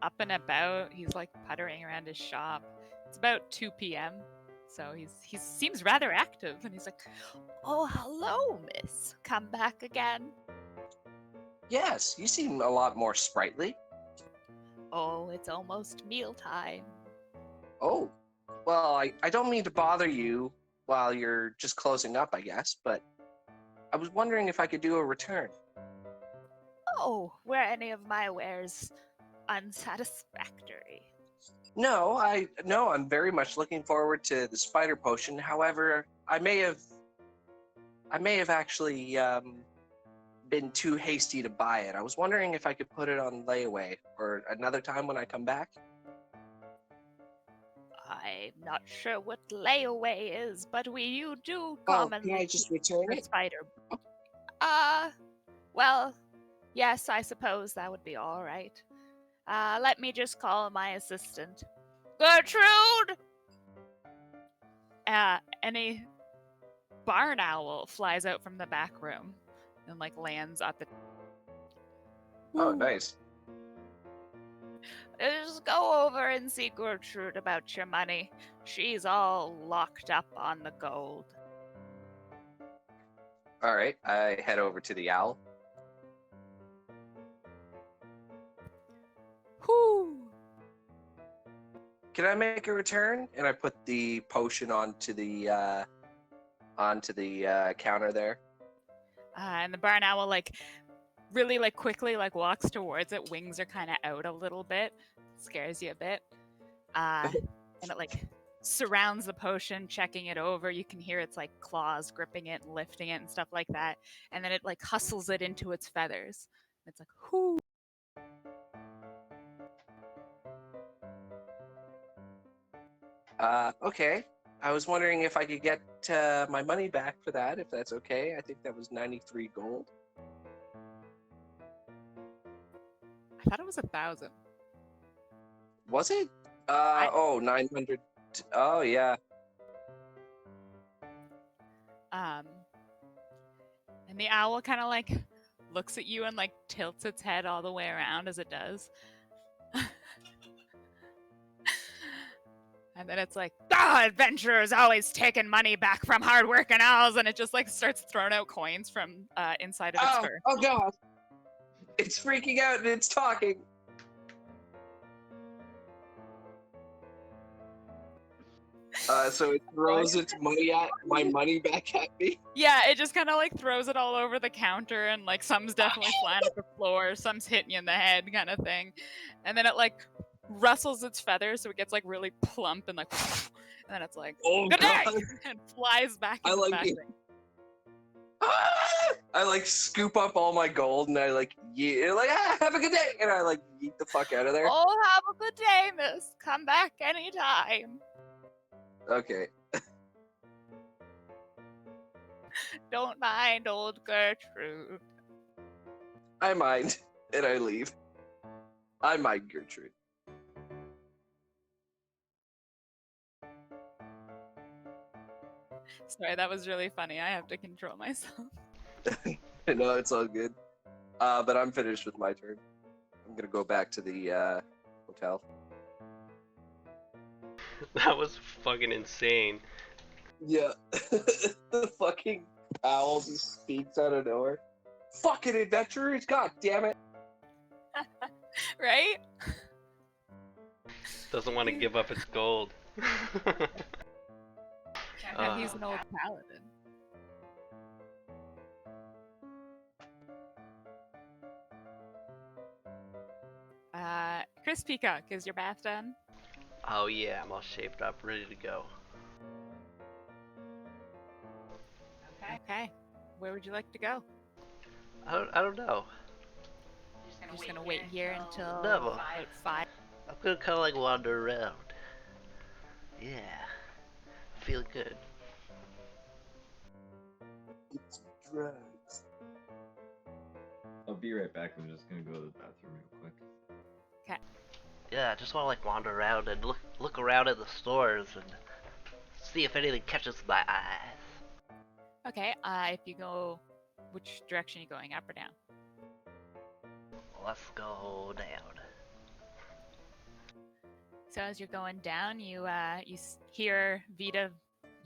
up and about. He's like puttering around his shop. It's about 2 p.m. So he seems rather active, and he's like, "Oh, hello, miss. Come back again." Yes, you seem a lot more sprightly. "Oh, it's almost mealtime." Oh, well, I don't mean to bother you while you're just closing up, I guess, but I was wondering if I could do a return. "Oh, were any of my wares unsatisfactory?" No, I'm very much looking forward to the spider potion. However, I may have actually been too hasty to buy it. I was wondering if I could put it on layaway or another time when I come back. I'm not sure what layaway is, but you do Oh, can commonly I keep just return your it? spider. Uh, well, yes, I suppose that would be all right. Let me just call my assistant. Gertrude! And a barn owl flies out from the back room and like lands at the. Oh, Ooh. nice. Just go over and see Gertrude about your money. She's all locked up on the gold. All right, I head over to the owl. Whoo! Can I make a return? And I put the potion onto the counter there. And the barn owl like really like quickly like walks towards it. Wings are kind of out a little bit, scares you a bit. And it like surrounds the potion, checking it over. You can hear its like claws gripping it and lifting it and stuff like that. And then it like hustles it into its feathers. It's like, whoo. Okay. I was wondering if I could get my money back for that, if that's okay. I think that was 93 gold. I thought it was 1,000. Was it? I 900. Oh, yeah. um and the owl kind of like looks at you and like tilts its head all the way around as it does. And then it's like, adventurers always taking money back from hardworking owls, and it just like starts throwing out coins from inside of its Oh, fur. oh God. It's freaking out and it's talking. So it throws its my money back at me. Yeah, it just kind of like throws it all over the counter, and like some's definitely flying at the floor, some's hitting you in the head, kind of thing. And then it like rustles its feathers, so it gets like really plump and like, and then it's like, Oh good day, God. and flies back I into the like back it. thing. I like scoop up all my gold and I like have a good day, and I like yeet the fuck out of there. Oh, have a good day, miss. Come back anytime. Okay. Don't mind old Gertrude. I mind, and I leave. I mind Gertrude. Sorry, that was really funny. I have to control myself. No, it's all good. But I'm finished with my turn. I'm gonna go back to the hotel. That was fucking insane. Yeah. The fucking owl just speaks out of nowhere. Fucking adventurers, god damn it. Right? Doesn't want to give up its gold. Now he's an old paladin. Chris Peacock, is your bath done? Oh yeah, I'm all shaved up, ready to go. Okay. Where would you like to go? I don't know. I'm just gonna wait here until No. about 5. I'm gonna kind of like wander around. Yeah, feel good. It's drugs. I'll be right back. I'm just gonna go to the bathroom real quick. Okay. Yeah, I just want to like wander around and look around at the stores and see if anything catches my eyes. Okay. If you go, which direction are you going? Up or down? Let's go down. so as you're going down, you hear Vita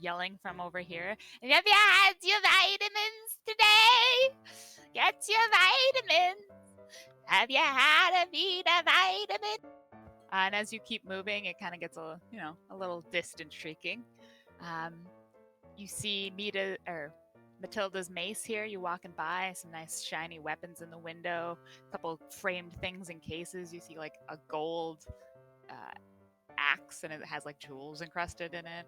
yelling from over here. Have you had your vitamins today? Get your vitamins. Have you had a Vita vitamin? And as you keep moving, it kind of gets a little distant shrieking. You see Matilda's mace here. You walking by, some nice shiny weapons in the window, a couple framed things in cases. You see like a gold axe, and it has like jewels encrusted in it.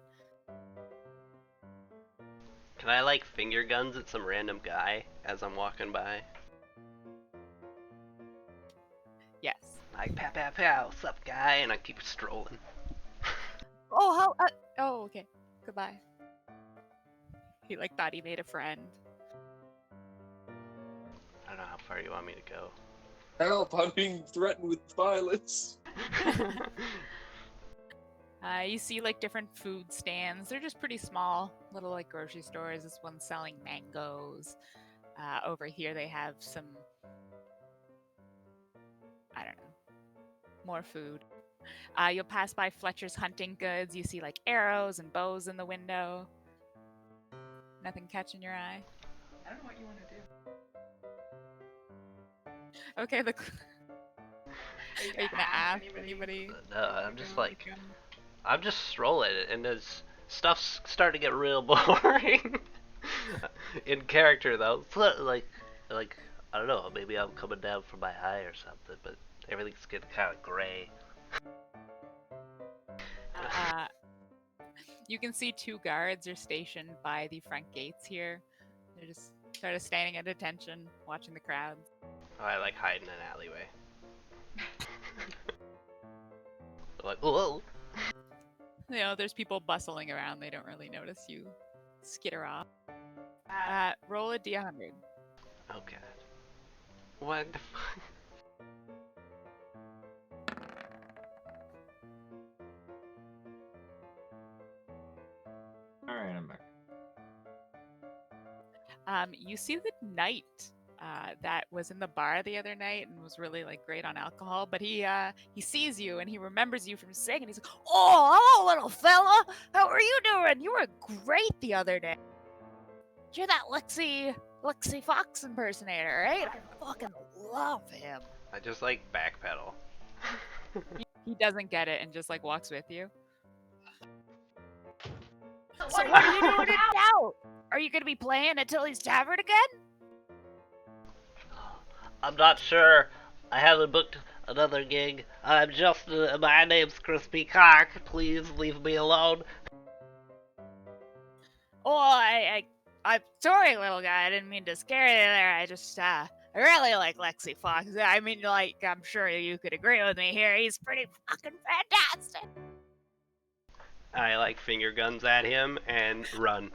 Can I like finger guns at some random guy as I'm walking by? Yes. Like pow pow pow, what's up guy? And I keep strolling. Oh, okay. Goodbye. He like thought he made a friend. I don't know how far you want me to go. Help! I'm being threatened with violence. You see like different food stands. They're just pretty small, little like grocery stores. This one's selling mangoes. Over here they have some, I don't know, more food. You'll pass by Fletcher's Hunting Goods. You see like arrows and bows in the window. Nothing catching your eye? I don't know what you want to do. Okay, are you gonna ask anybody? No, I'm just strolling, and there's stuff's starting to get real boring. In character though, like I don't know, maybe I'm coming down from my high or something, but everything's getting kind of gray. You can see 2 guards are stationed by the front gates here. They're just sort of standing at attention, watching the crowds. Oh, I like hide in an alleyway. Like, whoa. You know, there's people bustling around. They don't really notice you skitter off. Roll a D100. Oh god. What the fuck? Alright, I'm back. You see the knight that was in the bar the other night and was really like great on alcohol, but he sees you and he remembers you from singing. He's like, "Oh, hello, little fella. How are you doing? You were great the other day. You're that Lexi Fox impersonator, right? I fucking love him." I just like backpedal. He doesn't get it and just like walks with you. So what are you doing now? Are you gonna be playing at Tilly's Tavern again? I'm not sure. I haven't booked another gig. I'm just, my name's Crispy Cock. Please leave me alone. Oh, I'm sorry, little guy. I didn't mean to scare you there. I just, I really like Lexi Fox. I mean, like, I'm sure you could agree with me here. He's pretty fucking fantastic. I like finger guns at him and run.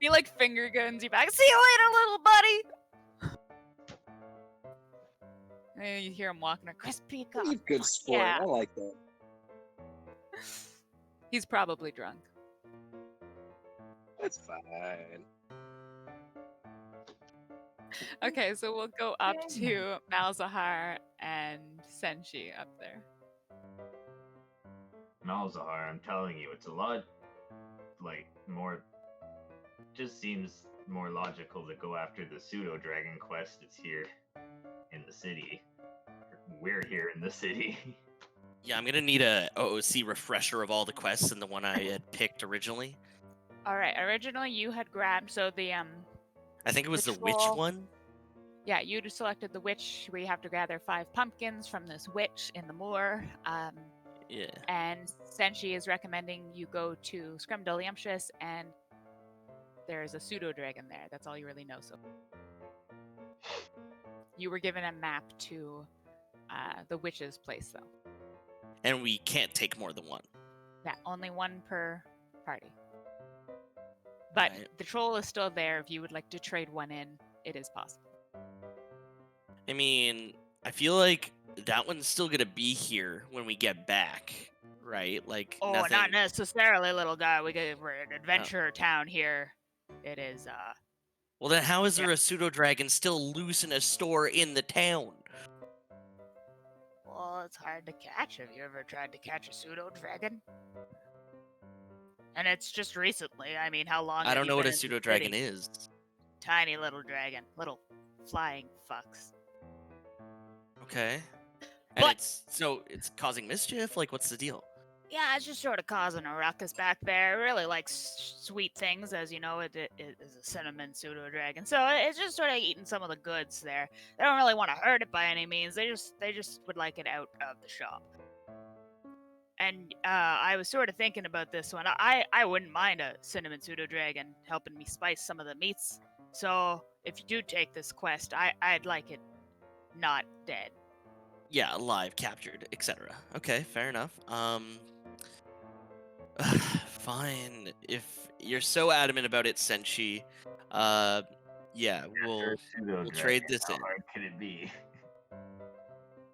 He like finger guns you back. See you later, little buddy. And you hear him walking a Crispy Cock. He's a good sport. Yeah. I like that. He's probably drunk. That's fine. Okay, so we'll go up to Malzahar and Senshi up there. Malzahar, I'm telling you, it's a lot, like, more... Just seems more logical to go after the pseudo-dragon quest that's here in the city. We're here in the city. Yeah, I'm gonna need a OOC refresher of all the quests and the one I had picked originally. Alright, originally you had grabbed, so the, I think it was the witch troll- one. Yeah, you just selected the witch, where you have to gather 5 pumpkins from this witch in the moor. Yeah. And Senshi is recommending you go to Scrumdiddlyumptious, and there's a pseudo-dragon there. That's all you really know so far. You were given a map to the witch's place, though. And we can't take more than one. Yeah, only 1 per party. But Right. the troll is still there. If you would like to trade 1 in, it is possible. I mean, I feel like that one's still gonna be here when we get back, right? Like, Oh, nothing... not necessarily, little guy. We're an adventure town here. It is, Well, then how is there a pseudo-dragon still loose in a store in the town? Well, Well, it's hard to catch. Have you ever tried to catch a pseudo dragon? And it's just recently. I mean, how long I have don't you know what been a in the pseudo dragon city? is. Tiny little dragon, little flying fucks. Okay. And But- it's causing mischief? Like, what's the deal? Yeah, it's just sort of causing a ruckus back there. It really likes sweet things, as you know, it is a cinnamon pseudo dragon. So it's just sort of eating some of the goods there. They don't really want to hurt it by any means. They just would like it out of the shop. And I was sort of thinking about this one. I wouldn't mind a cinnamon pseudo dragon helping me spice some of the meats. So if you do take this quest, I'd like it not dead. Yeah, alive, captured, etc. Okay, fair enough. Fine. If you're so adamant about it, Senshi, yeah, we'll trade this How in. hard could it be?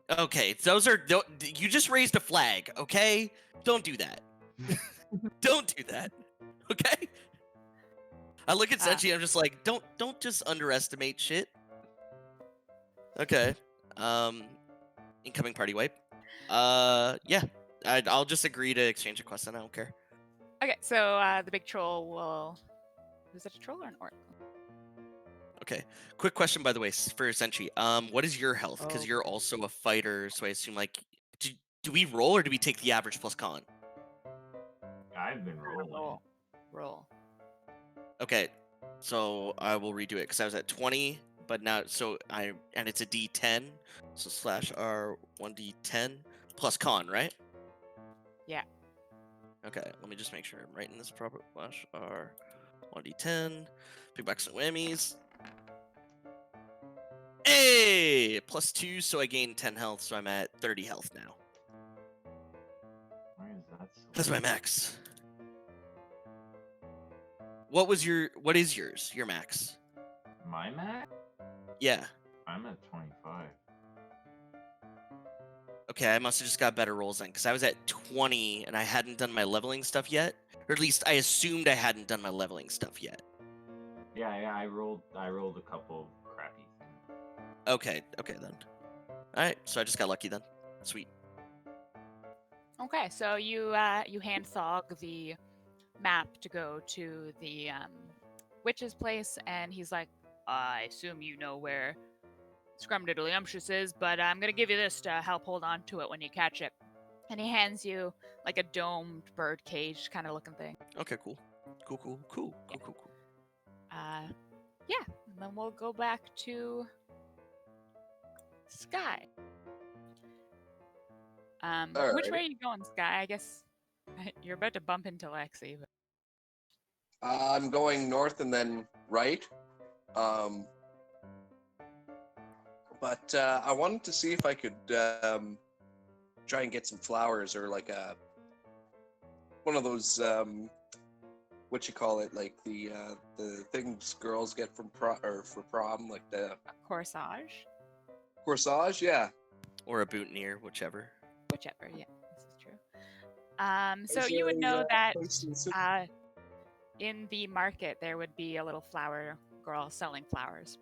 Okay, you just raised a flag, okay? Don't do that. Don't do that. Okay? I look at Senshi, I'm just like, don't just underestimate shit. Okay. Incoming party wipe. Yeah. I'll just agree to exchange a quest, and I don't care. Okay, so the big troll will. Is it a troll or an orc? Okay. Quick question, by the way, for Senshi. What is your health? Because Oh. you're also a fighter, so I assume like, do we roll or do we take the average plus con? I've been rolling. Roll. Okay. So I will redo it because I was at 20, but now and it's a D10, so slash R 1D10 plus con, right? Yeah. Okay. Let me just make sure I'm writing this proper. Slash R 1D10. Big bucks and whammies. Hey! Plus 2, so I gain 10 health, so I'm at 30 health now. Why is that so? That's my max. What is yours? Your max? My max? Yeah. I'm at 25. Okay, I must have just got better rolls then, because I was at 20 and I hadn't done my leveling stuff yet. Or at least I assumed I hadn't done my leveling stuff yet. Yeah, I rolled a couple of crappy things. Okay then. Alright, so I just got lucky then. Sweet. Okay, so you hand Thog the map to go to the witch's place, and he's like, I assume you know where Scrumdiddlyumptious is, but I'm gonna give you this to help hold on to it when you catch it. And he hands you like a domed bird cage kind of looking thing. Okay, cool. Cool. Yeah, and then we'll go back to Sky. Which way are you going, Sky? I guess you're about to bump into Lexi. But... I'm going north and then right. But I wanted to see if I could try and get some flowers or like one of those what you call it, like the things girls get from for prom, like the Corsage? corsage, yeah. Or a boutonniere, whichever. Whichever, yeah, this is true. So you would know that in the market there would be a little flower girl selling flowers.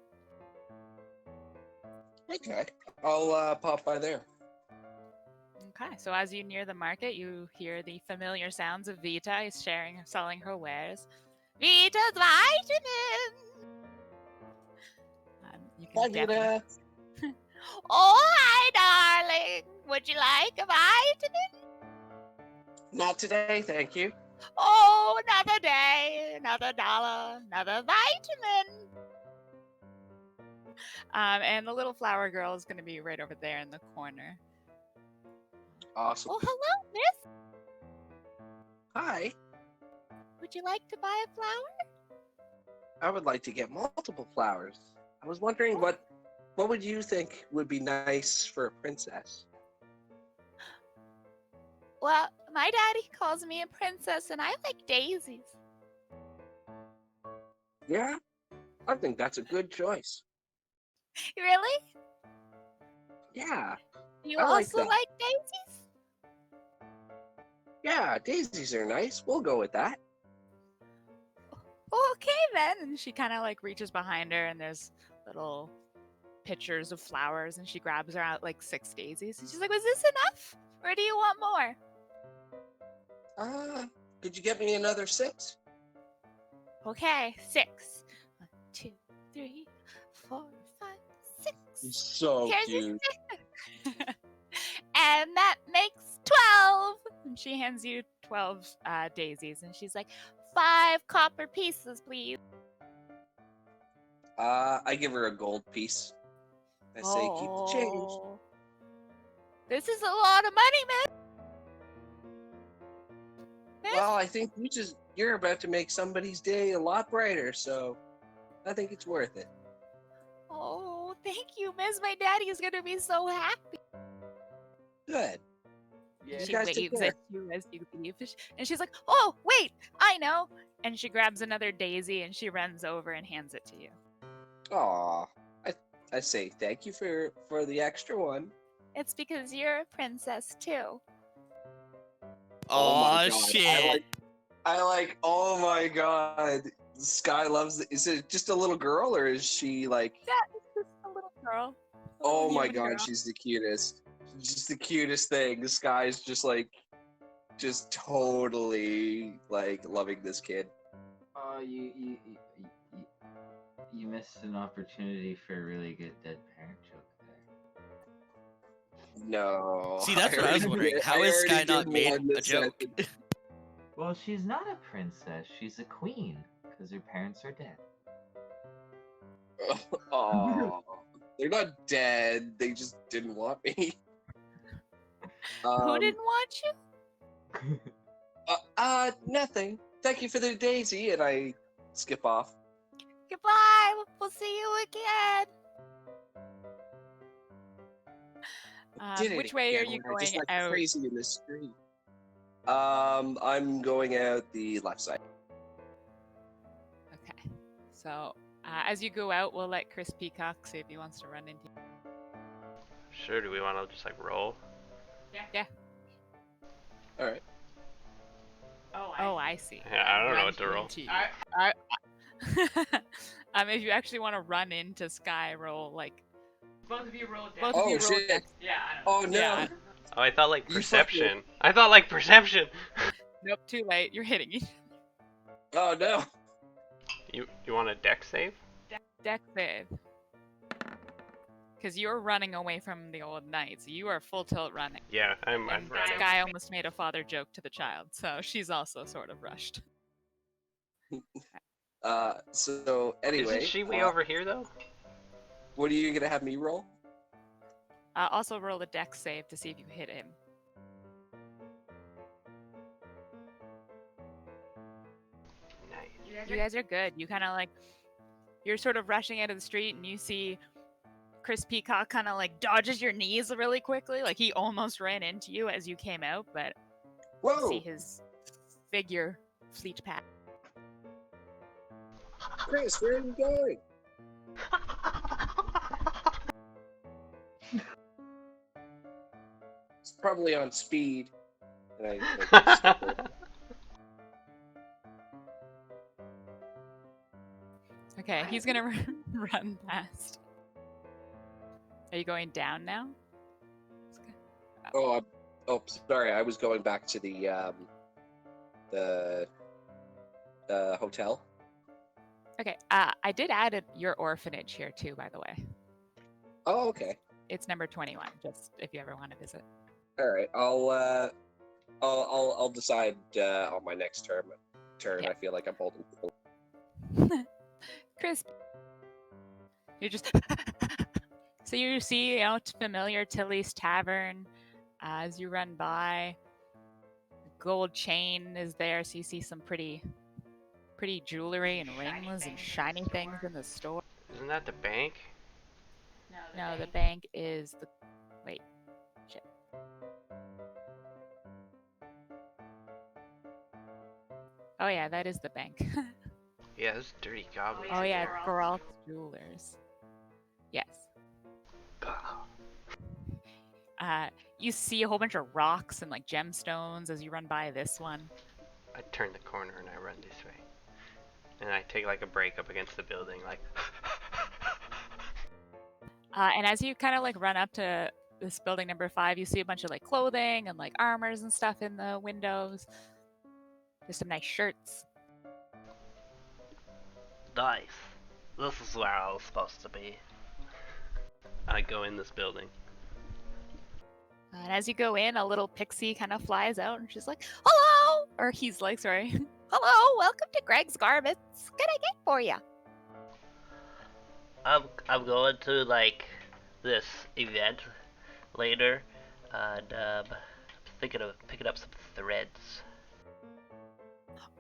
Okay, I'll pop by there. Okay, so as you near the market, you hear the familiar sounds of Vita is selling her wares. Vita's vitamin. You can Bye, definitely... Vita. Oh, hi, darling. Would you like a vitamin? Not today, thank you. Oh, another day, another dollar, another vitamin. And the little flower girl is going to be right over there in the corner. Awesome. Oh, hello, miss. Hi. Would you like to buy a flower? I would like to get multiple flowers. I was wondering what would you think would be nice for a princess? Well, my daddy calls me a princess, and I like daisies. Yeah, I think that's a good choice. Really? Yeah, You I like also that. like daisies? Yeah, daisies are nice. We'll go with that. Okay then. And she kind of like reaches behind her, and there's little pitchers of flowers, and she grabs her out like 6 daisies. And she's like, "Was this enough, or do you want more?" Could you get me another 6? Okay, 6. 1, 2, 3, 4, 5, 6. So Here's your cute. And that makes 12. And she hands you 12 daisies, and she's like, 5 copper pieces, please. I give her a gold piece. I say, keep the change. Oh. This is a lot of money, man. Well, I think you're about to make somebody's day a lot brighter, so I think it's worth it. Oh, thank you, miss. My daddy is gonna be so happy. Good. Yeah. She guys take waves care. at you as you leave, and she's like, "Oh, wait, I know." And she grabs another daisy and she runs over and hands it to you. Aw, I say thank you for the extra one. It's because you're a princess too. Oh my Aw, God, shit. I like. Oh my God, Sky loves it. Is it just a little girl, or is she like? Yeah, it's just a little girl. A Oh little my human God, girl. she's the cutest. She's just the cutest thing. This guy's just like, just totally like loving this kid. Oh, you missed an opportunity for a really good dead parent joke there. No. See, that's what I was already wondering. did- How I is already Sky not did made one a this joke? sentence. Well, she's not a princess. She's a queen because her parents are dead. Oh, they're not dead. They just didn't want me. Who didn't want you? Nothing. Thank you for the daisy, and I skip off. Goodbye. We'll see you again. Did it Which way are again, you when I just going went out? crazy in the street. I'm going out the left side. Okay. So as you go out, we'll let Chris Peacock see if he wants to run into you. Sure, do we want to just like roll? Yeah. All right. Oh, I see. Yeah, I don't know Run what to roll. into you. If you actually want to run into Sky, roll like Both of you roll dex. both of Oh, you roll shit. dex. Yeah, I don't know. Oh no. Yeah. Oh, I thought like You perception. I thought like perception. Nope, too late. You're hitting each Oh no. You want a deck save? deck save. Because you're running away from the old knight, so you are full tilt running. Yeah, I'm And running. Sky almost made a father joke to the child, so she's also sort of rushed. So anyway. Isn't she way over here though? What are you gonna have me roll? Also roll a dex save to see if you hit him. Nice. You guys are good. You kind of like, you're sort of rushing out of the street, and you see Chris Peacock kind of like dodges your knees really quickly. Like he almost ran into you as you came out, but you see Whoa, his figure fleet past. Chris, where are you going? It's probably on speed. And Okay, he's gonna run past. Are you going down now? sorry. I was going back to the hotel. Okay, I did add your orphanage here too, by the way. Oh, okay. It's number 21, just if you ever want to visit. All right. I'll decide on my next turn. Yeah. I feel like I'm holding. Chris, you're just so you see, familiar Tilly's Tavern as you run by. The gold chain is there, so you see some pretty jewelry and Shiny rings and things in the shiny things store. in the store. Isn't that the bank? No, the bank is the wait. Shit. Oh yeah, that is the bank. Yeah, those dirty goblins. Oh yeah, Geralt. Geralt Jewelers. Yes. You see a whole bunch of rocks and like gemstones as you run by this one. I turn the corner and I run this way. And I take like a break up against the building, like. And as you kind of like run up to this building number 5, you see a bunch of like clothing and like armors and stuff in the windows. There's some nice shirts. Nice. This is where I was supposed to be. I go in this building. And as you go in, a little pixie kind of flies out and she's like, "Hello!" Or he's like, sorry. "Hello, welcome to Greg's Garments. What can I get for you?" I'm going to like this event later, and thinking of picking up some threads.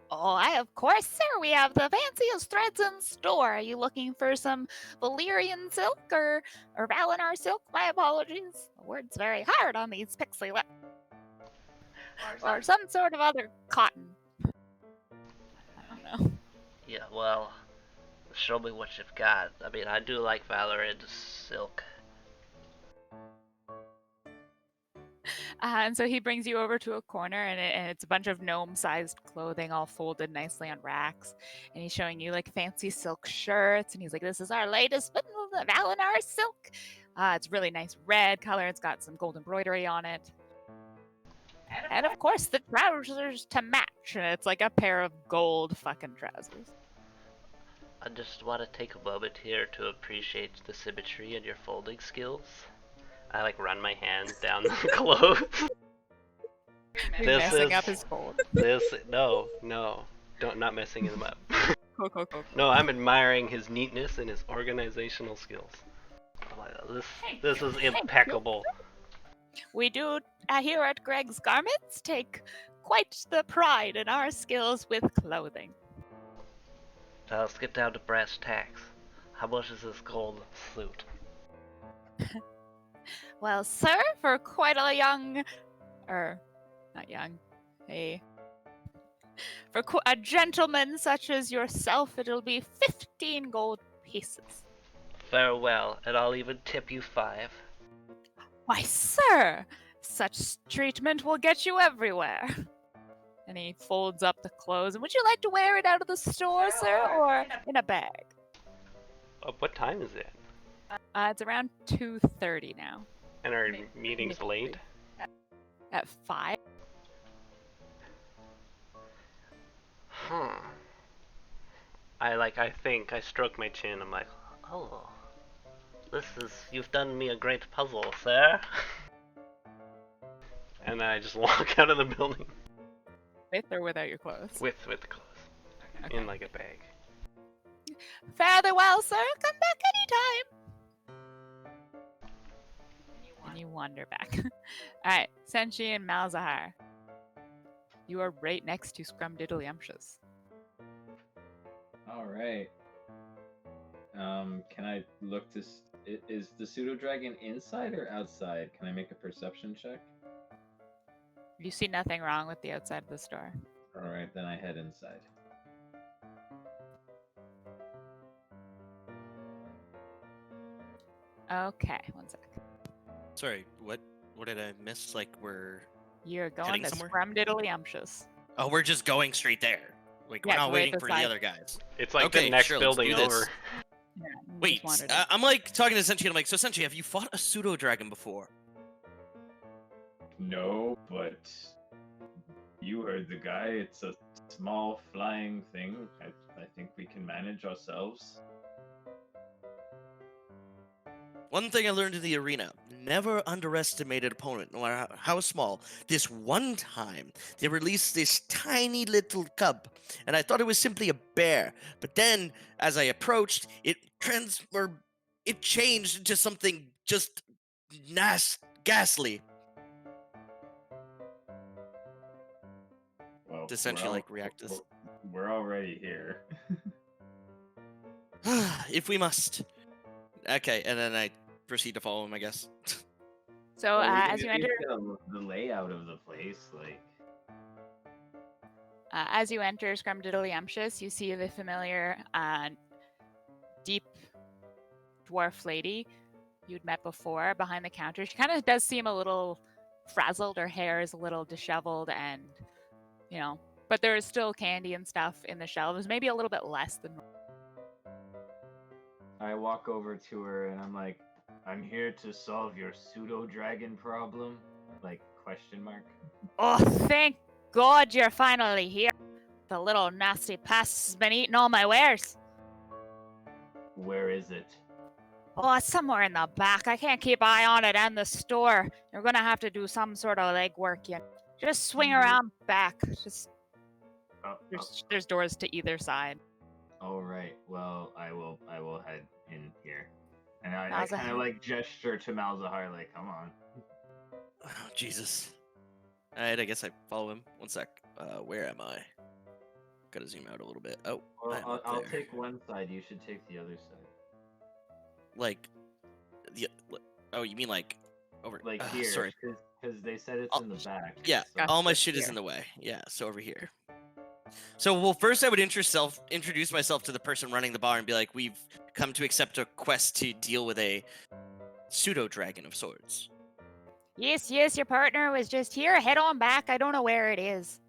"Oh, of course, sir. We have the fanciest threads in store. Are you looking for some Valyrian silk or Valinor silk? My apologies. The word's very hard on these pixie lips. Or some sort of other cotton. I don't know." Yeah, well, show me what you've got. I mean, I do like Valorant silk. And so he brings you over to a corner, and it's a bunch of gnome-sized clothing all folded nicely on racks. And he's showing you like fancy silk shirts, and he's like, "This is our latest bundle of Valinor silk. It's really nice red color. It's got some gold embroidery on it. And of course, the trousers to match. And it's like a pair of gold fucking trousers." I just want to take a moment here to appreciate the symmetry in your folding skills. I like run my hand down the clothes. You're This messing is- up his fold. No, not messing him up. Cool. No, I'm admiring his neatness and his organizational skills. I'm like, this is impeccable. We do here at Greg's Garments take quite the pride in our skills with clothing. Now let's get down to brass tacks. How much is this gold suit? Well, sir, for quite a young, not young, for a gentleman such as yourself, it'll be 15 gold pieces. Farewell, and I'll even tip you 5. Why, sir, such treatment will get you everywhere. And he folds up the clothes. And would you like to wear it out of the store, sir, or in a bag? What time is it? It's around 2:30 now. And our meeting's late? At 5. I stroke my chin. I'm like, oh, you've done me a great puzzle, sir. And then I just walk out of the building. With or without your clothes? With the clothes. Okay. In like a bag. Fare thee well, sir. Come back anytime. And you wander back. Alright, Senshi and Malzahar. You are right next to Scrumdiddlyumptious. All right. Can I look to? Is the pseudo dragon inside or outside? Can I make a perception check? You see nothing wrong with the outside of the store. All right, then I head inside. Okay, one sec. Sorry, what did I miss? Like You're going Heading to somewhere? Scrumdiddlyumptious. oh, we're just going straight there. Like we're Yeah, not right waiting for the beside. other guys. It's like Okay, the next sure, let's building do this. over. Yeah, you Wait, just wandered in. I'm like talking to Senshi. I'm like, so Senshi, have you fought a pseudo dragon before? No, but you heard the guy. It's a small flying thing. I think we can manage ourselves. One thing I learned in the arena: never underestimate an opponent, no matter how small. This one time, they released this tiny little cub, and I thought it was simply a bear. But then, as I approached, it changed into something just ghastly. Well, Does Senshi, like, react to this? We're already here. If we must. Okay, and then I proceed to follow him, I guess. So Well, we can as at you least enter, get the layout of the place, like. as you enter Scrumdiddlyumptious, you see the familiar deep dwarf lady you'd met before behind the counter. She kind of does seem a little frazzled. Her hair is a little disheveled, and but there is still candy and stuff in the shelves. Maybe a little bit less than. I walk over to her and I'm like, I'm here to solve your pseudo dragon problem. Like question mark. Oh, thank God you're finally here. The little nasty pest has been eating all my wares. Where is it? Oh, it's somewhere in the back. I can't keep eye on it and the store. You're gonna have to do some sort of legwork, you know. Just swing around back. Just there's doors to either side. All right. Well, I will head in here, and I Malzahar. kind of like gesture to Malzahar, like, come on. Oh, Jesus. Alright, I guess I follow him. One sec. Where am I? Gotta zoom out a little bit. Oh, Well, I'm up I'll there. take one side. You should take the other side. Like, the. Oh, you mean like over? Like here, Sorry. because they said it's Oh, in the back. Yeah, so- all my Gotcha, shit is in here. the way. Yeah, so over here. So, well, first I would introduce myself to the person running the bar and be like, "We've come to accept a quest to deal with a pseudo dragon of sorts." Yes, your partner was just here. Head on back. I don't know where it is.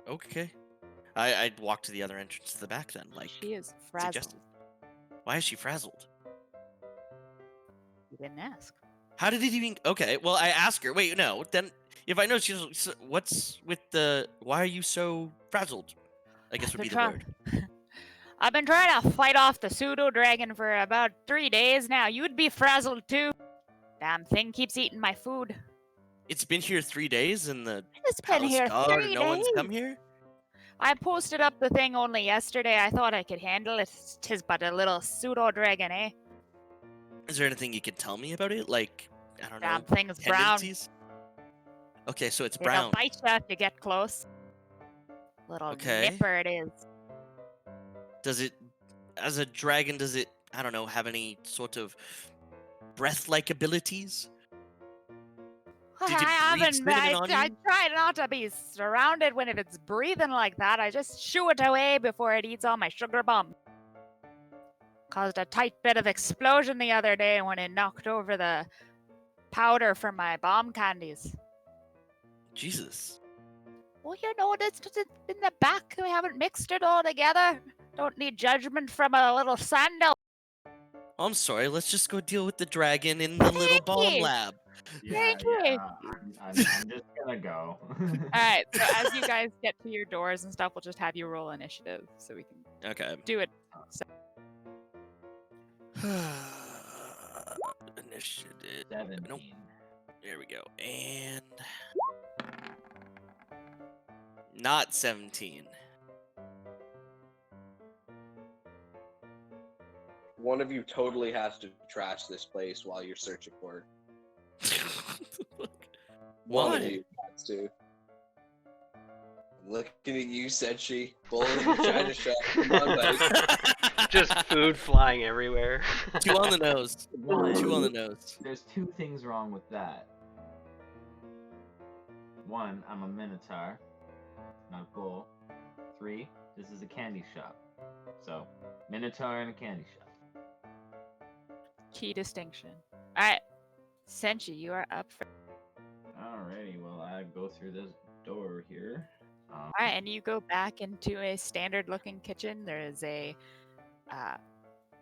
Okay. I'd walk to the other entrance to the back then, like She is frazzled. suggested. Why is she frazzled? You didn't ask. How did it even? Okay, well, I ask her. Wait, no. Then, if I know she's, what's with the? Why are you so frazzled? I guess would be the word. I've been trying to fight off the pseudo dragon for about 3 days now. You'd be frazzled too. Damn thing keeps eating my food. It's been here 3 days, and the It's been palace here guard, 3 and days. no one's come here. I posted up the thing only yesterday. I thought I could handle it. 'Tis but a little pseudo dragon, eh? Is there anything you can tell me about it? Like, I don't Damn know, thing's brown. tendencies? Okay, so it's It'll brown. bite you if you get close. Little Okay. nipper it is. Does it, as a dragon, does it, I don't know, have any sort of breath-like abilities? Did it I breathe haven't. cinnamon on I you? try not to be surrounded when it's breathing like that. I just shoo it away before it eats all my sugar bomb. Caused a tight bit of explosion the other day when it knocked over the powder for my bomb candies. Jesus. Well, you know, it's just in the back. We haven't mixed it all together. Don't need judgment from a little sandal. I'm sorry, let's just go deal with the dragon in the little bomb you. lab. Yeah, Thank you. yeah. I'm just gonna go. All right. So as you guys get to your doors and stuff, we'll just have you roll initiative so we can Okay. do it. Initiative. 17. Nope. There we go. And not 17. One of you totally has to trash this place while you're searching for it. One of Why? you has to. I'm looking at you, said she. Bull in the China shop. Come on, buddy. Just food flying everywhere. 2 on the nose. One. 2 on the nose. There's 2 things wrong with that. 1, I'm a minotaur, not a bull. 3, this is a candy shop. So, minotaur and a candy shop. Key distinction. All right. Senshi, you are up for. Alrighty, well, I go through this door here. All right, and you go back into a standard-looking kitchen. There is a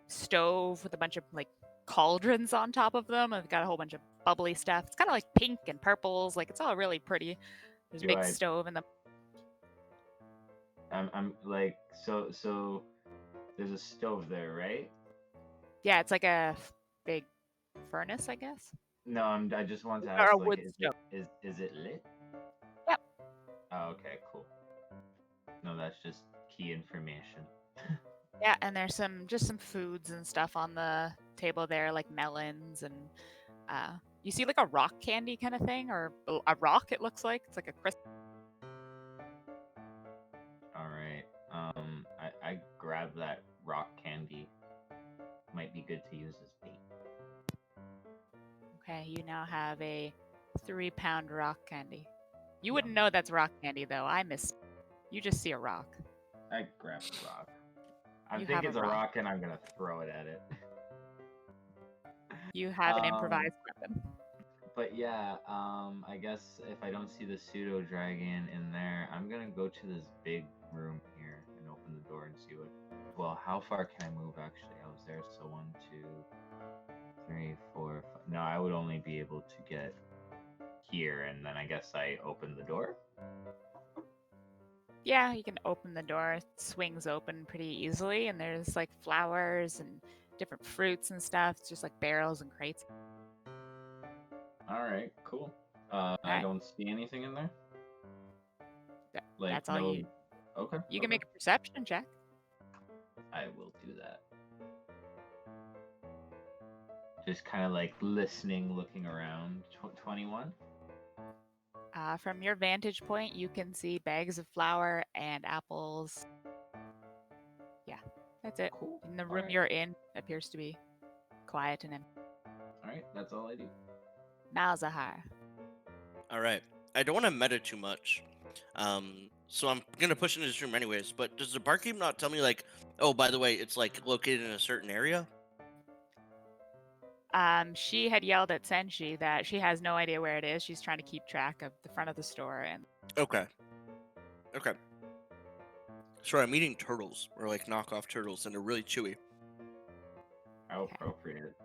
stove with a bunch of like cauldrons on top of them. It's got a whole bunch of bubbly stuff. It's kind of like pink and purples. Like it's all really pretty. There's a big Right. stove in the. I'm like, so there's a stove there, right? Yeah, it's like a big furnace, I guess. No, I just want to Or ask, a like, wood is stove. it lit? Yep. Oh, okay, cool. No, that's just key information. Yeah, and there's some foods and stuff on the table there, like melons and you see like a rock candy kind of thing, or a rock. It looks like it's like a crisp. All right. I grab that rock candy. Might be good to use as bait. Okay, you now have a 3-pound rock candy. You wouldn't know that's rock candy though. I missed. You just see a rock. I grab the rock. I You think have a it's a rock. rock, and I'm gonna throw it at it. You have an improvised weapon. But yeah, I guess if I don't see the pseudo dragon in there, I'm gonna go to this big room here and open the door and see what. Well, how far can I move actually? I was there, so 1, 2, 3, 4, 5. No, I would only be able to get here, and then I guess I open the door. Yeah, you can open the door. It swings open pretty easily, and there's like flowers and different fruits and stuff. It's just like barrels and crates. All right, cool. I Alright. don't see anything in there. That- Like that's all no. you. Okay. You can okay. make a perception check. I will do that. Just kind of like listening, looking around. 21. From your vantage point, you can see bags of flour and apples. Yeah, that's it. Cool. And the All room right. you're in appears to be quiet and empty. All right, that's all I do. Malzahar. All right. I don't want to meta too much. So I'm gonna push into this room anyways. But does the barkeep not tell me like, oh, by the way, it's like located in a certain area? She had yelled at Senshi that she has no idea where it is. She's trying to keep track of the front of the store and Okay. Okay. Sorry, I'm eating turtles or like knockoff turtles, and they're really chewy. How Okay. appropriate.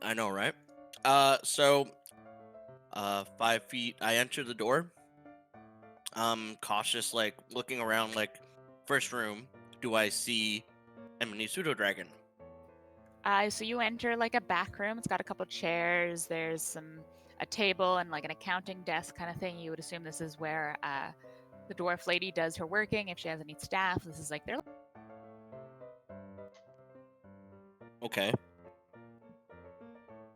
I know, right? So 5 feet. I enter the door. Cautious, like looking around. Like, first room. Do I see a mini pseudo dragon? so you enter like a back room. It's got a couple chairs. There's a table and like an accounting desk kind of thing. You would assume this is where the dwarf lady does her working. If she has any staff, this is like their. Okay.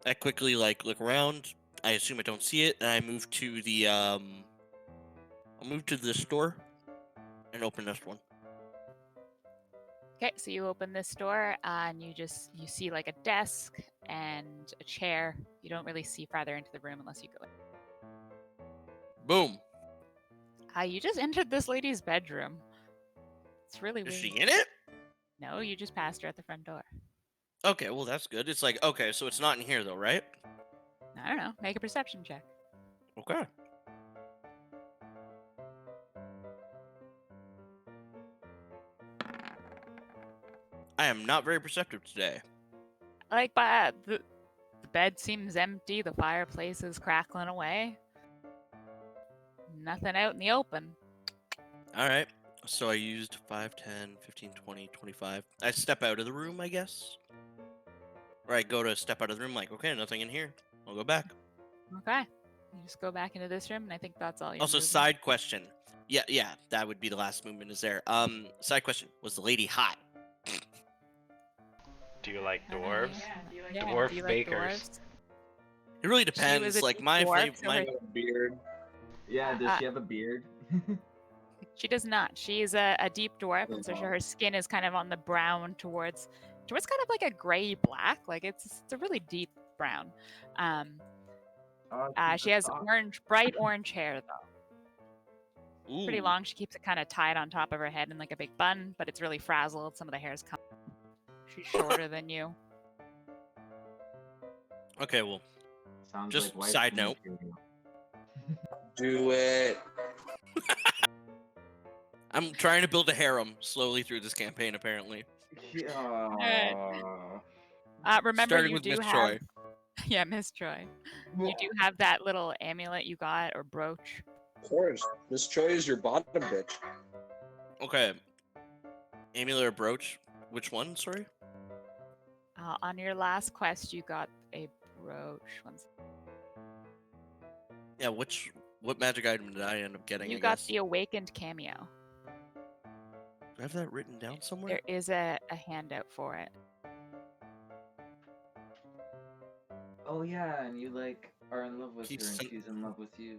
I quickly like look around. I assume I don't see it, and I move to the I'll move to this door and open this one. Okay, so you open this door and you see like a desk and a chair. You don't really see farther into the room unless you go in. Boom. You just entered this lady's bedroom. It's really Is weird. she in it? No, you just passed her at the front door. Okay, well that's good. It's like, okay, so it's not in here though, right? I don't know. Make a perception check. Okay. I am not very perceptive today. Like, the bed seems empty. The fireplace is crackling away. Nothing out in the open. All right. So I used 5, 10, 15, 20, 25. I step out of the room, I guess. Or I go to step out of the room like, okay, nothing in here. I'll go back. Okay. You just go back into this room, and I think that's all your Also, movement. side question. Yeah, that would be the last movement is there. Side question. Was the lady hot? Do you like I don't know, dwarves? Yeah, do you like Yeah, Dwarf do you like bakers. dwarves? It really was depends. a Like deep my dwarf, fav- so my her- Beard. Yeah, does Uh, she have a beard? She does not. She's a deep dwarf, and so her skin is kind of on the brown towards kind of like a gray black. Like it's a really deep brown. She has bright orange hair though. Ooh. Pretty long. She keeps it kind of tied on top of her head in like a big bun, but it's really frazzled. Some of the hair's come. She's shorter than you. Okay, well, Sounds just like side note. material. Do it. I'm trying to build a harem slowly through this campaign. Apparently, Yeah. Remember, starting you with do Miss have. Troy. Yeah, Miss Troy. You do have that little amulet you got or brooch. Of course. Miss Choi is your bottom bitch. Okay, amulet or brooch? Which one? Sorry. On your last quest, you got a brooch. Yeah, what magic item did I end up getting? You I got guess? the awakened cameo. Do I have that written down somewhere? There is a handout for it. Oh yeah, and you like are in love with Keep her, and sen- she's in love with you.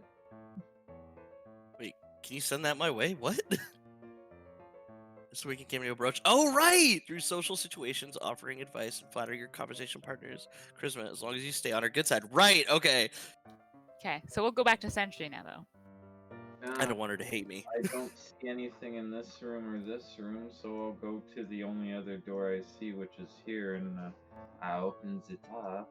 Can you send that my way? What? This weekend cameo brooch. Oh right! Through social situations, offering advice and flattering your conversation partners. Charisma, as long as you stay on her good side. Right. Okay. Okay, so we'll go back to Sentry now, though. I don't want her to hate me. I don't see anything in this room or this room, so I'll go to the only other door I see, which is here, and I opens it up.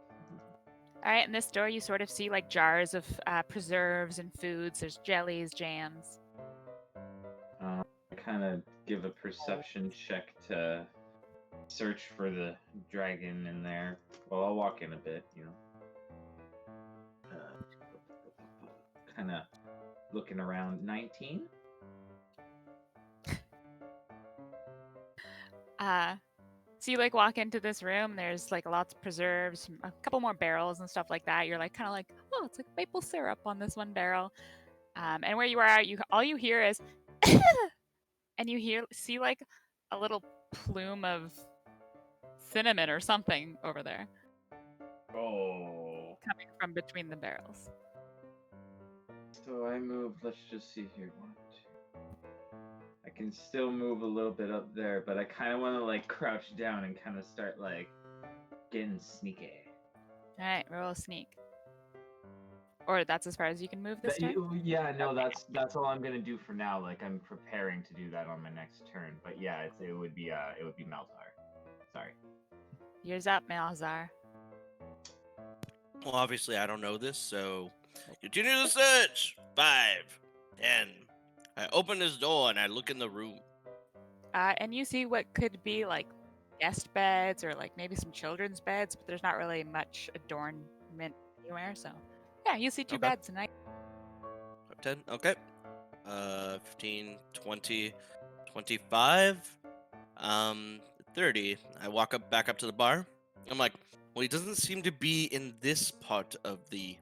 All right, in this door, you sort of see like jars of preserves and foods. There's jellies, jams. I kind of give a perception check to search for the dragon in there. Well, I'll walk in a bit, kind of looking around. 19. So you like walk into this room. There's like lots of preserves, a couple more barrels and stuff like that. You're like kind of like, oh, it's like maple syrup on this one barrel. And where you are, all you hear is, and you see like a little plume of cinnamon or something over there Oh. coming from between the barrels. So I move. Let's just see here. 1, 2. I can still move a little bit up there, but I kind of want to like crouch down and kind of start like getting sneaky. All right, roll a sneak. Or that's as far as you can move this turn. Yeah, no, that's all I'm gonna do for now. Like I'm preparing to do that on my next turn. But yeah, it would be Malzar. Sorry. Yours up, Malzar. Well, obviously I don't know this, so continue the search. 5, 10. I open this door and I look in the room. And you see what could be like guest beds or like maybe some children's beds, but there's not really much adornment anywhere. So yeah, you see two Okay. beds tonight. 10. Okay. 15, 20, 25, 30. I walk back up to the bar. I'm like, well, he doesn't seem to be in this part of the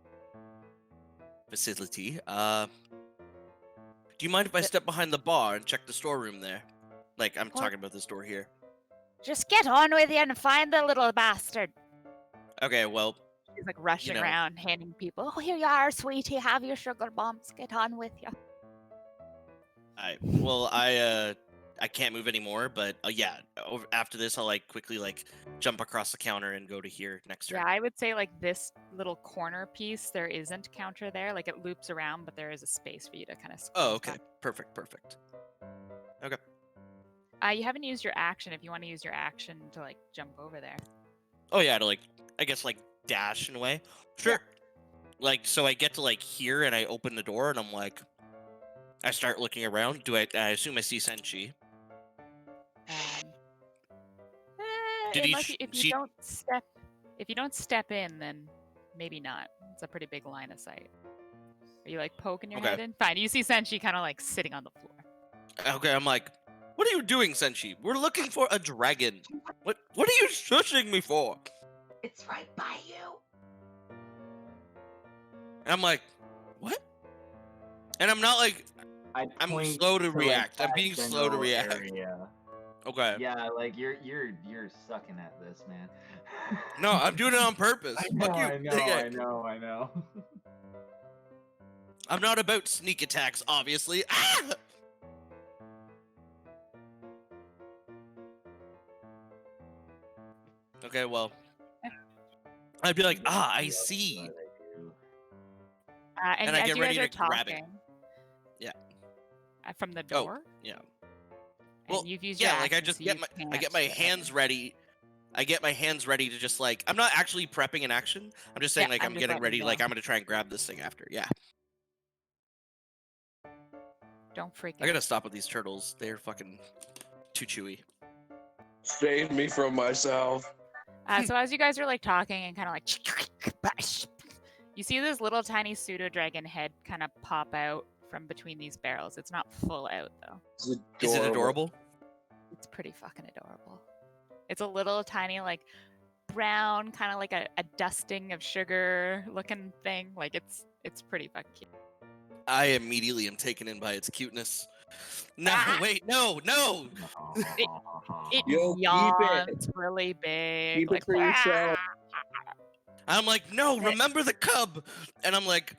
facility. Do you mind if I step behind the bar and check the storeroom there? Like, I'm Well- talking about this door here. Just get on with you and find the little bastard. Okay, well, He's like rushing know- around, handing people. Oh, here you are, sweetie. Have your sugar bombs. Get on with you. I can't move anymore, but yeah, after this, I'll like quickly like jump across the counter and go to here next turn. Yeah, I would say like this little corner piece, there isn't counter there. Like it loops around, but there is a space for you to kind of. Oh, okay. Perfect. Okay. You haven't used your action. If you want to use your action to like jump over there. Oh yeah, to like, I guess like dash in a way. Sure. Like, so I get to like here and I open the door and I'm like, I start looking around. I assume I see Senshi. Did he Unless sh- if she- you don't step in, then maybe not. It's a pretty big line of sight. Are you like poking your Okay. head in? Fine. You see Senshi kind of like sitting on the floor. Okay, I'm like, what are you doing, Senshi? We're looking for a dragon. What are you shushing me for? It's right by you. And I'm like, what? And I'm not like, I'm point slow to like, react. I'm that being slow to general react. area. Okay. Yeah, like you're sucking at this, man. No, I'm doing it on purpose. I Fuck you. know, I know. I'm not about sneak attacks, obviously. Ah! Okay, well, I'd be like, I see. And I as get you ready guys are to grab it. talking, Yeah. From the Oh, door. yeah. And Well, you've used your yeah, like I action, just so get you my I get my can't- hands ready. I get my hands ready to just like I'm not actually prepping an action. I'm just saying Yeah, like I'm I'm just getting letting ready. you Like know. I'm gonna try and grab this thing after. Yeah. Don't freak I out. gotta stop with these turtles. They're fucking too chewy. Save me from myself. So as you guys are like talking and kind of like, you see this little tiny pseudo dragon head kind of pop out from between these barrels. It's not full out though. Is it adorable? It's pretty fucking adorable. It's a little tiny like brown, kind of like a dusting of sugar looking thing. Like it's pretty fucking cute. I immediately am taken in by its cuteness. No, Ah! wait, no. It Yo, keep yawns really big. Keep like, it for yourself. I'm like, no, remember the cub. And I'm like,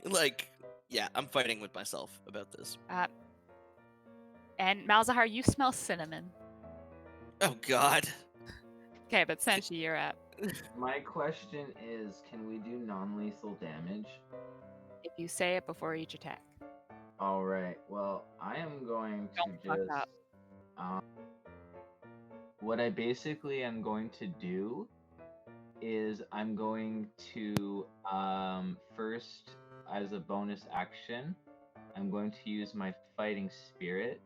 like, yeah, I'm fighting with myself about this. And Malzahar, you smell cinnamon. Oh God. Okay, but Senshi, you're up. My question is, can we do non-lethal damage? If you say it before each attack. All right. Well, I am going to Don't fuck just. up. What I basically am going to do is I'm going to first, as a bonus action, I'm going to use my fighting spirit,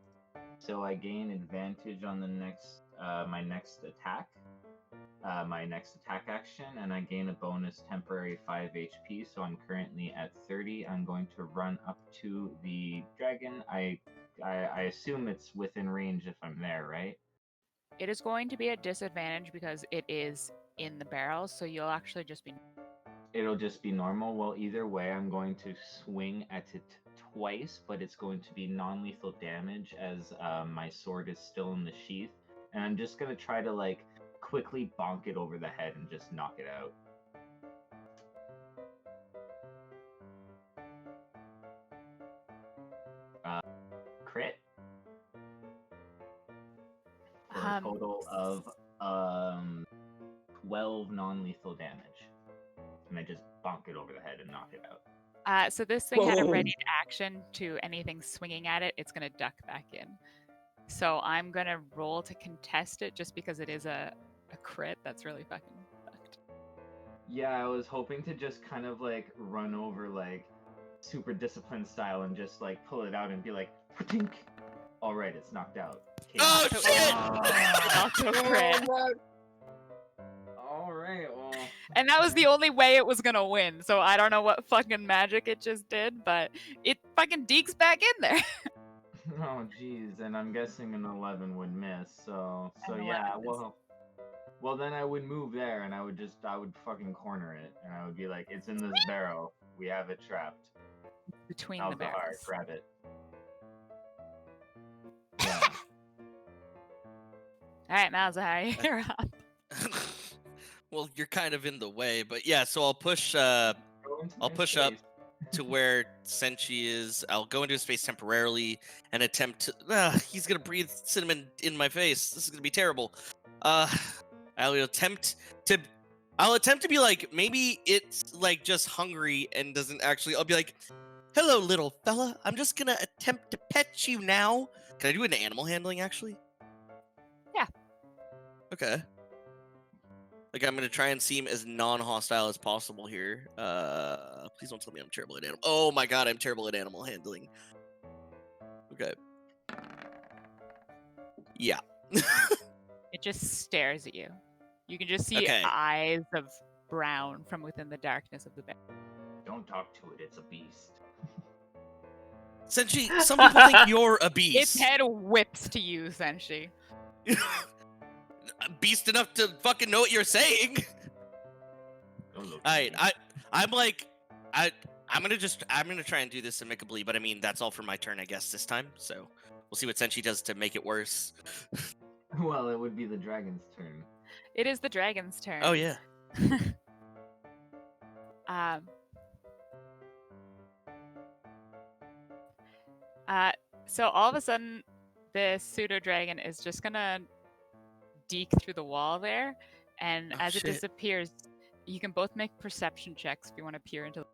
so I gain advantage on the next my next attack. My next attack action, and I gain a bonus temporary 5 HP, so I'm currently at 30. I'm going to run up to the dragon. I assume it's within range if I'm there, right? It is going to be a disadvantage because it is in the barrel, so you'll actually just be. It'll just be normal. Well, either way, I'm going to swing at it twice, but it's going to be non-lethal damage as my sword is still in the sheath, and I'm just gonna try to like quickly bonk it over the head and just knock it out. Crit for a total of 12 non-lethal damage, and I just bonk it over the head and knock it out. So this thing had a Whoa. ready action to anything swinging at it. It's going to duck back in. So I'm going to roll to contest it just because it is a crit. That's really fucking fucked. Yeah, I was hoping to just kind of like run over like super disciplined style and just like pull it out and be like, "Tink." All right, it's knocked out. Oh, So- shit! Also a crit. All right, well. And that was the only way it was going to win. So I don't know what fucking magic it just did, but it fucking deeks back in there. Oh, jeez, and I'm guessing an 11 would miss. So An yeah, 11 misses. well then I would move there and I would fucking corner it and I would be like, "It's in this barrel. We have it trapped. Between the Malzahar, barrels. grab it." Yeah. All right, Malzahar, you're up. Well, you're kind of in the way, but yeah. So I'll push. Go into I'll my push up space. to where Senshi is. I'll go into his space temporarily and attempt to. He's gonna breathe cinnamon in my face. This is gonna be terrible. I'll attempt to. I'll attempt to be like, maybe it's like just hungry and doesn't actually. I'll be like, "Hello, little fella. I'm just gonna attempt to pet you now." Can I do an animal handling actually? Yeah. Okay. Like I'm gonna try and seem as non-hostile as possible here. Please don't tell me I'm terrible at animal. Oh my god, I'm terrible at animal handling. Okay. Yeah. It just stares at you. You can just see Okay. eyes of brown from within the darkness of the bear. Don't talk to it. It's a beast. Senshi, some people think you're a Its beast. head whips to you, Senshi. Beast enough to fucking know what you're saying. Don't look. Alright, I'm gonna try and do this amicably, but I mean that's all for my turn, I guess, this time. So we'll see what Senshi does to make it worse. Well, it would be the dragon's turn. It is the dragon's turn. Oh yeah. So all of a sudden, the pseudo dragon is just gonna deke through the wall there, and Oh, as shit. it disappears, you can both make perception checks if you want to peer into.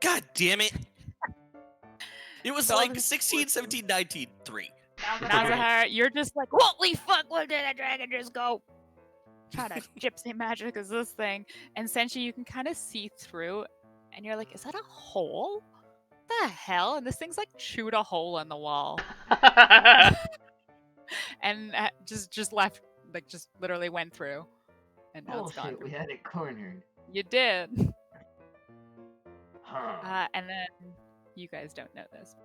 God damn it. It was So all like of a 16, 17, 19, 3. Malzahar, you're just like, holy fuck, where did that dragon just go? Try to gypsy magic is this thing. And Senshi, you can kind of see through, and you're like, is that a hole? What the hell? And this thing's like chewed a hole in the wall. And just left, like just literally went through. And now Oh it's gone. shit, we had it cornered. You did. Huh. And then you guys don't know this.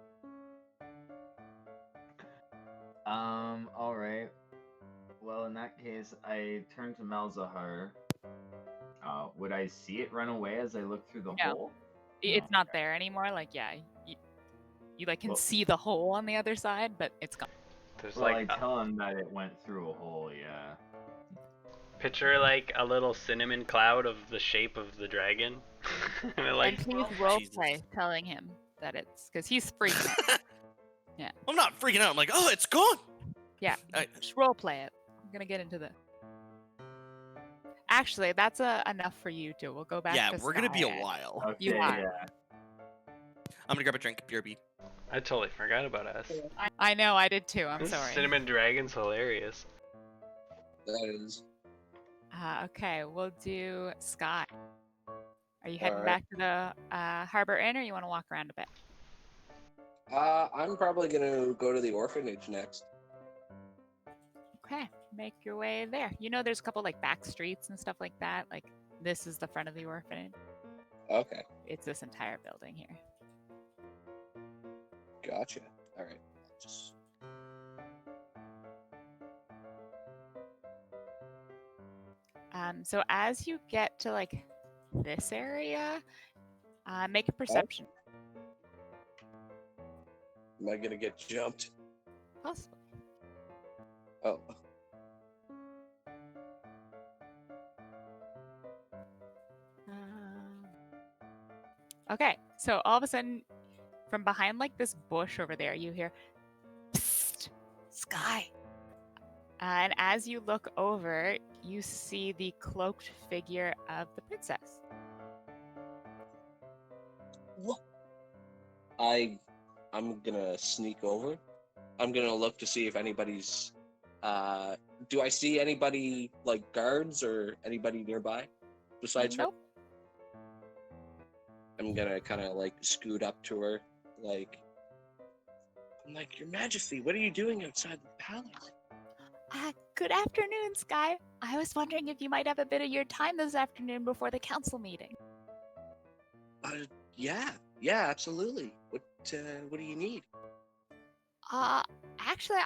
Alright. Well, in that case, I turn to Malzahar. Would I see it run away as I look through the No. hole? It's not there anymore. Like, yeah, you like can Well- see the hole on the other side, but it's gone. There's Well, like I tell him that it went through a hole, yeah. picture like a little cinnamon cloud of the shape of the dragon. And it, like And please Jesus. roleplay telling him that it's because he's freaking out. I'm not freaking out. I'm like, oh, it's gone. Yeah, I- just roleplay it. I'm gonna get into the. Actually, that's enough for you two. We'll go back. Yeah, to we're gonna be a Sky. while. Okay, You are. yeah. I'm gonna grab a drink. BRB. I totally forgot about us. I know, I did too. I'm This sorry. cinnamon dragon's hilarious. That is. Okay, we'll do Sky. Are you heading Alright. back to the Harbor Inn, or you want to walk around a bit? I'm probably gonna go to the orphanage next. Okay, make your way there. You know, there's a couple like back streets and stuff like that. Like this is the front of the orphanage. Okay, It's this entire building here. gotcha. Alright. Just... So as you get to like this area, make a perception. Am I gonna get jumped? Possibly. Oh. Okay, so all of a sudden, from behind like this bush over there, you hear, "Psst, Sky." And as you look over, you see the cloaked figure of the princess. What? I'm gonna sneak over. I'm gonna look to see if anybody's. Do I see anybody like guards or anybody nearby besides her? Nope. I'm gonna kind of like scoot up to her, like. I'm like, Your Majesty, what are you doing outside the palace? Good afternoon, Sky. I was wondering if you might have a bit of your time this afternoon before the council meeting. Yeah, absolutely. What do you need? Actually,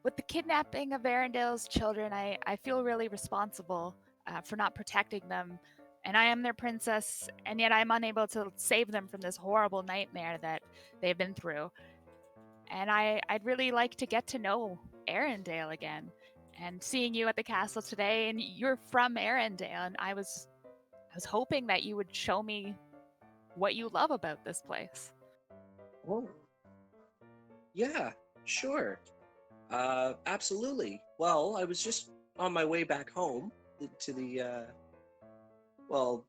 with the kidnapping of Arendale's children, I feel really responsible for not protecting them. And I am their princess, and yet I'm unable to save them from this horrible nightmare that they've been through. And I'd really like to get to know Arendelle again. And seeing you at the castle today, and you're from Arendelle, and I was hoping that you would show me what you love about this place. Oh, yeah, sure. Absolutely. Well, I was just on my way back home to the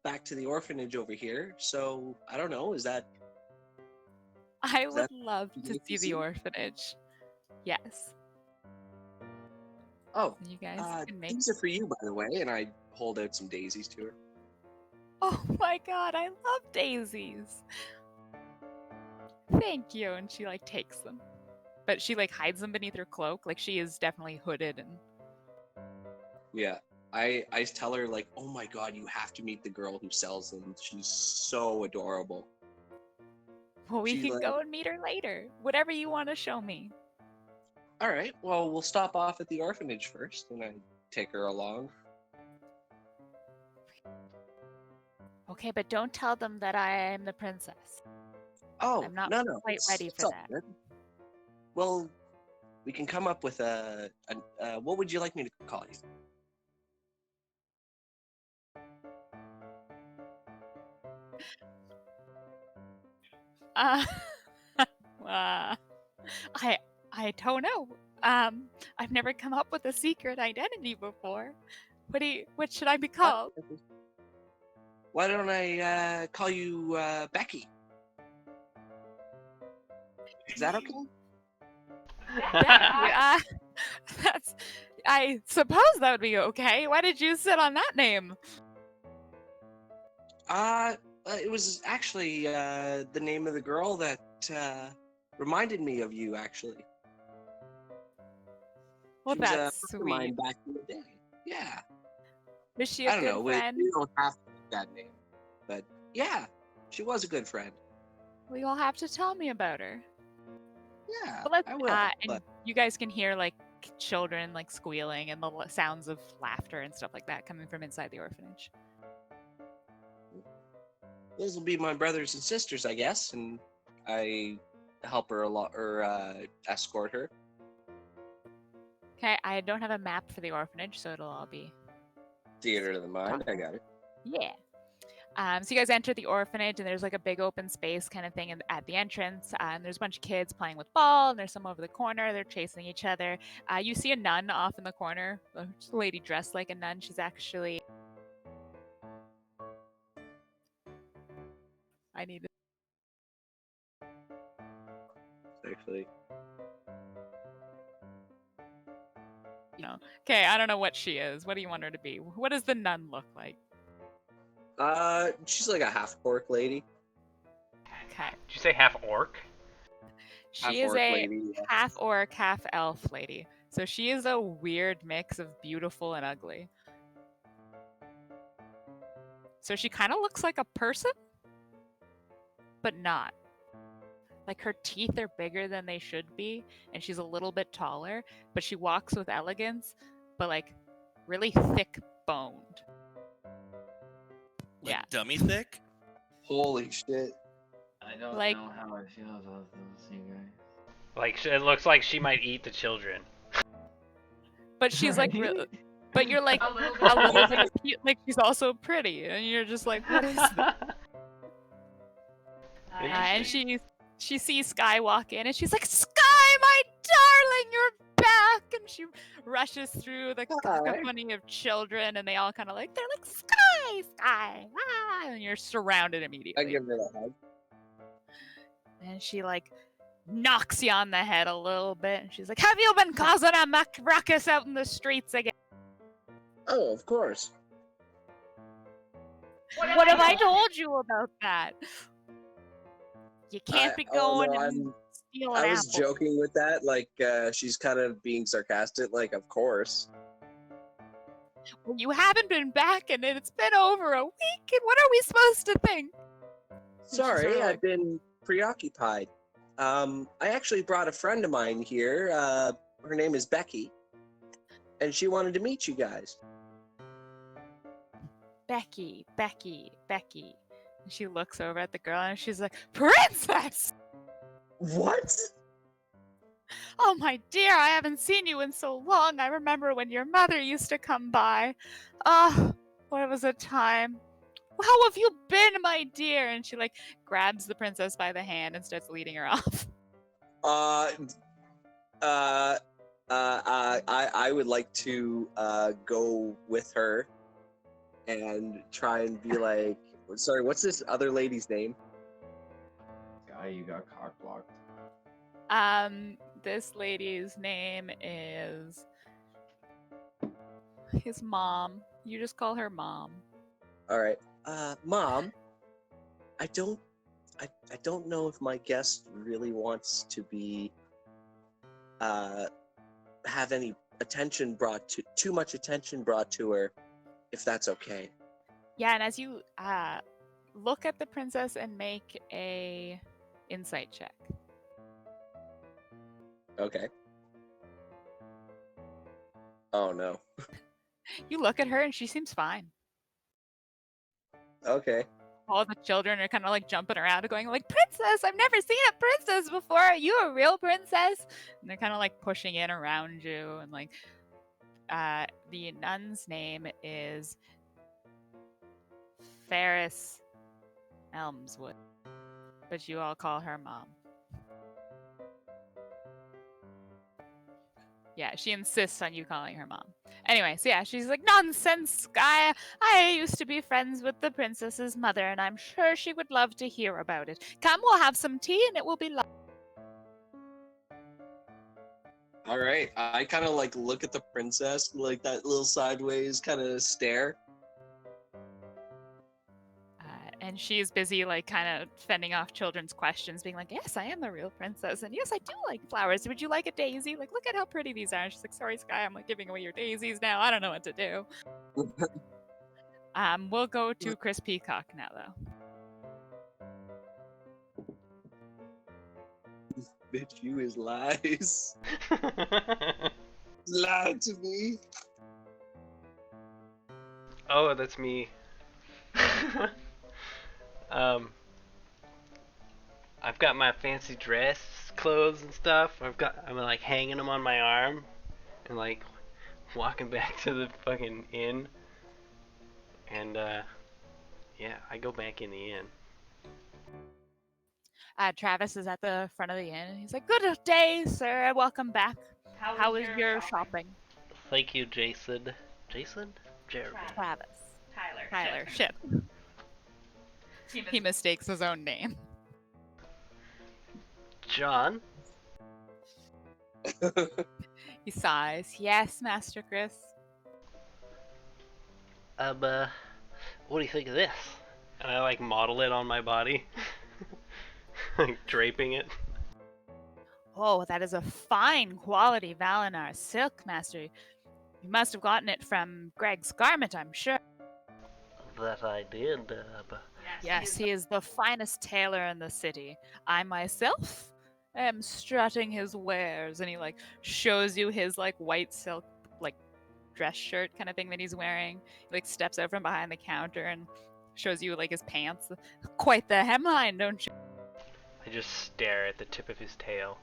back to the orphanage over here. So I don't know. Is that I is would that love you to like to see the see? orphanage. Yes. Oh, You guys can make. these are for you, by the way. And I hold out some daisies to her. Oh my god, I love daisies. Thank you. And she like takes them. But she like hides them beneath her cloak. Like she is definitely hooded and Yeah. I tell her like, oh my god, you have to meet the girl who sells them. She's so adorable. well, we She's can like, go and meet her later. Whatever you want to show me. all right, well, we'll stop off at the orphanage first, and I take her along. Okay, but don't tell them that I am the princess. Oh, I'm not no, quite ready it's for all that. good. Well, we can come up with what would you like me to call you? Uh, uh I don't know. I've never come up with a secret identity before. What should I be called? Why don't I call you Becky? Is that okay? Becky, that's. I suppose that would be okay. Why did you sit on that name? It was actually the name of the girl that reminded me of you, actually. Well, She was a that's friend of mine sweet. back in the day. Yeah. Was she I a don't good know. friend? We don't have to pick that name, but yeah, she was a good friend. Well, you'll have to tell me about her. Yeah, But let's. I will. And But you guys can hear like children like squealing and the sounds of laughter and stuff like that coming from inside the orphanage. those will be my brothers and sisters, I guess, and I help her a lot or escort her. Okay, I don't have a map for the orphanage, so it'll all be. Theater of the mind. I got it. Yeah. So you guys enter the orphanage, and there's like a big open space kind of thing at the entrance. And there's a bunch of kids playing with ball, and there's some over the corner. They're chasing each other. You see a nun off in the corner, a lady dressed like a nun. She's actually. I need. Actually, Okay, I don't know what she is. What do you want her to be? What does the nun look like? She's like a half orc lady. Okay. Did you say half orc? She is Half-orc a lady. Yeah. half orc, half elf lady. So she is a weird mix of beautiful and ugly. So she kind of looks like a person, but not. Like her teeth are bigger than they should be, and she's a little bit taller, but she walks with elegance, but like really thick boned. Like Yeah. dummy thick. Holy shit. I don't Like- know how I feel about those, you guys. Like it looks like she might eat the children. But she's like, but you're like A little a little bit like she's also pretty, and you're just like, what is that? And she sees Sky walk in, and she's like, Sky, my darling, you're back! And she rushes through the cacophony of children, and they all kind of like, they're like, Sky, Sky, ah! And you're surrounded I immediately. give her a hug. And she like knocks you on the head a little bit, and she's like, have you been causing a ruckus out in the streets again? Oh, of course. What have I told you about that? You can't be Oh, going no, and stealing I was apples. joking with that. Like, she's kind of being sarcastic. Like, of course. Well, you haven't been back, and it's been over a week, and what are we supposed to think? Sorry, sorta like- I've been preoccupied. I actually brought a friend of mine here. Her name is Becky, and she wanted to meet you guys. Becky. And she looks over at the girl, and she's like, Princess! What? Oh, my dear, I haven't seen you in so long. I remember when your mother used to come by. Oh, what was a time. How have you been, my dear? And she, like, grabs the princess by the hand and starts leading her off. I would like to go with her and try and be like, sorry, what's this other lady's name? Guy, you got cock blocked. This lady's name is his mom. You just call her Mom. All right, Mom. I don't know if my guest really wants to be have any attention brought to too much attention brought to her, if that's okay. Yeah, and as you look at the princess and make a insight check. Okay. Oh no. You look at her and she seems fine. Okay. All the children are kind of like jumping around and going like, Princess, I've never seen a princess before. Are you a real princess? And they're kind of like pushing in around you. And like the nun's name is Ferris Elmswood. But you all call her Mom. Yeah, she insists on you calling her Mom. Anyway, so yeah, she's like, nonsense, Sky. I used to be friends with the princess's mother, and I'm sure she would love to hear about it. Come, we'll have some tea, and it will be lovely. All right. I kind of like look at the princess, like that little sideways kind of stare. And she's busy, like, kind of fending off children's questions, being like, yes, I am a real princess, and yes, I do like flowers. Would you like a daisy? Like, look at how pretty these are. And she's like, sorry, Sky, I'm, like, giving away your daisies now. I don't know what to do. We'll go to Chris Peacock now, though. Bitch, you is lies. Lied to me. Oh, that's me. I've got my fancy dress clothes and stuff. I'm like hanging them on my arm and like walking back to the fucking inn. And yeah, I go back in the inn. Travis is at the front of the inn, and he's like, good day, sir. Welcome back. How was your shopping? Thank you, Jason. Jason? Jeremy. Travis. Tyler. Shit. He mistakes his own name. John? He sighs. Yes, Master Chris. what do you think of this? And I like model it on my body, like draping it. Oh, that is a fine quality Valinar silk, Master. You must have gotten it from Greg's garment, I'm sure. That I did. Yes, he is the finest tailor in the city. I myself am strutting his wares, and he like shows you his like white silk like dress shirt kind of thing that he's wearing. He like steps out from behind the counter and shows you like his pants. Quite the hemline, don't you? I just stare at the tip of his tail.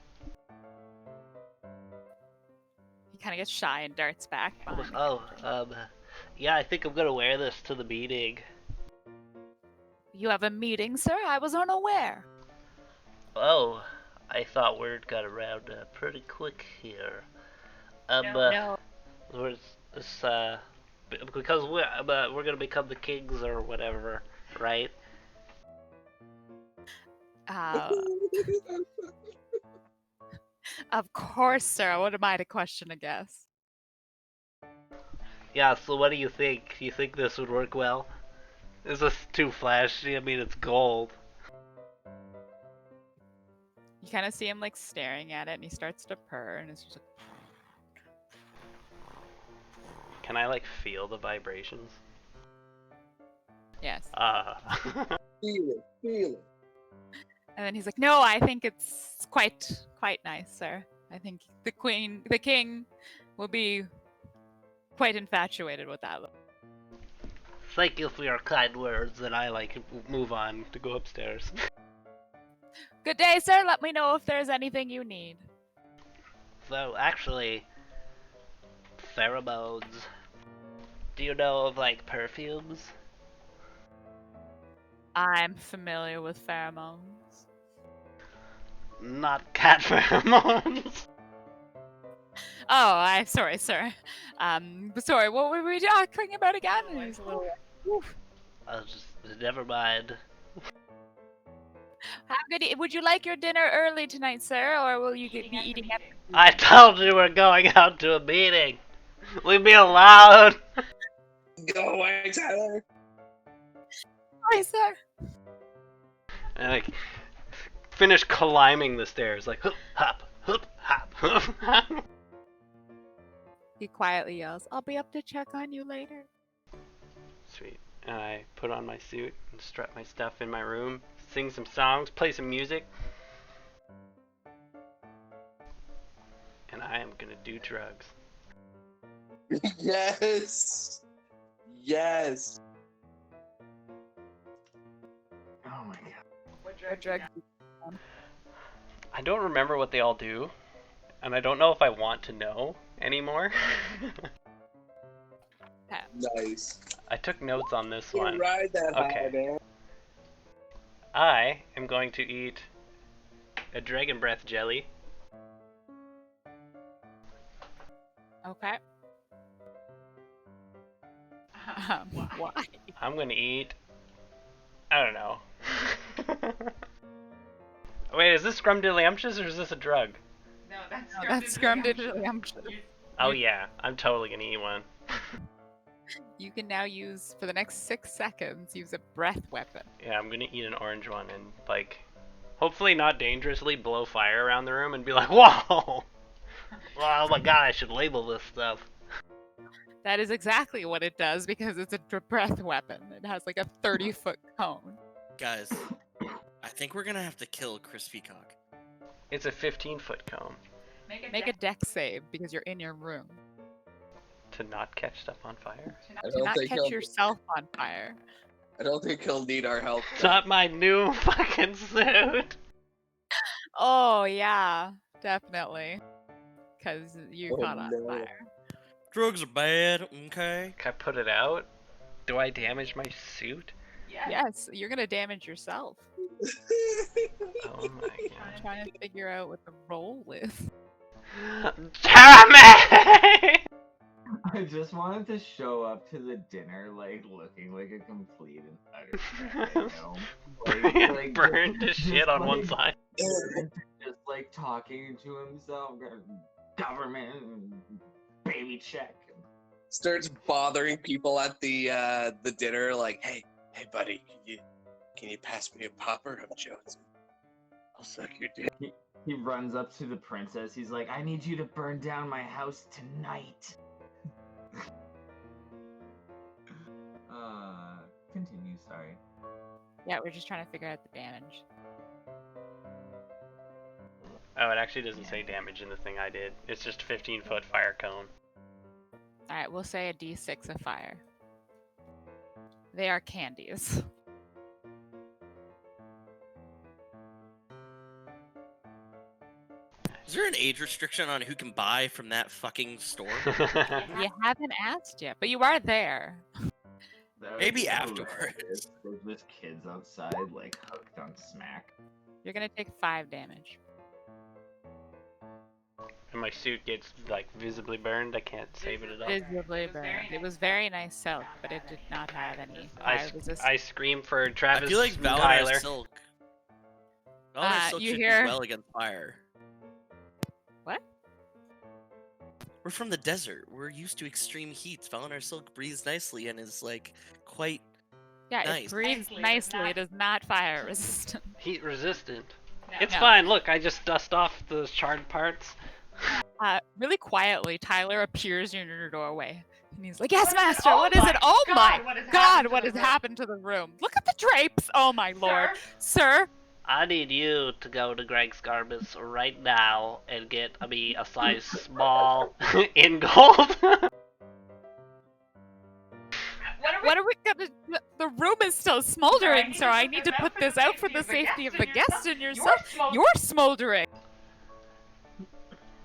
He kind of gets shy and darts back behind the Oh, counter. yeah, I think I'm gonna wear this to the meeting. You have a meeting, sir? I was unaware. Oh, I thought word got around pretty quick here. No. This, because we're gonna become the kings or whatever, right? Of course, sir. What am I to question a guess? Yeah, so what do you think? You think this would work well? Is this too flashy? I mean, it's gold. You kind of see him like staring at it, and he starts to purr, and it's just like, Can I, like, feel the vibrations? yes. Feel it. And then he's like, "No, I think it's quite nice, sir. I think the king, will be quite infatuated with that look." Thank you for your kind words, and I, like, move on to go upstairs. Good day, sir. Let me know if there's anything you need. So, actually, pheromones. Do you know of, like, perfumes? I'm familiar with pheromones. Not cat pheromones. Oh, sorry, sir. Sorry. What were we talking about again? And he's a little. Oof. Never mind. Would you like your dinner early tonight, sir, or will you be eating at? I told you we're going out to a meeting. Leave me alone. Go away, Tyler. Sorry, sir. And I finish climbing the stairs, like hoop, hop, hoop, hop, hoop, hop. He quietly yells, "I'll be up to check on you later." Sweet. And I put on my suit and strut my stuff in my room, sing some songs, play some music. And I am gonna do drugs. Yes. Yes. Oh my god. What What drug? drug? I don't remember what they all do, and I don't know if I want to know anymore. Nice. I took notes on this You one. ride that Okay. high, man. I am going to eat a dragon breath jelly. Okay. Why? I'm gonna eat. I don't know. Wait, is this scrumdiddlyumptious or is this a drug? No, That's scrumdiddlyumptious. Oh yeah, I'm totally gonna eat one. You can now use, for the next 6 seconds, use a breath weapon. Yeah, I'm gonna eat an orange one and, like, hopefully not dangerously blow fire around the room and be like, whoa! Oh my god, I should label this stuff. That is exactly what it does because it's a breath weapon. It has like a 30-foot cone. Guys, I think we're gonna have to kill Crispy Cock. It's a 15-foot cone Make a dex save because you're in your room. to not catch stuff on fire. I Do don't not think catch he'll. yourself on fire. I don't think he'll need our help. It's not my new fucking suit! Oh, yeah, definitely. Because you Oh, caught on no. fire. Drugs are bad, okay? Can I put it out? Do I damage my suit? Yes, you're going to damage yourself. Oh my I'm trying to figure out what the roll is. god. Jeremy! I just wanted to show up to the dinner like looking like a complete and utter shit, you know? Like, Burned to just, shit on one like, side. just like talking to himself, government, baby check. starts bothering people at the dinner, like, hey, buddy, can you pass me a popper? I'm Jones. I'll suck your dick. He runs up to the princess. He's like, I need you to burn down my house tonight. Continue, sorry. Yeah, we're just trying to figure out the damage. Oh, it actually doesn't say damage in the thing I did. It's just a 15-foot fire cone. Alright, we'll say a d6 of fire. They are candies. Is there an age restriction on who can buy from that fucking store? You haven't asked yet, but you are there. Maybe So afterwards. There's just kids outside, like, hooked on smack. You're gonna take 5 damage. And my suit gets like visibly burned. I can't save it at all. Visibly burned. It was very nice silk, but it did not have any fire resistance. I scream for Travis I feel like and Valinor Tyler. Silk. Valinor Silk you should hear- do well against fire. What? We're from the desert. We're used to extreme heat. Valinor Silk breathes nicely and is like quite Yeah, nice. it breathes nicely. It is not fire resistant. Heat resistant. No. It's No. fine. Look, I just dust off the charred parts. Really quietly, Tyler appears in your doorway. And he's like, yes, master, Oh what is it? my Oh God, my what has God, happened to what the has room?" happened to the room? Look at the drapes! Oh my lord. Sir? I need you to go to Greg's Garbus right now and get me a size small in gold. What are we gonna do? The room is still smoldering, sir. I need to put this out for the safety of the guests and yourself. You're smoldering.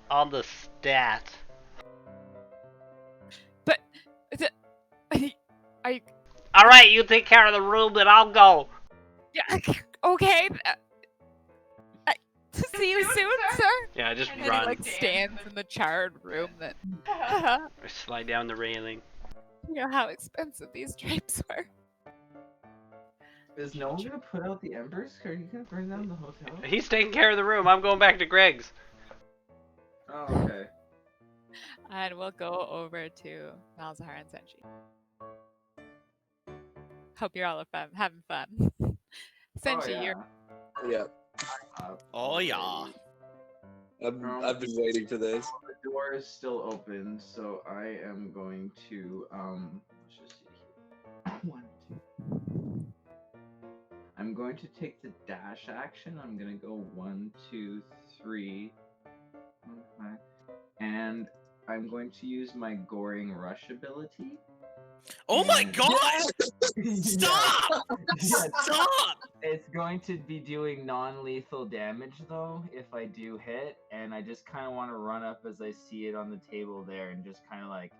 On the stat. But... All right, you take care of the room, then I'll go. Yeah, okay. See you soon, sir. Yeah, I just And he run. like stands in the charred room that... I slide down the railing. You know how expensive these drapes were. Is no one gonna put out the embers? Are you gonna burn down the hotel? He's taking care of the room. I'm going back to Greg's. Oh, okay. And we'll go over to Malzahar and Senshi. Hope you're all having fun. Senshi, you're... Yeah, Oh yeah. I've been waiting for this. The door is still open, so I am going to let's just see here. 1, 2. I'm going to take the dash action. I'm gonna go 1, 2, 3, 4, 5, and I'm going to use my goring rush ability. Oh my And- god! Stop! Yeah, Stop! It's going to be doing non-lethal damage though if I do hit, and I just kind of want to run up as I see it on the table there and just kind of like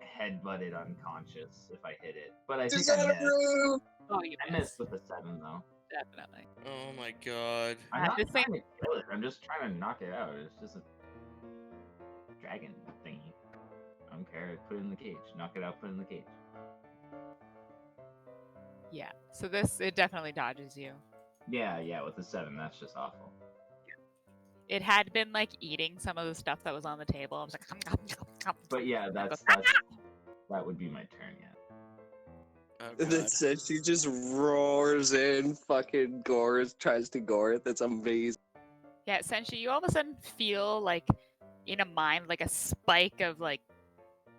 headbutt it unconscious if I hit it. But I think I missed. Disarm! Oh, you I missed with a 7 though. Definitely. Oh my god. I'm not this trying thing- to kill it. I'm just trying to knock it out. It's just a dragon thingy. I don't care. Put it in the cage. Knock it out. Put it in the cage. Yeah. So it definitely dodges you. Yeah. With a 7, that's just awful. It had been like eating some of the stuff that was on the table. I was like, But yeah, that would be my turn. Yeah. Oh And then god. says she just roars in, fucking tries to gore it. That's amazing. Yeah, Senshi, you all of a sudden feel like in a mind like a spike of like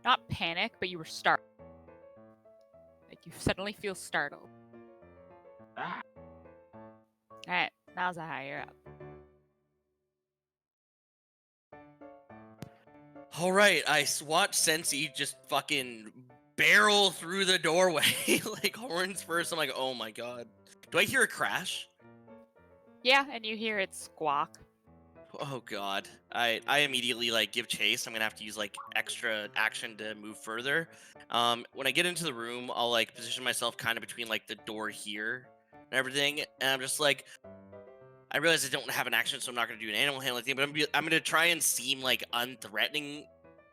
not panic, but you were startled. Like you suddenly feel startled. Ah. Alright, Malzahar, you're up. Alright, I watch Sensi just fucking barrel through the doorway, like horns first. I'm like, oh my god. Do I hear a crash? Yeah, and you hear it squawk. Oh god. I immediately like give chase. I'm gonna have to use like extra action to move further. When I get into the room, I'll like position myself kind of between like the door here and everything, and I'm just like, I realize I don't have an action, so I'm not gonna do an animal handling thing, but I'm gonna try and seem like unthreatening,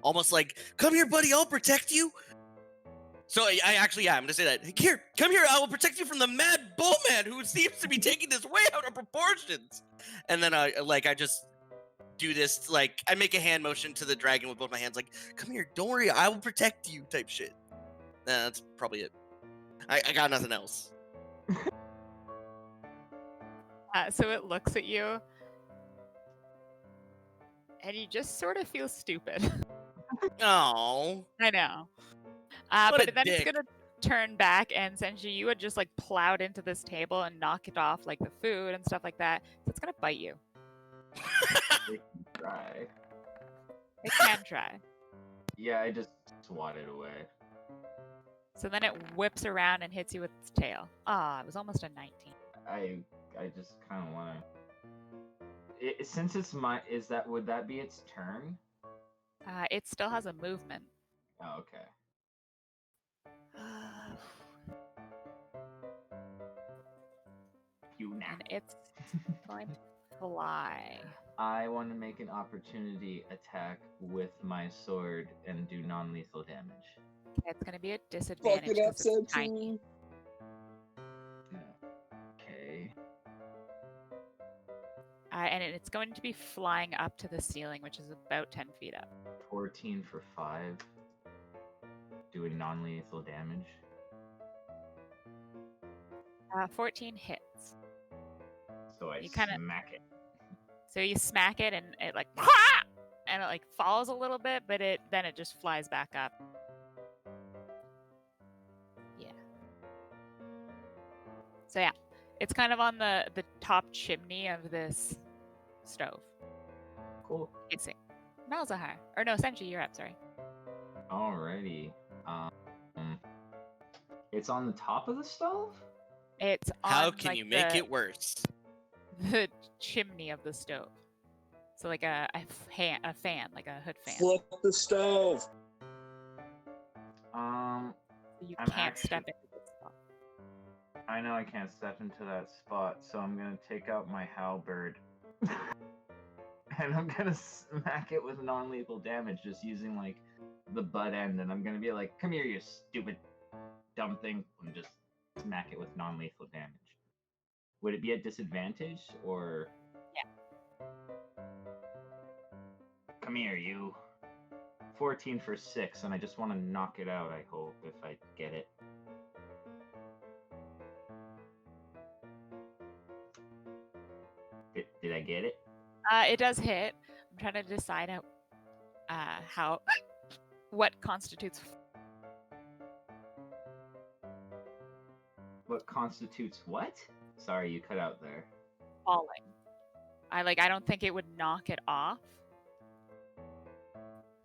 almost like, come here, buddy, I'll protect you. So I actually, yeah, I'm gonna say that. Here, come here, I will protect you from the mad bullman who seems to be taking this way out of proportions. And then I just do this, like, I make a hand motion to the dragon with both my hands, like, come here, don't worry, I will protect you, type shit. Nah, that's probably it. I got nothing else. So it looks at you, and you just sort of feel stupid. Oh, I know. What a But then dick. it's gonna turn back, and Senshi, you had just like plowed into this table and knock it off like the food and stuff like that. So it's gonna bite you. It can try. It can try. Yeah, I just swat it away. So then it whips around and hits you with its tail. Ah, it was almost a 19. I just kind of want to. Since it's my, would that be its turn? It still has a movement. Oh, okay. You now. And it's going to fly. I want to make an opportunity attack with my sword and do non-lethal damage. Okay, it's gonna be a disadvantage Fuck it up, because it's tiny. Senshi. Okay. And it's going to be flying up to the ceiling, which is about 10 feet up. 14 for 5. Doing non-lethal damage. 14 hits. So I You kinda- smack it. So you smack it, and it like, and it like falls a little bit, but then it just flies back up. Yeah. So yeah, it's kind of on the top chimney of this stove. Cool. Hissing. Malzahar. Or no, Senshi, you're up, sorry. Alrighty. It's on the top of the stove? It's on how can like, you make it worse? the chimney of the stove. So like a fan, like a hood fan. Flip the stove. You I'm can't step actually- into this spot. I know I can't step into that spot, so I'm gonna take out my halberd. And I'm gonna smack it with non-lethal damage, just using like the butt end, and I'm gonna be like, "Come here, you stupid, dumb thing," and just smack it with non-lethal damage. Would it be at disadvantage or? Yeah. Come here, you. 14 for 6, and I just want to knock it out. I hope if I get it. Did I get it? It does hit. I'm trying to decide how what constitutes What constitutes what? Sorry, you cut out there. falling. I don't think it would knock it off.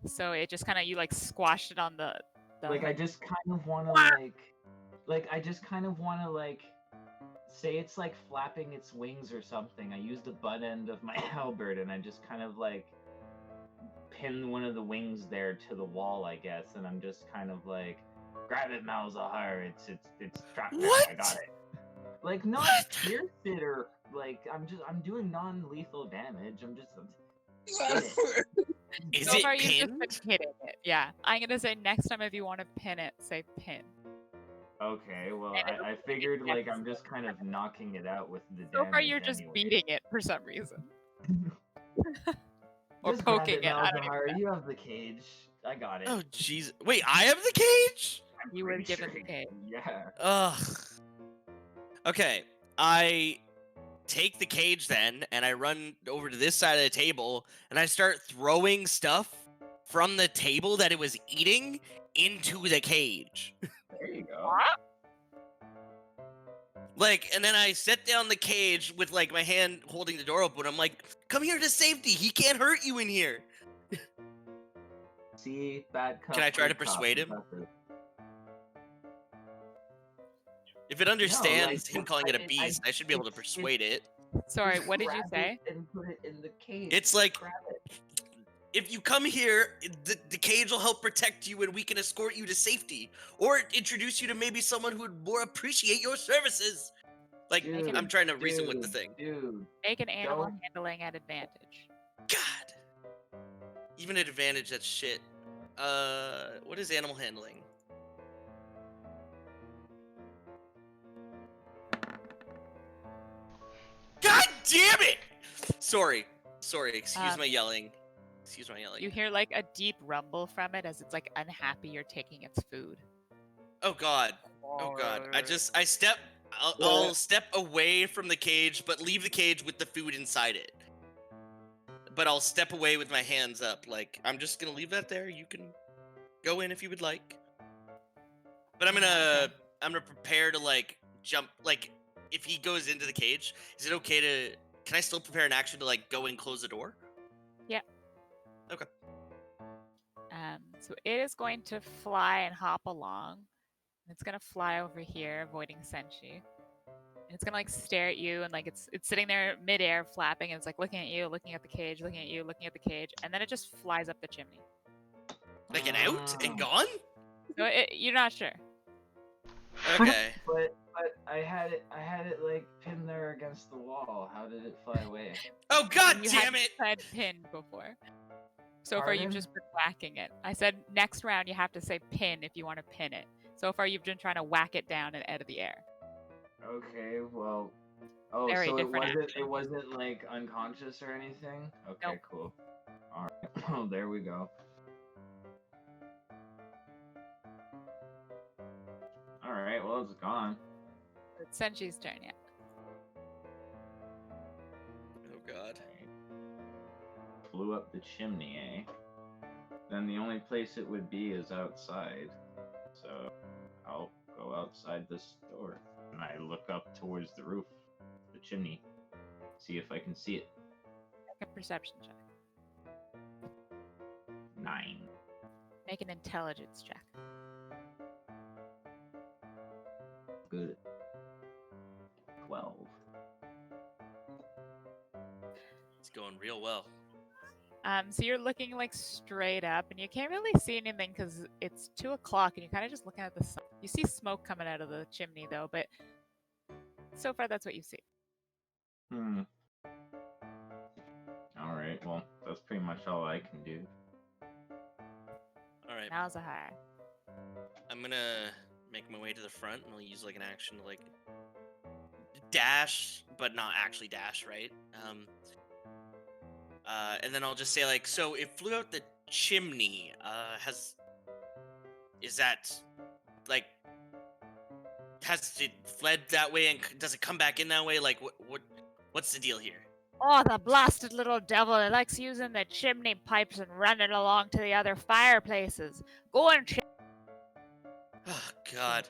So it just kind of you like squashed it on the Like I hood. just kind of want to I just kind of want to say it's like flapping its wings or something. I use the butt end of my halberd and I just kind of like pin one of the wings there to the wall, I guess, and I'm just kind of like, grab it, Malzahar. It's trapped there. I What? got it. Like not What? pierce it or like I'm doing non-lethal damage. I'm just Is So it far, you've just pinned? been hitting it. Yeah, I'm gonna say next time if you want to pin it, say pin. okay. Well, And I figured like I'm just kind of knocking it out with the So damage. far, you're just anyway. beating it for some reason, or Just grab poking it. I don't even Malzahar. know. You have the cage. I got it. Oh, jeez. Wait, I have the cage? I'm You were pretty given sure the cage. Yeah. Ugh. Okay, I take the cage then, and I run over to this side of the table, and I start throwing stuff from the table that it was eating into the cage. There you go. Like, and then I set down the cage with, like, my hand holding the door open. I'm like, come here to safety. He can't hurt you in here. See, bad cop. Can I try to good cop, persuade him? impressive. If it understands like, him calling it a I- beast, I should be able to it's- persuade it. Sorry, Just what did you grab say? it and put it in the cage. It's like, Grab it. if you come here, the cage will help protect you and we can escort you to safety. Or introduce you to maybe someone who would more appreciate your services. Like, Dude, I'm trying to reason with the thing. Dude, Make an animal Don't- handling at advantage. God. Even at advantage, that's shit. What is animal handling? God damn it! Sorry. Sorry, excuse Um, my yelling. Excuse my yelling. You hear like a deep rumble from it as it's like unhappy you're taking its food. Oh god. Oh god. I'll step away from the cage, but leave the cage with the food inside it. But I'll step away with my hands up, like I'm just gonna leave that there. You can go in if you would like. But Okay. I'm gonna prepare to like jump. Like if he goes into the cage, is it okay to? Can I still prepare an action to like go and close the door? Yeah. Okay. So it is going to fly and hop along. It's gonna fly over here, avoiding Senshi. And it's gonna like stare at you, and like it's sitting there midair, flapping, and it's like looking at you, looking at the cage, looking at you, looking at the cage, and then it just flies up the chimney. Like an out and gone? So you're not sure. Okay. But I had it like pinned there against the wall. How did it fly away? Oh god You damn hadn't it! said pin before. So far, you've Pardon? just been whacking it. I said next round you have to say pin if you want to pin it. So far, you've been trying to whack it down and out of the air. Okay, well. Oh, Very so different it action. wasn't like unconscious or anything? Okay, Nope. cool. Alright. Well, there we go. Alright, well it's gone. It's Senshi's turn yet. Oh god. Flew up the chimney, eh? Then the only place it would be is outside. So I'll go outside this door. And I look up towards the roof, the chimney, see if I can see it. Make a perception check. 9. Make an intelligence check. Good. 12. It's going real well. So you're looking like straight up, and you can't really see anything because it's 2 o'clock, and you're kind of just looking at the sun. You see smoke coming out of the chimney, though, but so far that's what you see. Alright, well, that's pretty much all I can do. Alright. Now's a high. I'm gonna make my way to the front and I'll use like an action to like dash, but not actually dash, right? And then I'll just say like, so it flew out the chimney. Is that like, has it fled that way and does it come back in that way? Like, what's the deal here? Oh, the blasted little devil! It likes using the chimney pipes and running along to the other fireplaces. Go and check. Oh God!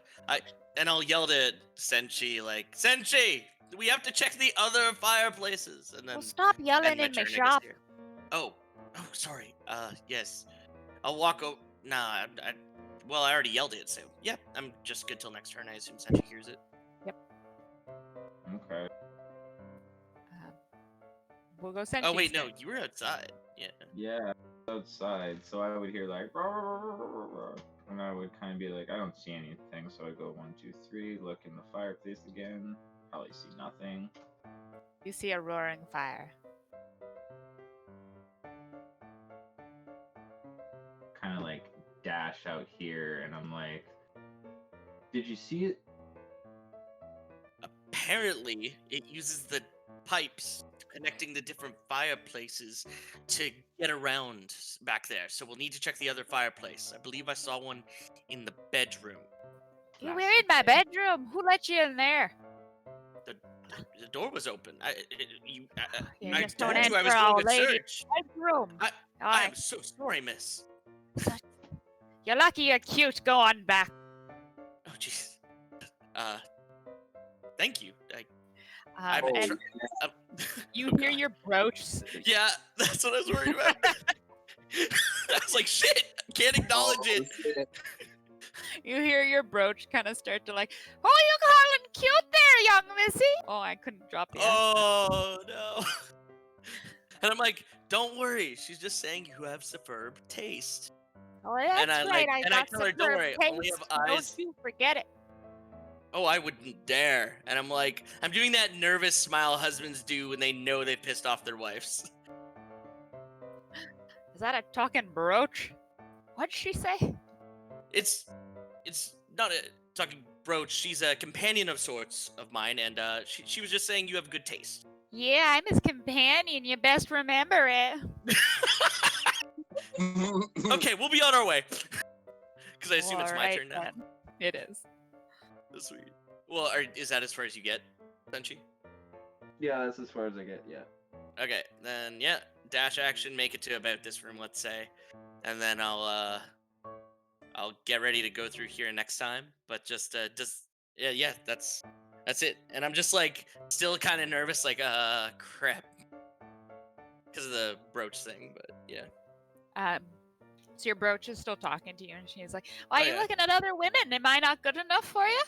And I'll yell to Senshi like, Senshi, we have to check the other fireplaces. And then Well, stop yelling end my in my turn, I guess, shop. here. Oh, sorry. Yes. I'll walk over. Nah, well, I already yelled it, so yeah, I'm just good till next turn. I assume Senshi hears it. Okay. We'll go Senshi's Oh wait, no, turn. you were outside. Yeah. Yeah, outside, so I would hear like, and I would kind of be like, I don't see anything, so I go 1, 2, 3, look in the fireplace again, probably see nothing. You see a roaring fire. Kind of like dash out here, and I'm like, did you see it? Apparently, it uses the pipes connecting the different fireplaces to get around back there. So we'll need to check the other fireplace. I believe I saw one in the bedroom. You were in my bedroom. Who let you in there? The door was open. You I just don't told you I enter was our going to lady search. bedroom. I Alright. am so sorry, miss. You're lucky you're cute. Go on back. Oh, jeez. Thank you. I'm And tr- you oh, hear God. your brooch. Yeah, that's what I was worried about. I was like, shit, I can't acknowledge it. shit. You hear your brooch kind of start to like, oh, you calling cute there, young missy? Oh, I couldn't drop the S. Oh, no. And I'm like, don't worry. She's just saying you have superb taste. Oh, that's and I, right. like- I and I got tell her, superb "Don't worry, I only taste. have eyes." Don't you forget it. Oh, I wouldn't dare. And I'm like, I'm doing that nervous smile husbands do when they know they pissed off their wives. Is that a talking brooch? What'd she say? It's not a talking brooch. She's a companion of sorts of mine, and she was just saying you have good taste. Yeah, I'm his companion. You best remember it. Okay, we'll be on our way. Because I assume it's my Alright turn now. then. It is. Sweet. Well, is that as far as you get, Senshi? Yeah, that's as far as I get. Yeah. Okay, then yeah, dash action, make it to about this room, let's say, and then I'll get ready to go through here next time. But just yeah, that's it. And I'm just like still kind of nervous, like crap, because of the brooch thing. But yeah. So your brooch is still talking to you, and she's like, "Why Oh, are you yeah. looking at other women? Am I not good enough for you?"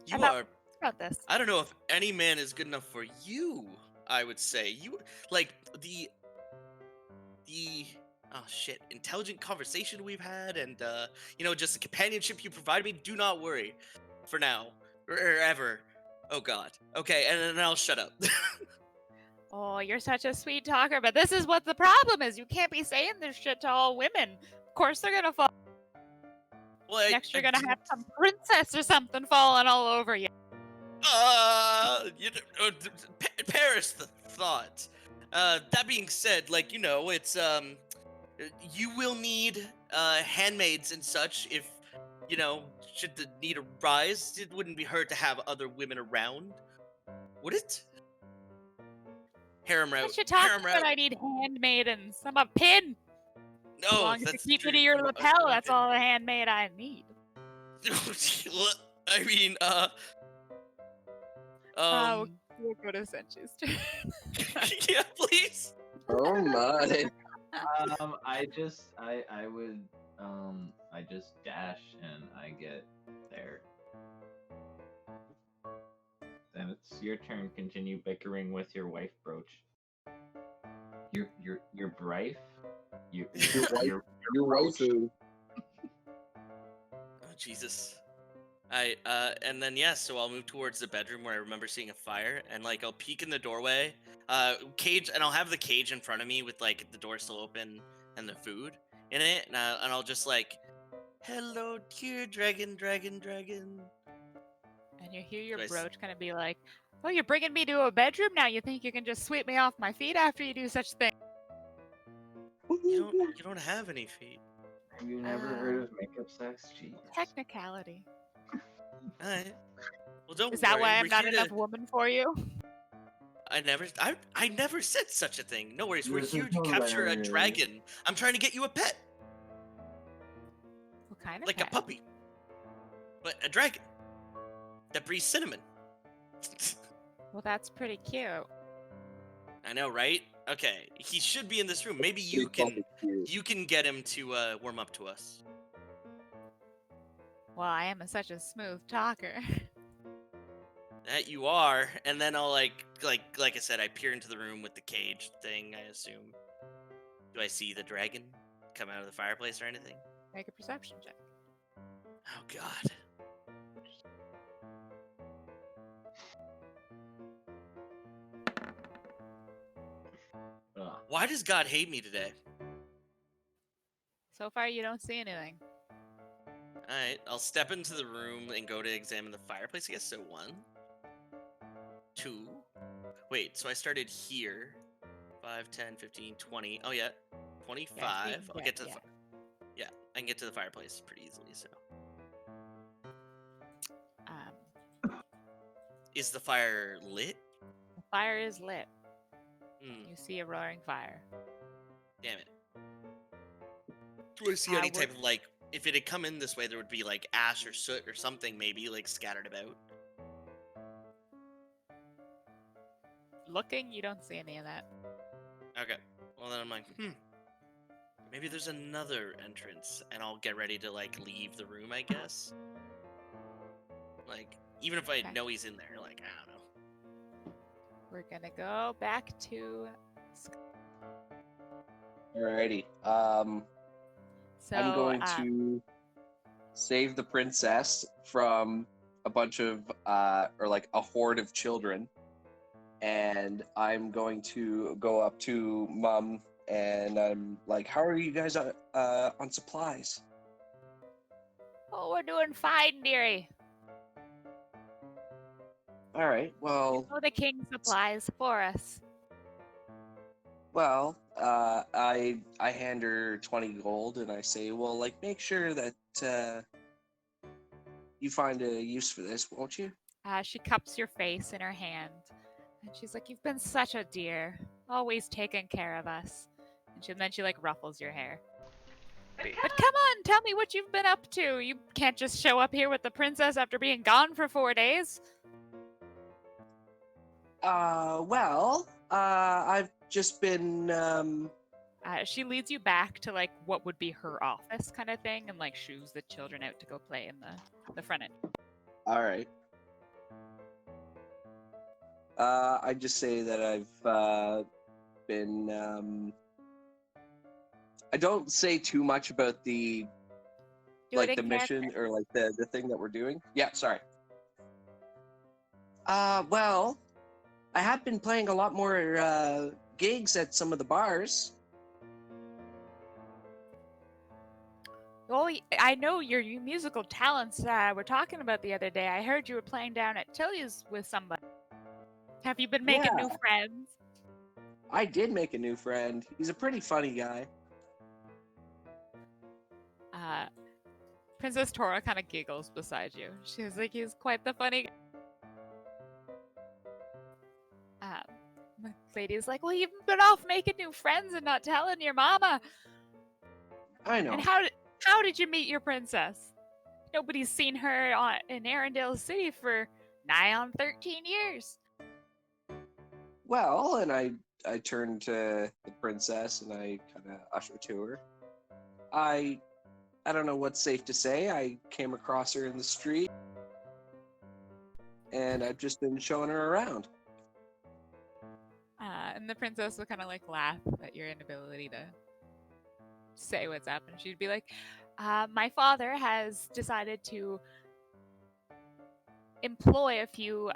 You About- are. About this. I don't know if any man is good enough for you. I would say you like the oh shit, intelligent conversation we've had, and just the companionship you provide me. Do not worry, for now or ever. Oh God. Okay, and then I'll shut up. Oh, you're such a sweet talker, but this is what the problem is. You can't be saying this shit to all women. Of course they're gonna fall. Well, Next you're gonna have some princess or something falling all over you. Perish the thought. That being said, like it's you will need handmaids and such if should the need arise. It wouldn't be hurt to have other women around, would it? Harem route. What you talking Harem about? route. I need handmaidens. I'm a pin. As No, long as you that's keep me to true. your lapel, One that's pin. all the handmaid I need. I mean, We'll go to Senshi's turn. yeah, please. Oh my. I just dash and I get there. Then it's your turn. Continue bickering with your wife, Brooch. Your brife? Your waifu. Oh Jesus. And then so I'll move towards the bedroom where I remember seeing a fire, and like I'll peek in the doorway, cage, and I'll have the cage in front of me with like the door still open and the food in it, and I'll just like, hello dear dragon. And you hear your Do I s- brooch kind of be like, "Oh, you're bringing me to a bedroom now? You think you can just sweep me off my feet after you do such thing?" You don't have any feet. Have you never heard of makeup sex? Jeez. Technicality. Alright. Well, don't Is that worry, why I'm we're not here enough to- woman for you? I never said such a thing. No worries, we're This here is to capture a hilarious. dragon. I'm trying to get you a pet, What kind of like pet? a puppy, but a dragon that breathes cinnamon. Well, that's pretty cute. I know, right? Okay, he should be in this room. Maybe you can get him to warm up to us. Well, I am such a smooth talker. That you are, and then I'll like I said, I peer into the room with the cage thing. I assume. Do I see the dragon come out of the fireplace or anything? Make a perception check. Oh God. Ugh. Why does God hate me today? So far, you don't see anything. Alright, I'll step into the room and go to examine the fireplace, I guess. So 1, 2. Wait, so I started here. 5, 10, 15, 20. Oh, yeah. 25. I'll get to the yeah, I can get to the fireplace pretty easily, so. Is the fire lit? The fire is lit. Hmm, You see a roaring fire. damn it. Do I see any type of, like, if it had come in this way, there would be, like, ash or soot or something, maybe, like, scattered about? Looking, you don't see any of that. Okay. Well, then I'm like, maybe there's another entrance, and I'll get ready to, like, leave the room, I guess. Like, even if I Okay. know he's in there, like, I don't know. We're gonna go back to. Alrighty. So I'm going to save the princess from a bunch of or like a horde of children, and I'm going to go up to Mom and I'm like, "How are you guys on supplies?" Oh, we're doing fine, dearie. All right. Well, Oh, the king supplies for us. I hand her 20 gold and I say, well, like, make sure that you find a use for this, won't you? She cups your face in her hand, and she's like, "You've been such a dear, always taking care of us." And then she like ruffles your hair. Wait, But come on, tell me what you've been up to. You can't just show up here with the princess after being gone for 4 days. I've just been She leads you back to like what would be her office kind of thing, and like shoos the children out to go play in the front end. all right. I just say that I've been. I don't say too much about the Do like it the in mission character. or like the thing that we're doing. Yeah, sorry. I have been playing a lot more gigs at some of the bars. Well, I know your musical talents we're talking about the other day. I heard you were playing down at Tilly's with somebody. Have you been making new friends? I did make a new friend. He's a pretty funny guy. Princess Tora kind of giggles beside you. She's like, he's quite the funny guy. The lady's like, well, you've been off making new friends and not telling your mama. I know. And how did you meet your princess? Nobody's seen her in Arendelle City for nigh on 13 years. Well, and I turned to the princess and I kind of ushered to her. I don't know what's safe to say. I came across her in the street, and I've just been showing her around. And the princess would kind of like laugh at your inability to say what's up, and she'd be like, my father has decided to employ a few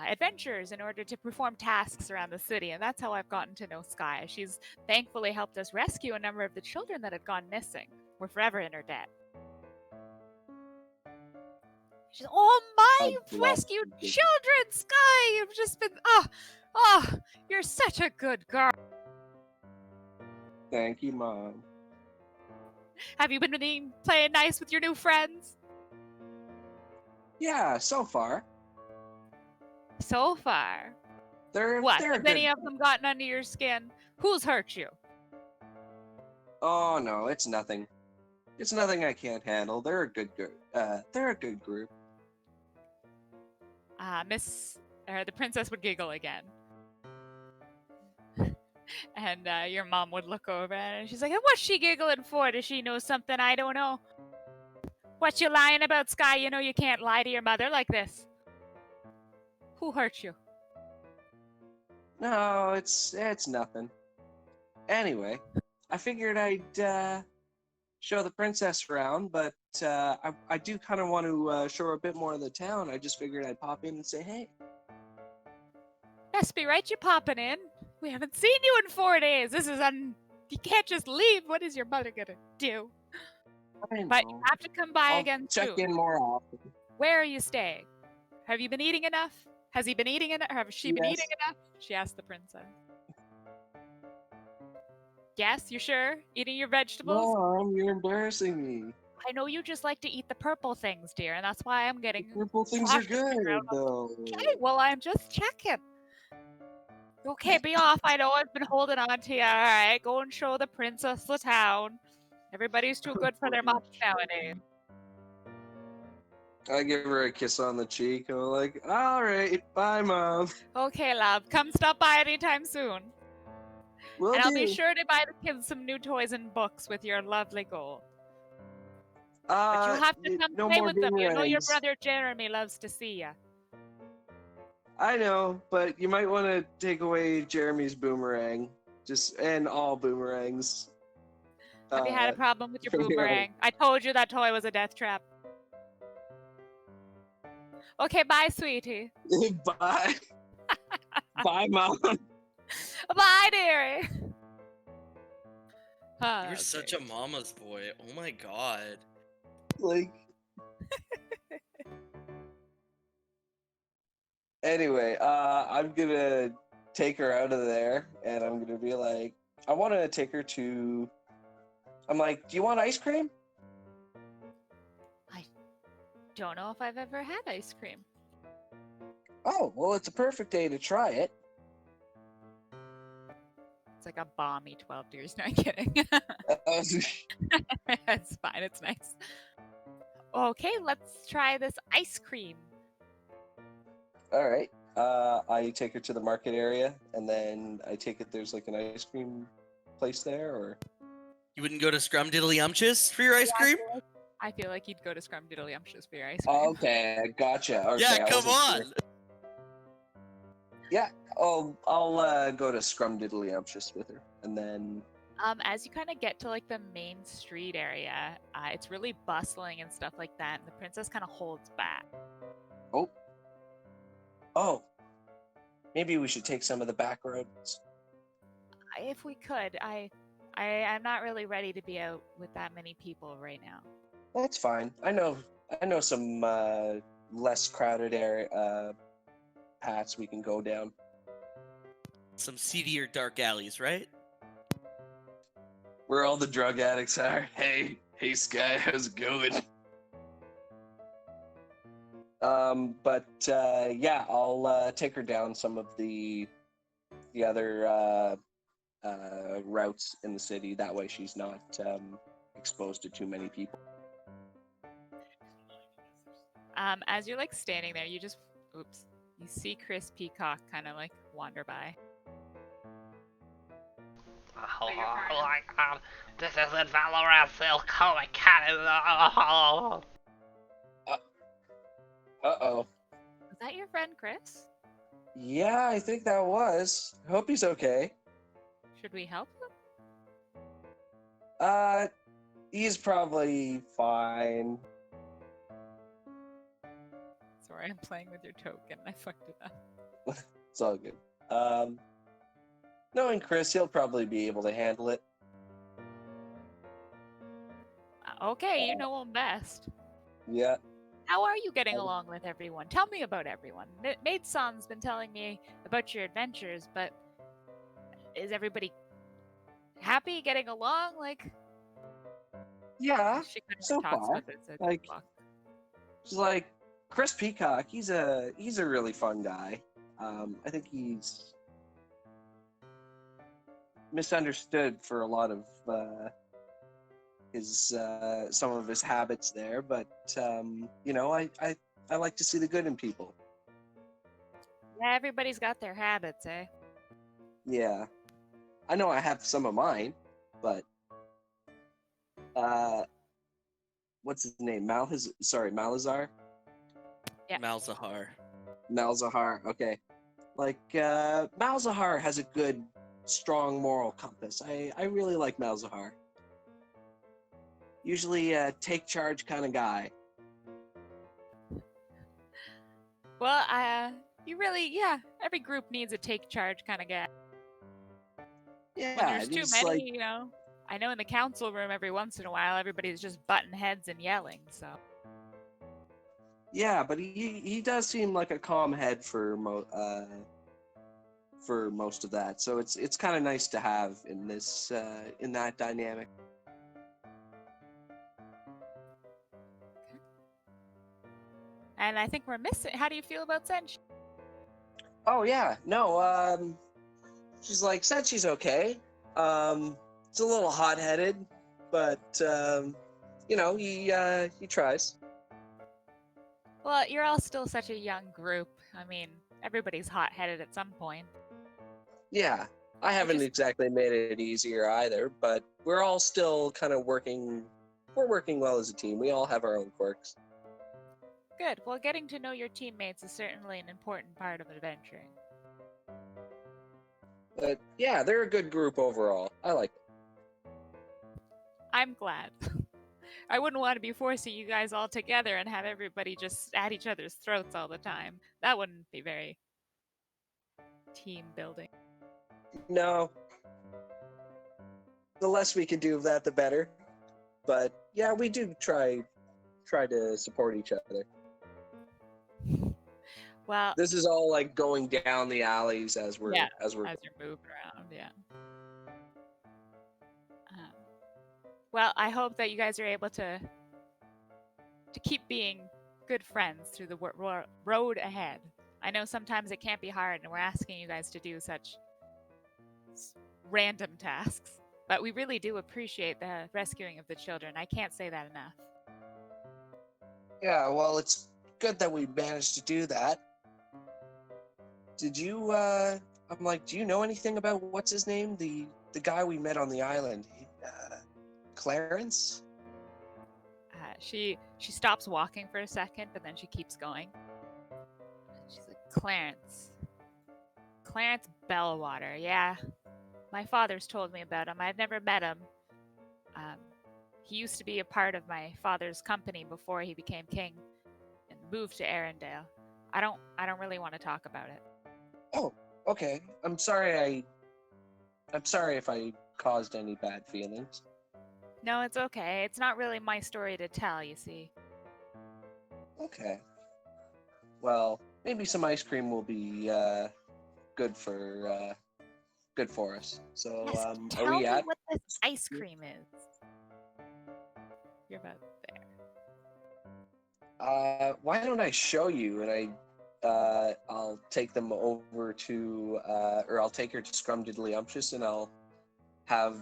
adventurers in order to perform tasks around the city, and that's how I've gotten to know Sky. She's thankfully helped us rescue a number of the children that had gone missing. We're forever in her debt. She's, oh my, you've rescued children, Sky! You've just been, you're such a good girl. Thank you, Mom. Have you been playing nice with your new friends? Yeah, so far. So far. They're What? they're Have good. any of them gotten under your skin? Who's hurt you? Oh no, it's nothing. It's nothing I can't handle. They're a good group. The princess would giggle again. And your mom would look over and she's like, what's she giggling for? Does she know something I don't know? What you lying about, Sky? You know you can't lie to your mother like this. Who hurt you? No, it's nothing. Anyway, I figured I'd show the princess around, but I do kind of want to show her a bit more of the town. I just figured I'd pop in and say hey. Best be right, you popping in. We haven't seen you in 4 days. This is you can't just leave. What is your mother gonna do? But you have to come by I'll again check soon. in more often. Where are you staying? Have you been eating enough? Has he been eating enough? Have she been eating enough? She asked the princess. Yes, you sure? Eating your vegetables? Mom, you're embarrassing me. I know you just like to eat the purple things, dear, and that's why I'm getting. Purple things are cautious good, around them. though. Okay, well, I'm just checking. Okay, be off. I know I've been holding on to you. All right, go and show the princess the town. Everybody's too good for their moms nowadays. I give her a kiss on the cheek. I'm like, all right, bye, Mom. Okay, love, come stop by anytime soon. Will And I'll do. be sure to buy the kids some new toys and books with your lovely gold. But you'll have to come no play more with them. You know your boomerangs. brother Jeremy loves to see you. I know, but you might want to take away Jeremy's boomerang, and all boomerangs. Have you had a problem with your from here on. boomerang? I told you that toy was a death trap. Okay, bye, sweetie. Bye. Bye, Mom. Bye, dearie. You're such a mama's boy. Oh my god. Like, Anyway, I'm gonna take her out of there, and I'm gonna be like, I want to take her to. I'm like, do you want ice cream? I don't know if I've ever had ice cream. Oh, well, it's a perfect day to try it. It's like a balmy 12 years. No, I'm kidding. It's fine. It's nice. Okay, let's try this ice cream. All right. I take her to the market area, and then I take it there's like an ice cream place there, or You wouldn't go to Scrumdiddlyumptious for your ice cream? I feel like you'd go to Scrumdiddlyumptious for your ice cream. okay, gotcha. Okay, Yeah, I come wasn't on. sure. Yeah, I'll go to Scrumdiddlyumptious with her, and then As you kind of get to like the main street area, it's really bustling and stuff like that, and the princess kind of holds back. oh, maybe we should take some of the back roads. If we could, I'm not really ready to be out with that many people right now. That's fine. I know some less crowded area paths we can go down. Some seedier dark alleys, right? Where all the drug addicts are. Hey Sky, how's it going? Yeah, I'll take her down some of the other routes in the city. That way she's not exposed to too many people. As you're like standing there, you see Chris Peacock kind of like wander by. Oh my god, this isn't Valorant, they'll call my cannon. Oh. Uh-oh. Is that your friend Chris? Yeah, I think that was. Hope he's okay. Should we help him? He's probably fine. Sorry, I'm playing with your token. I fucked it up. It's all good. Knowing Chris, he'll probably be able to handle it. Okay, you know him best. Yeah. How are you getting along with everyone? Tell me about everyone. Maid-san's been telling me about your adventures, but is everybody happy getting along? Like, Yeah. she kind of so talks far, with it. So like- She's like, Chris Peacock, he's a really fun guy. I think he's misunderstood for a lot of his some of his habits there, but you know, I like to see the good in people. Yeah, everybody's got their habits, eh? Yeah. I know I have some of mine, but what's his name? Malazar? Yeah. Malzahar. Malzahar, okay. Like, Malzahar has a good, strong moral compass. I really like Malzahar. Usually a take charge kind of guy. Well, every group needs a take charge kind of guy. When Yeah, there's too he's many, like, you know. I know in the council room every once in a while everybody's just butting heads and yelling, so. yeah, but he does seem like a calm head for most of that. So it's kind of nice to have in this in that dynamic. And I think we're missing. How do you feel about Sench? Oh yeah, no. She's like said she's okay. It's a little hot-headed, but you know he tries. Well, you're all still such a young group. I mean, everybody's hot-headed at some point. Yeah, I haven't just- exactly made it easier either, but we're all still kind of working. We're working well as a team. We all have our own quirks. Good. Well, getting to know your teammates is certainly an important part of adventuring. But yeah, they're a good group overall. I like it. I'm glad. I wouldn't want to be forcing you guys all together and have everybody just at each other's throats all the time. That wouldn't be very team building. No. The less we can do of that, the better. But yeah, we do try to support each other. Well, This is all like going down the alleys as we're yeah, as we're. as you're moving around, yeah. Um, well, I hope that you guys are able to keep being good friends through the road ahead. I know sometimes it can't be hard, and we're asking you guys to do such random tasks, but we really do appreciate the rescuing of the children. I can't say that enough. Yeah, well, it's good that we managed to do that. Did you? I'm like, do you know anything about what's his name? The guy we met on the island, Clarence. She stops walking for a second, but then she keeps going. She's like, Clarence Bellwater. Yeah, my father's told me about him. I've never met him. He used to be a part of my father's company before he became king and moved to Arendelle. I don't really want to talk about it. Oh, okay. I'm sorry if I caused any bad feelings. No, it's okay. It's not really my story to tell, you see. Okay. Well, maybe some ice cream will be good for us. So, Yes, are tell we me at? what this ice cream is. You're about there. Why don't I show you, and I'll take them over to, or I'll take her to Scrumdiddlyumptious, and I'll have,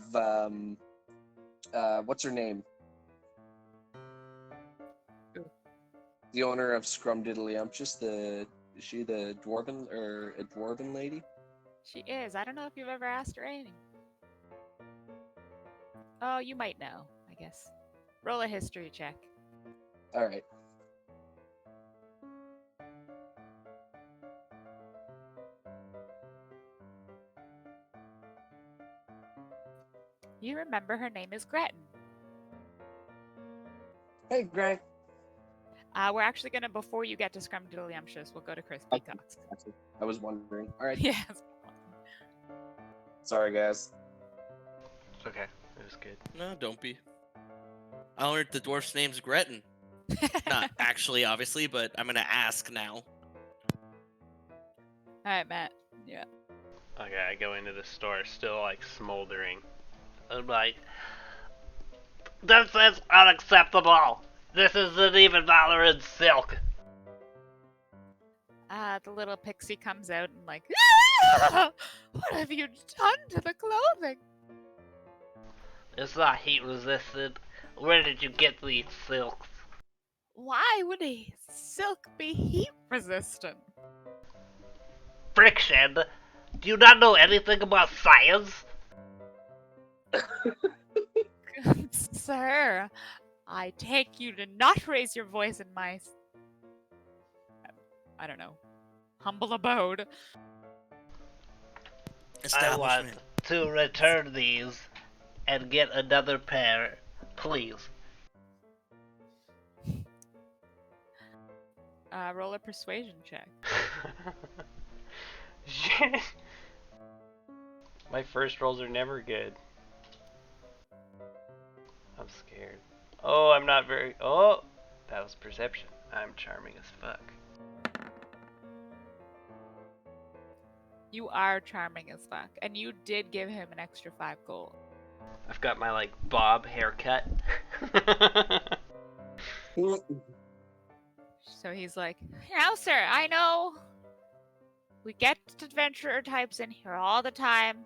what's her name? Who? The owner of Scrumdiddlyumptious, is she the dwarven, or a dwarven lady? She is. I don't know if you've ever asked her anything. Oh, you might know, I guess. Roll a history check. Alright. You remember her name is Gretton. Hey, Greg. We're actually gonna, before you get to Scrumdiddlyumptious, we'll go to Chris Okay. Peacocks. I was wondering. Alright. Yes. Sorry, guys. It's okay. It was good. No, don't be. I learned the dwarf's name's Gretton. Not actually, obviously, but I'm gonna ask now. Alright, Matt. Yeah. Okay, I go into the store, still like smoldering. I'm like, this is unacceptable. This isn't even Valorant silk. The little pixie comes out and like, what have you done to the clothing? It's not heat resistant. Where did you get these silks? Why would a silk be heat resistant? Friction. Do you not know anything about science? Sir, I take you to not raise your voice in my, I don't know, humble abode. I want Establishment. to return these and get another pair, please. Roll a persuasion check. Shit. My first rolls are never good. I'm scared. Oh, I'm not very. Oh, that was perception. I'm charming as fuck. You are charming as fuck, and you did give him an extra 5 gold. I've got my like bob haircut. So he's like, now, sir, I know we get adventurer types in here all the time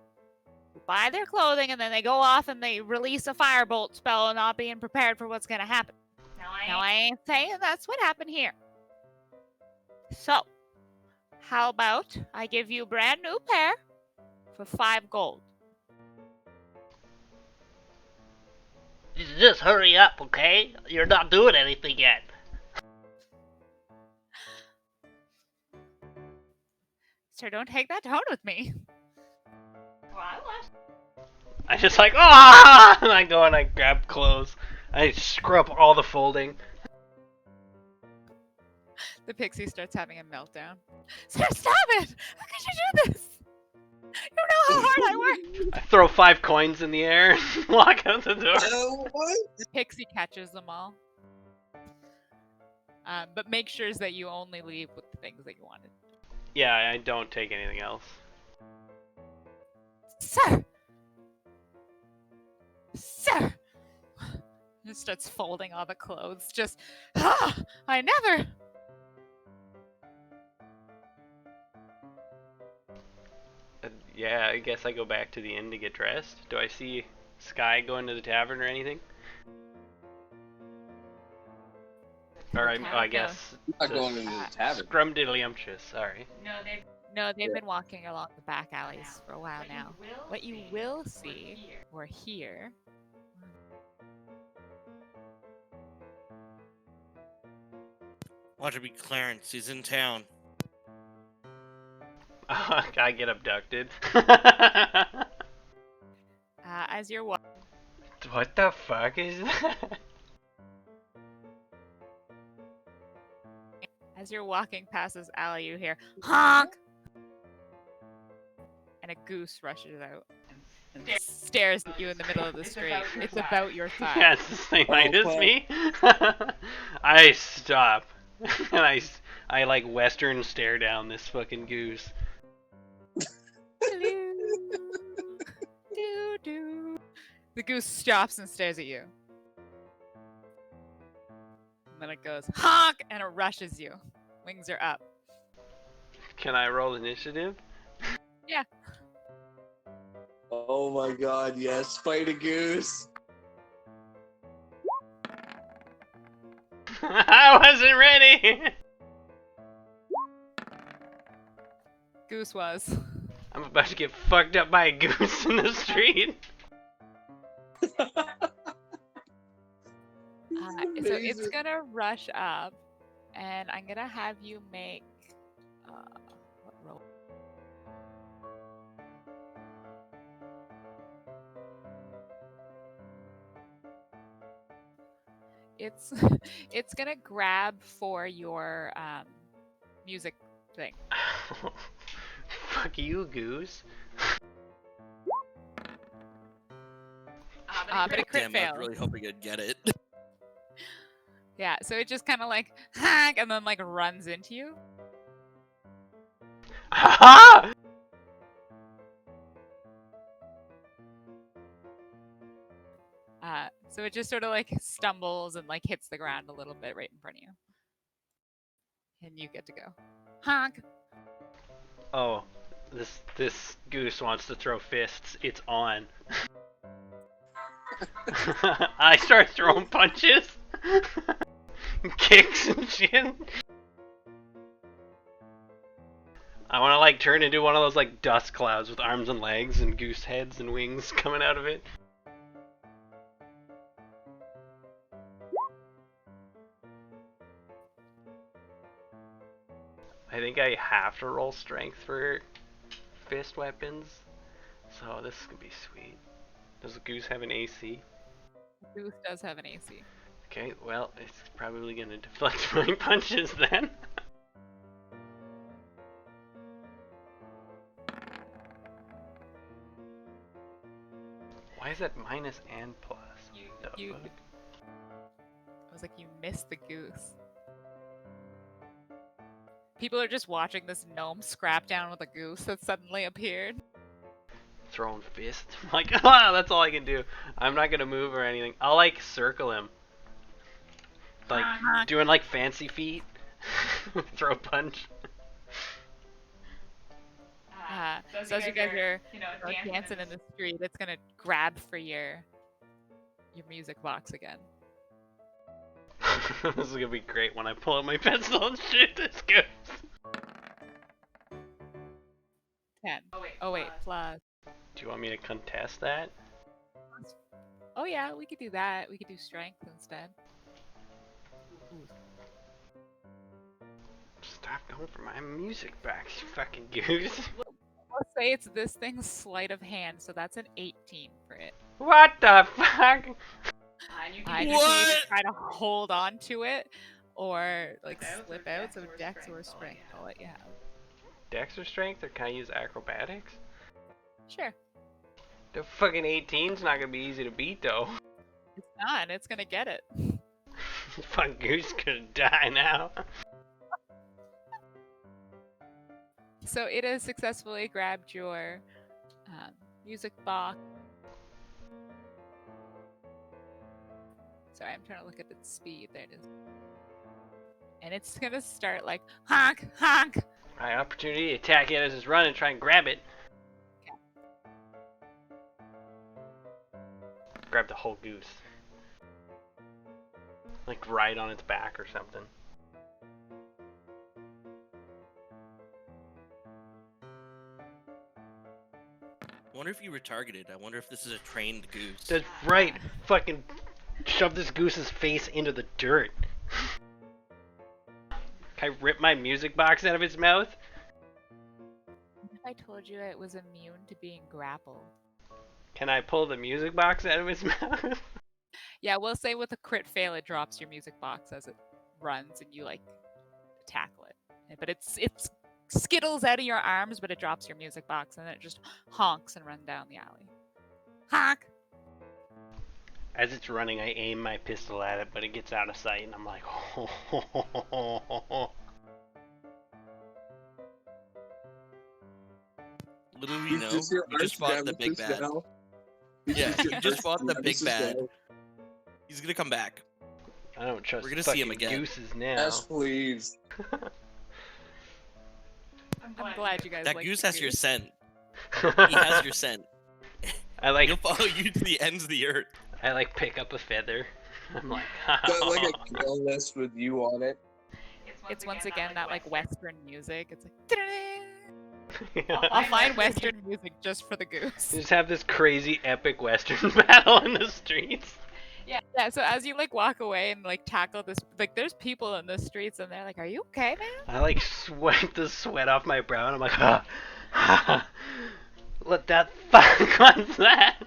who buy their clothing and then they go off and they release a firebolt spell not being prepared for what's going to happen. Now, I ain't saying that's what happened here. So, how about I give you a brand new pair for 5 gold? Just hurry up, okay? You're not doing anything yet. Sir, don't take that tone with me. I just like, ah! And I go and I grab clothes. I screw up all the folding. The pixie starts having a meltdown. Sir, stop it! How could you do this? You know how hard I work! I throw 5 coins in the air and walk out the door. What? The pixie catches them all. But make sure that you only leave with the things that you wanted. Yeah, I don't take anything else. Sir! Sir! He starts folding all the clothes. Just, I never. Yeah, I guess I go back to the inn to get dressed. Do I see Sky going to the tavern or anything? Or I guess I'm not going into the tavern. scrumdiddlyumptious. Sorry. No, they've been walking along the back alleys for a while now. What you will see or hear. Watch it be Clarence. He's in town. I get abducted. As you're walking, What the fuck is that? past this alley, you hear honk, and a goose rushes out and stares at you in the middle of the street. It's about your size. Yeah, it's the same height as fuck. me. I stop. And I like western stare down this fucking goose. Doo-doo. The goose stops and stares at you. And then it goes honk and it rushes you. Wings are up. Can I roll initiative? Yeah. Oh my god, yes, fight a goose. I wasn't ready. Goose was. I'm about to get fucked up by a goose in the street. So it's gonna rush up, and I'm gonna have you make what roll? It's gonna grab for your music thing. Fuck you, goose. But it crit Damn, I failed. was really hoping I'd get it. Yeah, so it just kind of like hack and then like runs into you. Ha! So it just sort of like stumbles and like hits the ground a little bit right in front of you. And you get to go. Honk. Oh, this goose wants to throw fists. It's on. I start throwing punches, kicks and shit. I want to like turn into one of those like dust clouds with arms and legs and goose heads and wings coming out of it. I think I have to roll strength for fist weapons, so this is gonna be sweet. Does the goose have an AC? Goose does have an AC. Okay, well, it's probably gonna deflect my punches then. Why is that minus and plus? The You- fuck? I was like, you missed the goose. People are just watching this gnome scrap down with a goose that suddenly appeared. Throwing fists. I'm like, ah, that's all I can do. I'm not gonna move or anything. I'll like circle him. Like doing like fancy feet. Throw a punch. So as you guys are dancing in the street, it's gonna grab for your music box again. This is gonna be great when I pull out my pencil and shoot this goose. 10. Oh wait, plus. Do you want me to contest that? Oh yeah, we could do that. We could do strength instead. Ooh. Stop going for my music back, you fucking goose. Let's say it's this thing's sleight of hand, so that's an 18 for it. What the fuck? You can either try to hold on to it or like slip out. So dex or strength, I'll let you have. Dex or strength, or can I use acrobatics? Sure. The fucking 18's not gonna be easy to beat though. It's not. It's gonna get it. Fuck goose gonna die now. So it has successfully grabbed your music box. Sorry, I'm trying to look at its speed. There it is. And it's gonna start like honk, honk. Right, opportunity to attack it as it's running, try and grab it. Grab the whole goose. Like right on its back or something. I wonder if you were targeted. I wonder if this is a trained goose. That's right. Fucking shove this goose's face into the dirt. Can I rip my music box out of its mouth? If I told you it was immune to being grappled. Can I pull the music box out of its mouth? Yeah, we'll say with a crit fail, it drops your music box as it runs, and you like tackle it. But it's skittles out of your arms, but it drops your music box, and then it just honks and runs down the alley. Honk. As it's running, I aim my pistol at it, but it gets out of sight, and I'm like, ho, ho, ho, ho, ho, ho. Little do you know, you just fought the big bad. Yeah, you just fought the big bad. He's gonna come back. I don't trust We're gonna fucking see him again. gooses now. Yes, please. I'm glad you guys That like goose the has your goose. scent. He has your scent. I like He'll follow you to the ends of the earth. I like pick up a feather. I'm like, Got like a kill list with you on it. It's once again that like Western music. It's like. Yeah. I'll find Western music just for the goose. Just have this crazy epic Western battle in the streets. Yeah, so as you like walk away and like tackle this, like there's people in the streets and they're like, "Are you okay, man?" I like sweat the sweat off my brow and I'm like, what that fuck was that?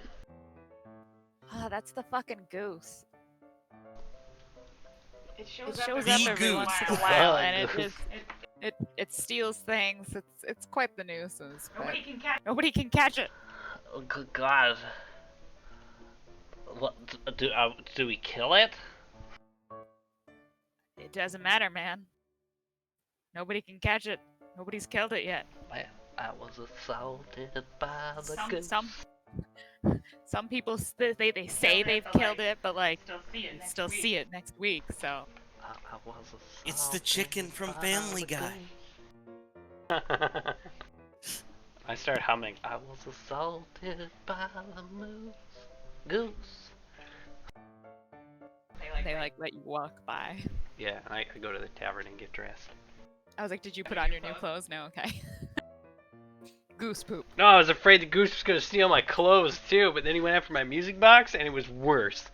Oh, that's the fucking goose. It It shows shows The up every goose. once in a The while, and it goose. just it steals things. It's quite the nuisance. But Nobody can catch. nobody can catch it. Oh, good God. What, do we kill it? It doesn't matter, man. Nobody can catch it. Nobody's killed it yet. I was assaulted by the goose. Some people they say they've killed it, but like Still see it next week. see it next week. So I was assaulted It's the chicken from by Family the Guy. goose. I start humming. I was assaulted by the goose. they like let you walk by. Yeah, I go to the tavern and get dressed. I was like, "Did you put on your new clothes?" No, okay. Goose poop. No, I was afraid the goose was gonna steal my clothes too, but then he went after my music box and it was worse.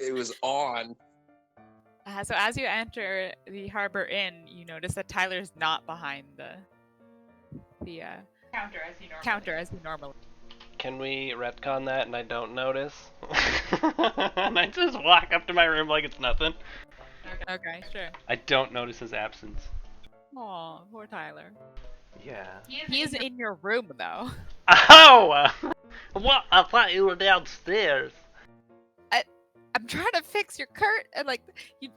It was on. So as you enter the Harbor Inn, you notice that Tyler's not behind the counter as he normally. normally. Can we retcon that and I don't notice? And I just walk up to my room like it's nothing. Okay, sure. I don't notice his absence. Aw, poor Tyler. Yeah. He is in your room though. Oh! What? I thought you were downstairs. I'm trying to fix your and like you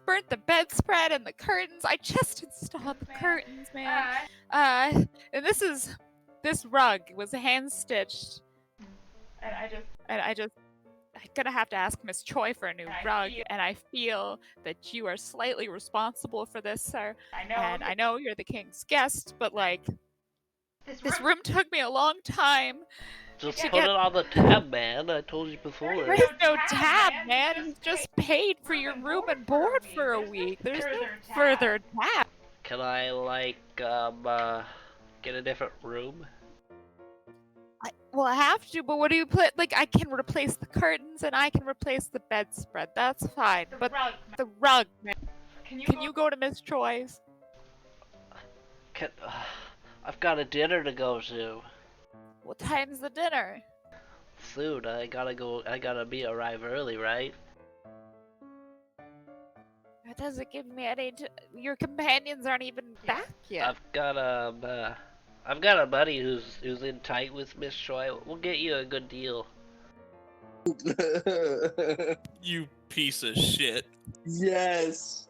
burnt the bedspread and the curtains. I just installed the curtains, man. And this rug was hand stitched. And I'm gonna have to ask Miss Choi for a new I rug, feel- and I feel that you are slightly responsible for this, sir. I know. And I know you're the king's guest, but like this this room took me a long time. Just To put get- it on the tab, man. I told you before. There's no tab, man. You just paid for your room and board for a week. There's no further tab. Can I, like, get a different room? Well, I have to, but what do you put? Like, I can replace the curtains and I can replace the bedspread. That's fine. But rug. the rug, man. Can Can you go to Miss Choi's? I've got a dinner to go to. What time's the dinner? Soon. I gotta arrive early, right? That doesn't give me any. Your companions aren't even back yet. I've got a buddy who's in tight with Miss Choi. We'll get you a good deal. You piece of shit. Yes.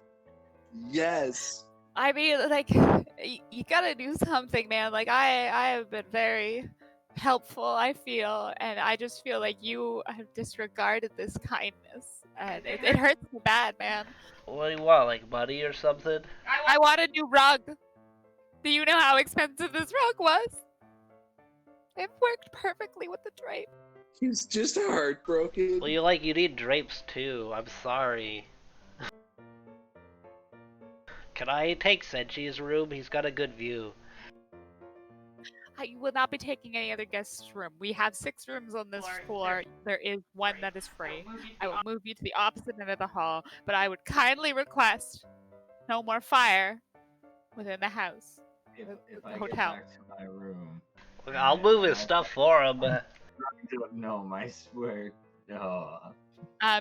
Yes. I mean, like, you gotta do something, man. Like, I have been very helpful, I feel, and I just feel like you have disregarded this kindness, and it hurts me bad, man. What do you want, like money or something? I want a new rug. Do you know how expensive this rug was? It worked perfectly with the drape. He's just heartbroken. Well, you need drapes too. I'm sorry. Can I take Senchi's room? He's got a good view. I will not be taking any other guest's room. We have 6 rooms on this floor. There is one that is free. I will move you to the opposite end of the hall, but I would kindly request no more fire within the house. If The I get hotel. back to my room, Look, I'll move his stuff for him. I don't know. I swear. Oh,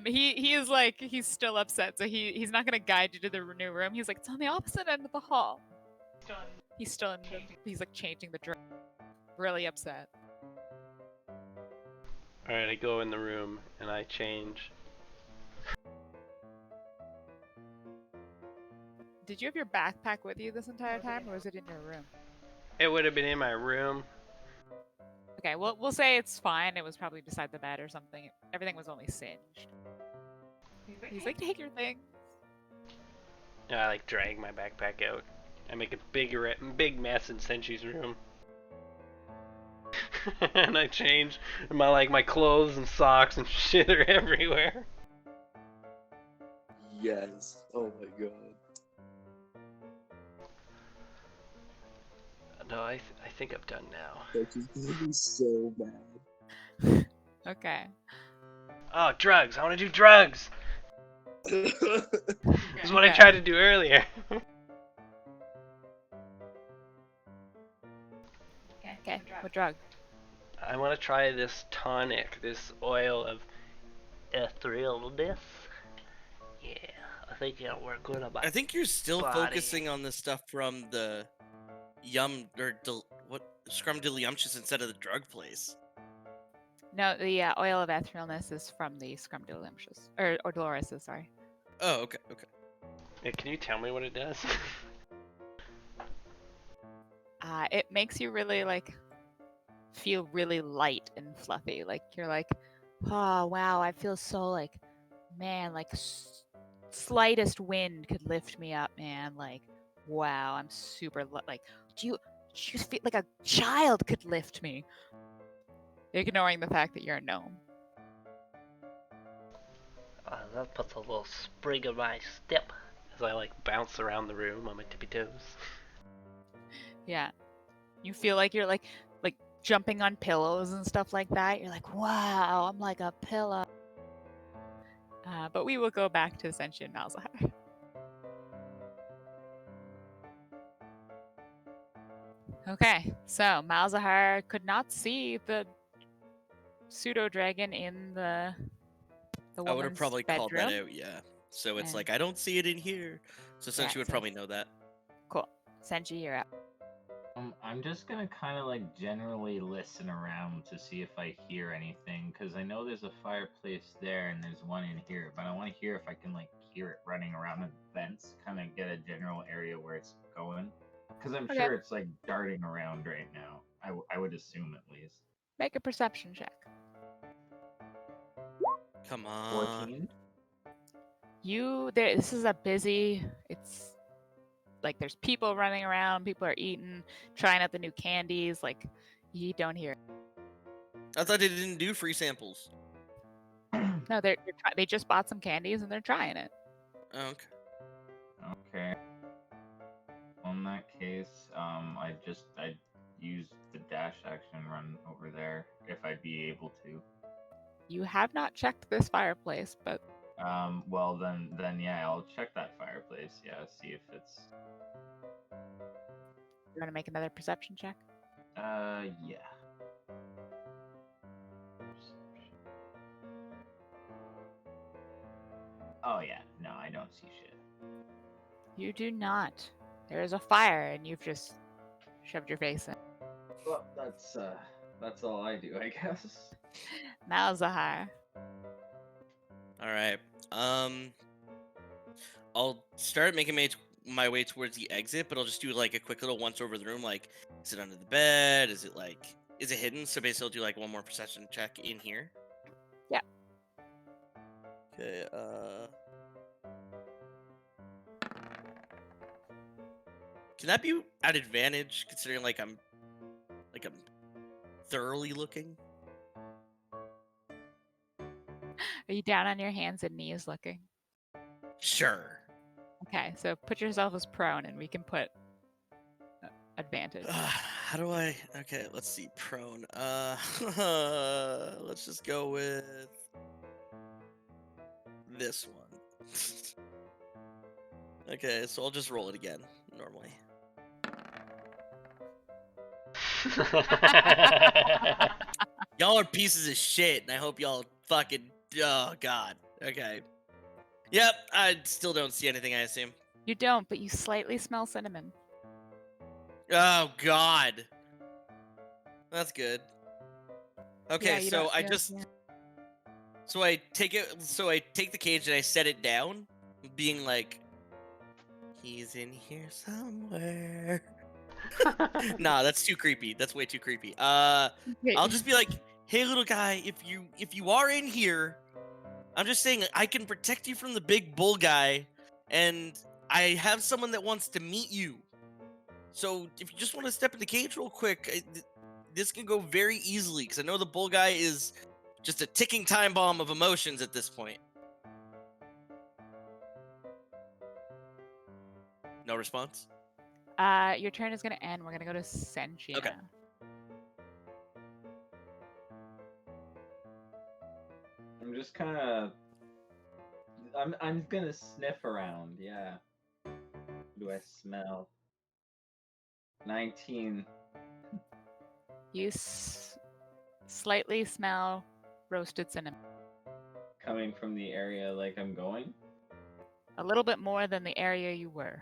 He is like, he's still upset, so he's not gonna guide you to the new room. He's like, it's on the opposite end of the hall. He's still in he's like changing the dress. Really upset. Alright, I go in the room and I change. Did you have your backpack with you this entire time, or was it in your room? It would have been in my room. Okay, well, we'll say it's fine. It was probably beside the bed or something. Everything was only singed. He's like, take your thing. I like drag my backpack out. I make a big mess in Senchi's room. And I change, and my clothes and socks and shit are everywhere. Yes. Oh my god. No, I think I'm done now. Like, he's gonna be so mad. Okay. Oh, drugs! I want to do drugs! This is what I Okay. tried to do earlier. Okay, what drug? I want to try this tonic, this oil of etherealness. Yeah, I think it'll work good on my I think you're still body. focusing on the stuff from the Scrumdiddlyumptious instead of the drug place. No, the oil of etherealness is from the Scrumdiddlyumptious. Or Dolores, sorry. Oh, okay, okay. Yeah, can you tell me what it does? It makes you really, like, feel really light and fluffy. Like, you're like, oh, wow, I feel so, like, man, like, slightest wind could lift me up, man. Like, wow, I'm super, like, do you just feel like a child could lift me? Ignoring the fact that you're a gnome. That puts a little sprig in my step as I bounce around the room on my tippy toes. Yeah. You feel like you're like jumping on pillows and stuff like that. You're like, wow, I'm like a pillow. But we will go back to Senshi and Malzahar. Okay, so Malzahar could not see the pseudo dragon in the I would have woman's probably called bedroom. that out, yeah. So it's And- like, I don't see it in here. So Yeah, Senshi would so- probably know that. Cool. Senshi, you're up. I'm just gonna kind of generally listen around to see if I hear anything, because I know there's a fireplace there and there's one in here, but I want to hear if I can hear it running around the vents, kind of get a general area where it's going, because I'm Okay. sure it's darting around right now. I would assume at least. Make a perception check. Come on. 14. This is a busy, it's like there's people running around, people are eating, trying out the new candies, like you don't hear. I thought they didn't do free samples. No, they just bought some candies and they're trying it. Oh, okay. Okay. In that case, I'd use the dash action run over there if I'd be able to. You have not checked this fireplace, but Well then yeah, I'll check that fireplace. Yeah, see if it's. you're gonna make another perception check. Yeah. Oh yeah, no, I don't see shit. You do not. There is a fire, and you've just shoved your face in. Well, that's all I do, I guess. Malzahar. All right. I'll start making my way towards the exit, but I'll just do like a quick little once over the room. Like, is it under the bed? Is it hidden? So basically, I'll do like one more perception check in here. Yeah. Okay. Can that be at advantage considering like I'm thoroughly looking? Are you down on your hands and knees looking? Sure. Okay, so put yourself as prone and we can put advantage. How do I? Okay, let's see. Prone. Let's just go with this one. Okay, so I'll just roll it again normally. Y'all are pieces of shit, and I hope y'all fucking. Oh god. Okay. Yep. I still don't see anything. I assume. You don't, but you slightly smell cinnamon. Oh god. That's good. Okay, Yeah, you so don't- I you don't- just. yeah. So I take it. So I take the cage and I set it down, being like, "He's in here somewhere." Nah, that's too creepy. That's way too creepy. Okay, I'll just be like, "Hey, little guy, if you are in here, I'm just saying I can protect you from the big bull guy, and I have someone that wants to meet you. So if you just want to step in the cage real quick, this can go very easily because I know the bull guy is just a ticking time bomb of emotions at this point." No response. Your turn is gonna end. We're gonna go to Senshi Okay. now. I'm just kind of. I'm gonna sniff around. Yeah. What do I smell? 19. You slightly smell roasted cinnamon. Coming from the area like I'm going. A little bit more than the area you were.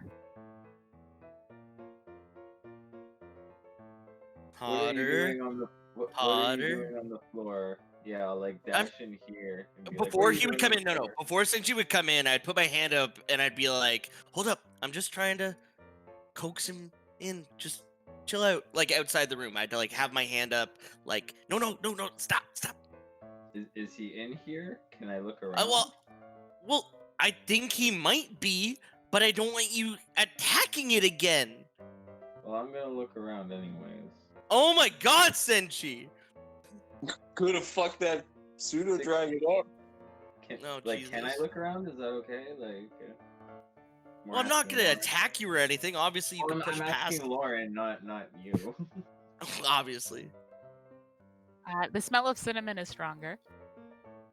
What are you Hotter. doing on the? What are Hotter. you doing on the floor? Yeah, I'll like dash in here. And be like, Before "What are you he would doing come on in, the no. floor?" Before Senji would come in, I'd put my hand up and I'd be like, "Hold up, I'm just trying to coax him in. Just chill out." Like outside the room, I'd like have my hand up, like, "No, stop." Is he in here? Can I look around? Well, I think he might be, but I don't want you attacking it again. Well, I'm gonna look around anyways. Oh my God, Senshi! Could have fucked that pseudo dragon up. Can, Oh, can I Jesus. look around? Is that okay? Like. Well, I'm not gonna attack you or anything. Obviously, you can push I'm past. asking Lauren, not you. Obviously. The smell of cinnamon is stronger.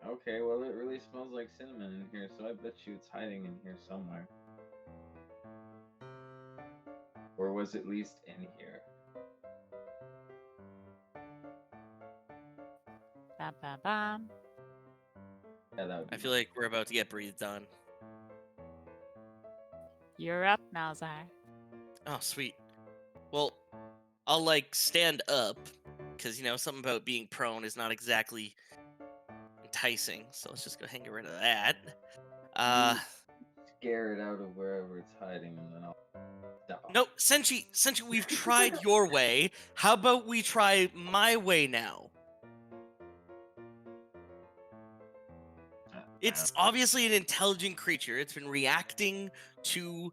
Okay, well, it really smells like cinnamon in here, so I bet you it's hiding in here somewhere. Or was it at least in here? Bam, bam, bam. Yeah, that would be I feel like we're about to get breathed on. You're up, Malzahar. Oh, sweet. Well, I'll like stand up because something about being prone is not exactly enticing. So let's just go hang rid of that. scare it out of wherever it's hiding, and then I'll stop. No, Senshi, we've tried your way. How about we try my way now? It's obviously an intelligent creature. It's been reacting to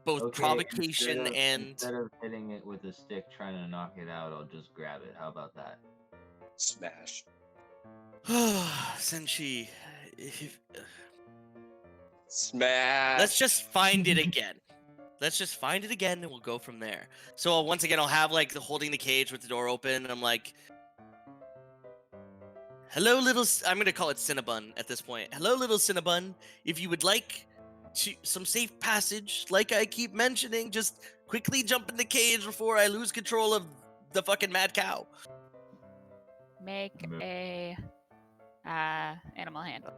both Okay, provocation and. Instead of hitting it with a stick trying to knock it out, I'll just grab it. How about that? Smash. Senshi, Smash. let's just find it again. Let's just find it again, and we'll go from there. So once again, I'll have like holding the cage with the door open, and I'm like, "Hello, little." I'm gonna call it Cinnabon at this point. "Hello, little Cinnabon. If you would like some safe passage, like I keep mentioning, just quickly jump in the cage before I lose control of the fucking mad cow." Make Mo- a animal handle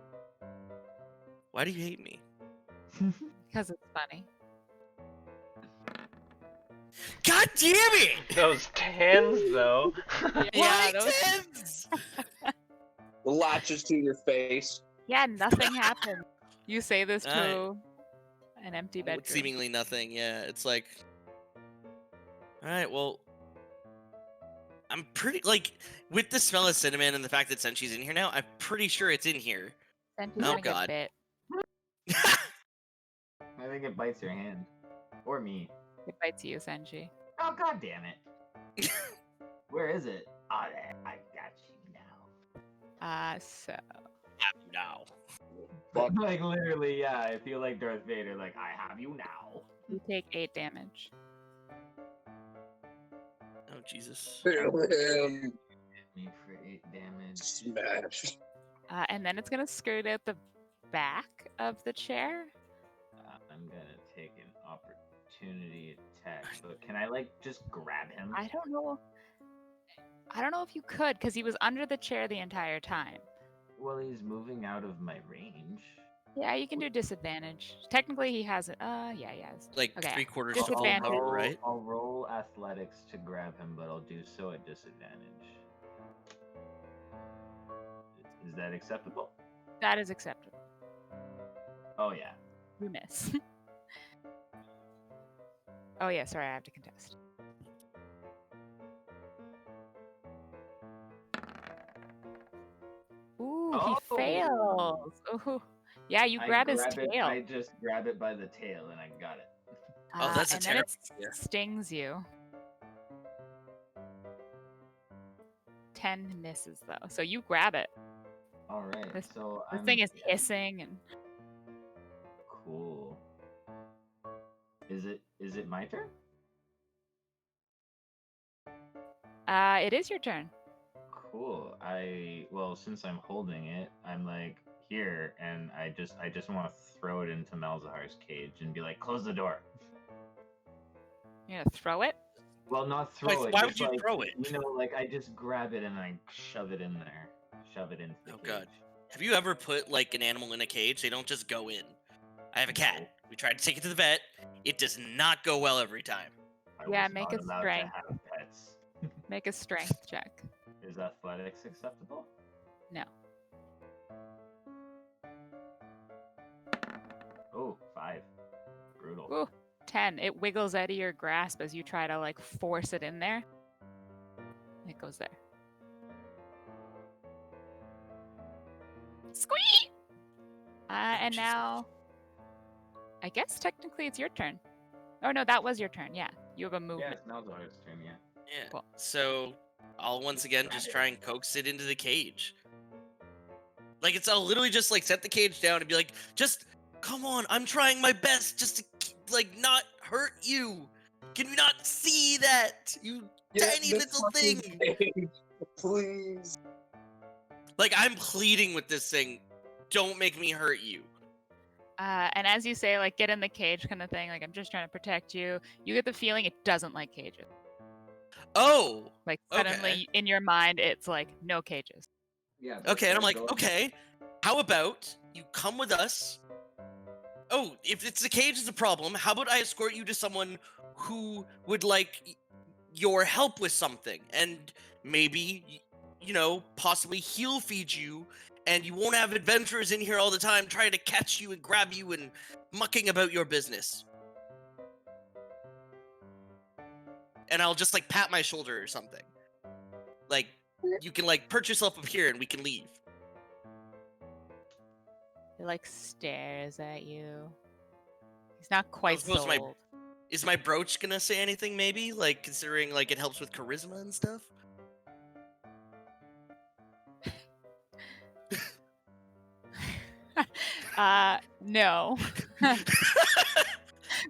Why do you hate me? because it's funny. God damn it! Those tens, though. Yeah, Why those- tens? The latches to your face. Yeah, nothing happened. You say this to Alright. an empty With bedroom. seemingly nothing. Yeah, it's like, all right, well, I'm pretty like with the smell of cinnamon and the fact that Senchi's in here now. I'm pretty sure it's in here. Senchi's Oh gonna get God. bit. I think it bites your hand. Or me. It bites you, Senchi. Oh, god damn it. Where is it? Oh, there. I got you now. So No. Fuck. Like, literally, yeah, I feel like Darth Vader, like, I have you now. you take 8 damage. Oh Jesus. Him. Hit me for 8 damage. Smash. And then it's gonna skirt out the back of the chair. I'm gonna take an opportunity attack, but can I, like, just grab him? I don't know. I don't know if you could, because he was under the chair the entire time. Well, he's moving out of my range. Yeah, you can do disadvantage. Technically, he has it. Yeah, he has. Like Okay. 3/4 Disadvantage. cover, right? I'll roll athletics to grab him, but I'll do so at disadvantage. Is that acceptable? That is acceptable. Oh, yeah. You miss. Oh yeah, sorry, I have to contest. Ooh, Oh! he fails. Ooh. Yeah, you grab his tail. I just grab it by the tail, and I got it. Oh, that's a and then terrible it idea. stings you. 10 misses though, so you grab it. All right, This- so The I'm thing is hissing, and cool. Is it my turn? it is your turn. Cool. Well, since I'm holding it, I'm like here, and I just want to throw it into Malzahar's cage and be like, close the door. You're gonna throw it. Well, not throw it. Why just would you like, throw it? You know, like I just grab it and I shove it in there. Shove it into the Oh, cage. God. Have you ever put like an animal in a cage? They don't just go in. I have a cat. No. We tried to take it to the vet. It does not go well every time. I Yeah, was make not a allowed strength. to have pets. Make a strength check. Is athletics acceptable? No. Oh, 5. Brutal. Ooh, 10. It wiggles out of your grasp as you try to like force it in there. It goes there. Squeak! And Jesus. now, I guess technically it's your turn. Oh no, that was your turn. Yeah, you have a Yeah, movement. it's Malzahar's turn, yeah. Yeah. Cool. So I'll once again just try and coax it into the cage. Like I'll literally just like set the cage down and be like, just come on, I'm trying my best just to like not hurt you. Can you not see that? You tiny the little fucking thing. cage, please. Like I'm pleading with this thing. Don't make me hurt you. And as you say, like, get in the cage kind of thing, like, I'm just trying to protect you, you get the feeling it doesn't like cages. Oh. Like, Okay. suddenly in your mind, it's like, no cages. Yeah. Okay, and I'm like, okay, how about you come with us? Oh, if it's the cage is a problem, how about I escort you to someone who would like your help with something, and maybe, you know, possibly he'll feed you, and you won't have adventurers in here all the time trying to catch you and grab you and mucking about your business. And I'll just like pat my shoulder or something. Like, you can like perch yourself up here and we can leave. He, like, stares at you. He's not quite suppose sold. my- Is my brooch gonna say anything maybe? Like, considering like it helps with charisma and stuff? No.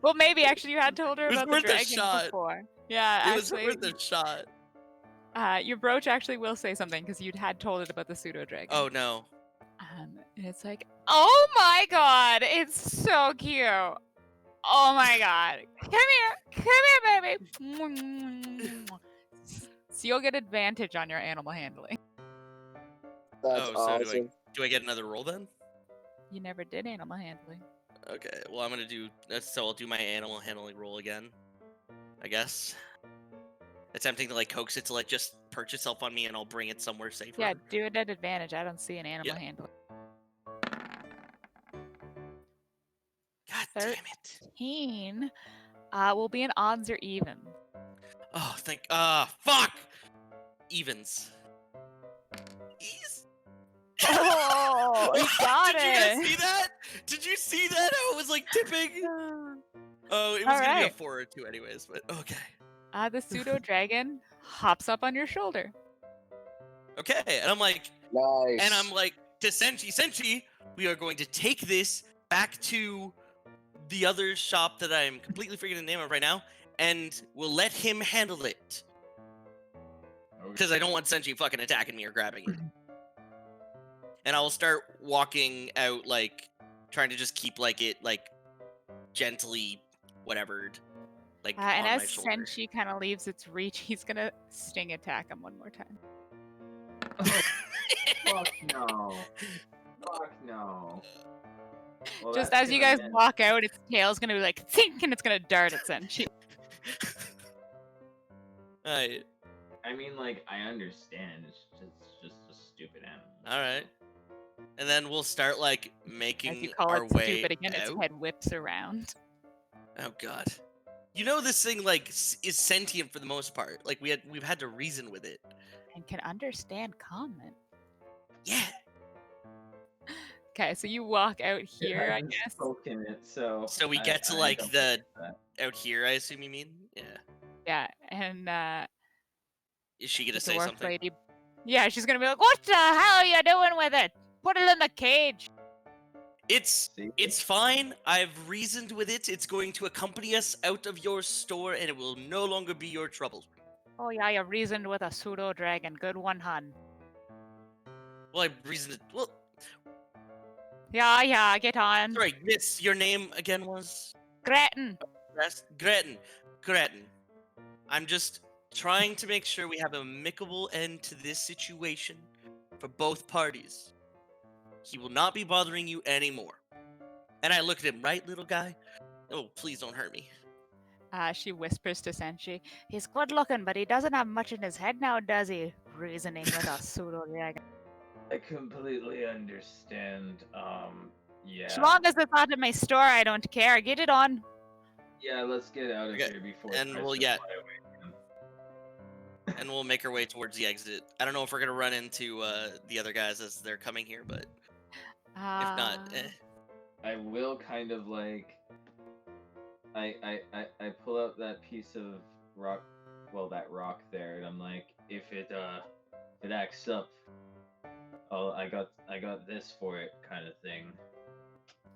Well, maybe actually you had told her It was about the worth a dragon shot. before. Yeah, It was actually, worth a shot. your brooch actually will say something because you'd had told it about the pseudo dragon. Oh no. And it's like, oh my god, it's so cute. Oh my god, come here, baby. So you'll get advantage on your animal handling. That's Oh, so awesome. do I get another roll then? You never did animal handling. Okay, well I'm gonna do so I'll do my animal handling roll again. I guess. Attempting to like coax it to like just perch itself on me and I'll bring it somewhere safer. Yeah, do it at advantage. I don't see an animal Yeah. handling. Damn it. 13 will be an odds or even. Oh, fuck! Evens. Ease? Oh, he got Did you guys it. see that? Did you see that? How it was like tipping? Oh, it was All gonna be a right. 4 or 2 anyways, but okay. The pseudo dragon hops up on your shoulder. Okay, and I'm like, Nice. to Senshi, we are going to take this back to the other shop that I'm completely forgetting the name of right now, and we'll let him handle it. Because I don't want Senshi fucking attacking me or grabbing it. And I'll start walking out, like, trying to just keep, like, it, like, gently, whatever, like, And on as my shoulder. Senshi kind of leaves its reach, he's gonna sting attack him one more time. Fuck no. Fuck no. Well, Just that's as you gonna guys end- walk out, its tail's gonna be like think, and it's gonna dart at Senshi. Alright, I mean, like, I understand. It's just a stupid animal. alright. And then we'll start, like, As making you call our it way stupid again, its out. head whips around. Oh god. You know this thing like is sentient for the most part. Like we've had to reason with it. And can understand comment. Yeah. Okay, so you walk out It here, I hasn't guess. spoken it, so. So we I- get to I like don't the get that. out here, I assume you mean? Yeah. Yeah, and Is she gonna the say dwarf something? lady. Yeah, she's gonna be like, "What the hell are you doing with it? Put it in the cage." It's See? fine. I've reasoned with it. It's going to accompany us out of your store and it will no longer be your trouble. Oh yeah, you reasoned with a pseudo dragon. Good one, hun. Well, I reasoned it. Well, Yeah, get on. sorry, miss, your name again was Gretchen. Gretchen. Gretchen. I'm just trying to make sure we have an amicable end to this situation for both parties. He will not be bothering you anymore. And I looked at him, right, little guy? Oh, please don't hurt me. She whispers to Senshi. He's good looking, but he doesn't have much in his head now, does he? Reasoning with a pseudo dragon. I completely understand. Yeah. As long as it's not in my store, I don't care. Get it on. Yeah, let's get out of Okay, here before. it and tries we'll- to yeah. fly away again. And we'll make our way towards the exit. I don't know if we're gonna run into the other guys as they're coming here, but if not, I will kind of like. I pull out that piece of rock, well, that rock there, and I'm like, if it acts up, I got this for it, kind of thing.